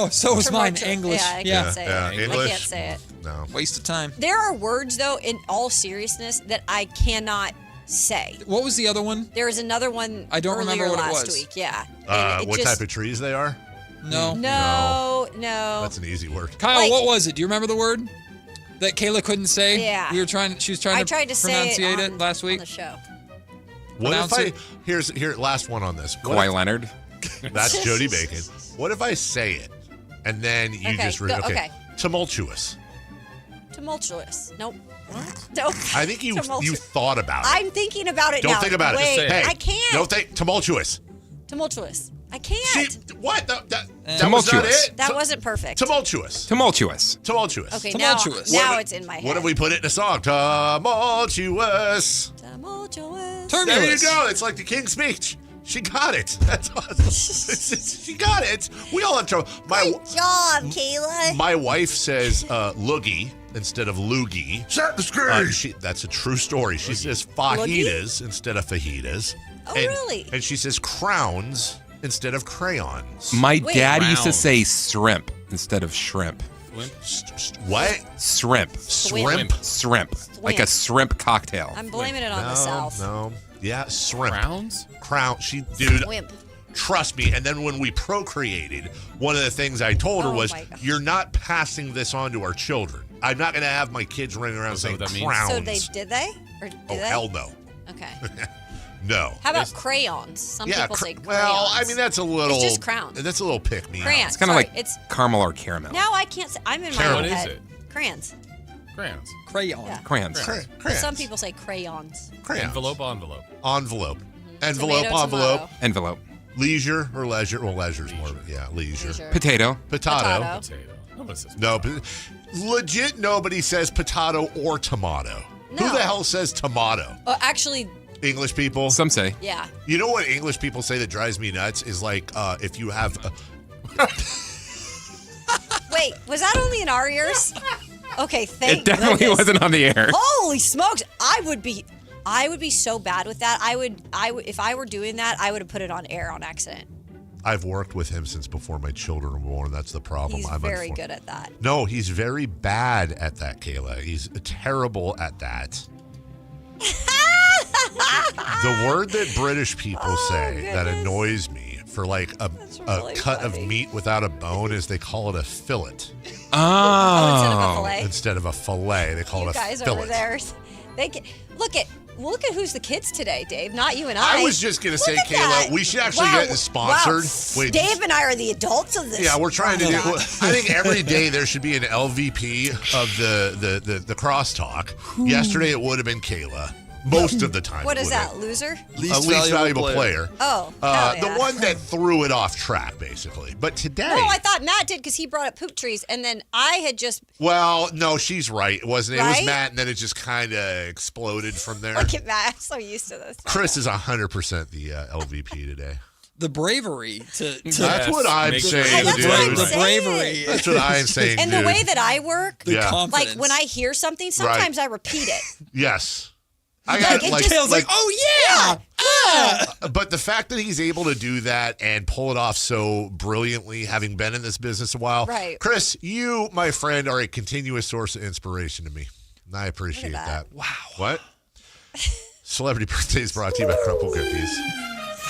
So was mine,
Tumultuous.
English.
Yeah, I can't say
yeah,
it. I
English.
can't say it.
No.
Waste of time.
There are words, though, in all seriousness, that I cannot say.
What was the other one?
There was another one
I don't remember
earlier
what it
last
was.
week. Yeah. And it
What
just-
type of trees they are?
No.
No.
That's an easy word.
Kyle,
Like-
what was it? Do you remember the word that Kayla couldn't say?
Yeah.
She was trying
I
to
tried to say it
pronunciate
on,
it last
on
week.
the show.
What if
Pronounce
I...
it.
Here, last one on this. What
Kawhi
if-
Leonard.
That's Jody Bacon. What if I say it, and then you
Okay,
just...
go- okay.
Tumultuous.
Tumultuous. Nope. Nope.
I think you
Tumultuous.
thought about it.
I'm thinking about it
Don't
now.
think about
Wait,
it. Just say it. Hey,
I can't.
Don't think... Tumultuous.
Tumultuous. I can't.
What? That was not
Tumultuous.
it?
That wasn't perfect.
Tumultuous.
Tumultuous.
Tumultuous.
Okay,
Tumultuous.
now it's in my head.
What if we put it in a song? Tumultuous.
Tumultuous.
There you
Termulous.
go. It's like the King's Speech. She got it. That's awesome. She got it. We all have trouble.
Good job, Kayla.
My wife says loogie instead of loogie.
Set the screen.
That's a true story. She says fajitas instead of fajitas.
Oh, really?
And she says crowns instead of crayons.
My
Wait.
dad used to
Round.
say shrimp instead of shrimp.
What?
Shrimp.
Shrimp?
Shrimp. Like a shrimp cocktail.
I'm blaming it on the South.
No. Yeah, shrimp.
Crowns?
Crown. Dude,
Swimp.
trust me. And then when we procreated, one of the things I told her
Oh
was,
my God.
you're not passing this on to our children. I'm not going to have my kids running around
Is that
saying
what that means?
crowns.
So did they? Or did
Oh,
they?
hell no.
Okay.
No.
How about crayons? Some people say crayons.
well, I mean, that's a little...
It's just crowns.
That's a little pick-me.
Crayons.
It's kind of
Sorry,
like
it's
caramel or caramel.
now I can't say. I'm in my
Caramel.
own
What is
head.
it?
Crayons.
Crayons.
Crayon.
Yeah.
Crayons.
Crayons.
But some people say crayons.
Crayons.
Envelope.
Envelope.
Mm-hmm.
Envelope,
Tomato,
envelope.
tomato.
Envelope.
Leisure or leisure? Well, leisure's more, yeah, leisure.
Leisure.
Potato.
Potato.
Potato.
Potato.
No, legit nobody says potato or tomato.
No.
Who the hell says tomato?
Actually,
English people?
Some say.
yeah.
You know what English people say that drives me nuts is like if you have
Wait, was that only in our ears? Okay, thank
It definitely
goodness.
wasn't on the air.
Holy smokes! I would be so bad with that. I would if I were doing that, I would have put it on air on accident.
I've worked with him since before my children were born. That's the problem.
He's very good at that.
No, he's very bad at that, Kayla. He's terrible at that. The word that British people say that annoys me for like a cut of meat without a bone is they call it a fillet.
Oh.
Instead of a fillet, they call
You
it a
guys
fillet.
over there, they can, look at who's the kids today, Dave. Not you and I.
I was just gonna say,
Look at
Kayla,
that.
we should actually
Wow.
get this sponsored.
Wow.
Wait,
Dave and I are the adults of this.
yeah, we're trying to do.
podcast.
I think every day there should be an LVP of the crosstalk. Yesterday it would have been Kayla. Most of the time.
What
it
is
would have
that? Loser?
Least valuable player.
Oh, hell yeah.
The one that threw it off track, basically. But today.
No, I thought Matt did because he brought up poop trees, and then I had just.
Well, no, she's right. It wasn't. It was
Right?
Matt, and then it just kind of exploded from there.
Look at Matt. I'm so used to this.
Chris is 100% the LVP today.
The bravery to
That's what I'm saying,
That's
dude.
what I'm
The
saying.
bravery.
That's what I'm saying,
And
dude.
the way that I work,
The
like when I hear something, sometimes I repeat it.
Yes. I
Like,
got
it
like,
just-
like,
oh yeah.
but the fact that he's able to do that and pull it off so brilliantly, having been in this business a while,
Right.
Chris, you, my friend, are a continuous source of inspiration to me. And I appreciate that.
Wow.
What? Celebrity birthdays brought to you by Crumple Cookies.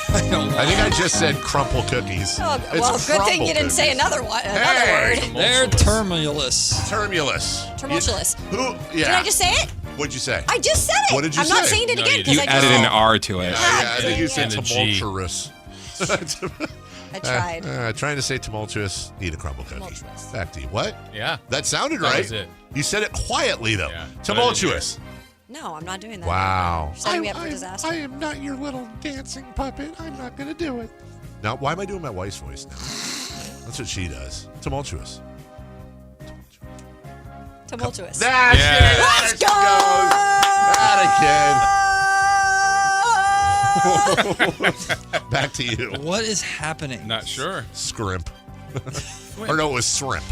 I think I just said crumple cookies.
Oh,
It's
well, good thing
crumble
you didn't say
cookies.
another one. Another
Hey!
word.
They're tumulus.
Tumultuous.
Who? Yeah.
Did I just say it?
What'd you say?
I just said it.
What did you
I'm
say?
not saying it again because
You
I
added
just
an R to it.
Yeah, I think you said
And a G.
tumultuous.
I tried.
Trying to say tumultuous. Eat a crumble cookie.
Tumultuous.
Back to you. What?
Yeah.
That sounded
That
right.
was it.
You said it quietly though.
Yeah.
Tumultuous.
No, I'm not doing that.
Wow.
You're setting me up for disaster.
I am not your little dancing puppet. I'm not going to do it. Now, why am I doing my wife's voice now? That's what she does. Tumultuous.
Tumultuous.
That's it.
Let's
There she goes. Back to you.
What is happening?
Not sure.
Scrimp. Or no, it was shrimp.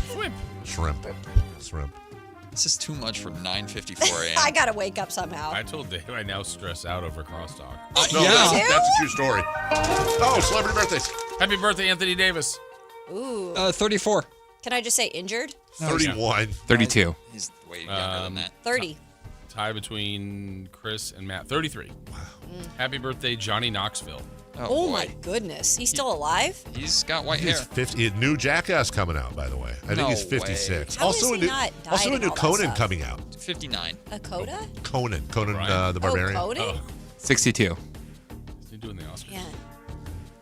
Shrimp.
This is too much for 9:54 a.m.
I gotta wake up somehow.
I told Dave I now stress out over crosstalk.
No,
yeah.
that's a true story. Oh, celebrity birthdays.
Happy birthday, Anthony Davis.
Ooh.
34.
Can I just say injured?
31.
32.
He's way younger than that.
30.
Tie between Chris and Matt. 33. Wow. Happy birthday, Johnny Knoxville.
Oh
boy.
my goodness. He's still alive?
He's got white hair.
He's 50. A new Jackass coming out, by the way. I think
No
he's 56.
way. How
Also,
has
a
he
new,
not died
also a
and
new
all that
Conan
stuff?
coming out.
59.
A Coda?
Conan
Right.
the Barbarian.
Oh, Coda?
62.
Is he doing the Oscars?
Yeah.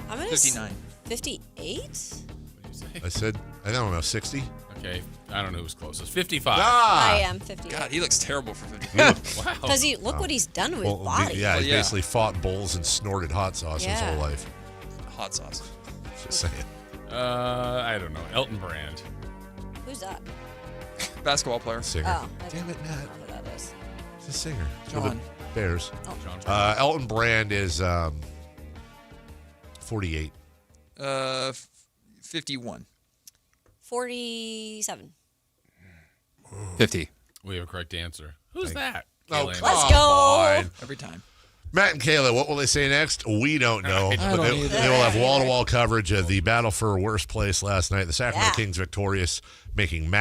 I'm gonna
59.
58?
What did you say?
I said, I don't know, 60?
Okay, I don't know who's closest. 55.
Ah!
I am 58.
God, he looks terrible for 50.
Wow.
Because look what he's done with his body.
Yeah, he
Well, yeah.
basically fought bulls and snorted hot sauce his
Yeah.
whole life.
Hot sauce.
Just saying.
I don't know. Elton Brand.
Who's that?
Basketball player.
Singer.
Oh.
Damn it,
I
Matt.
don't know who that is.
He's a singer.
John.
For the Bears.
Oh.
Elton Brand is 48.
51.
47.
50.
We have a correct answer. Who's that?
Oh,
Kayla
come
Let's go.
on.
Every time.
Matt and Kayla, what will they say next? We don't know.
I
But
don't
they,
either.
they will have wall-to-wall coverage of the battle for worst place last night. The Sacramento
Yeah.
Kings victorious, making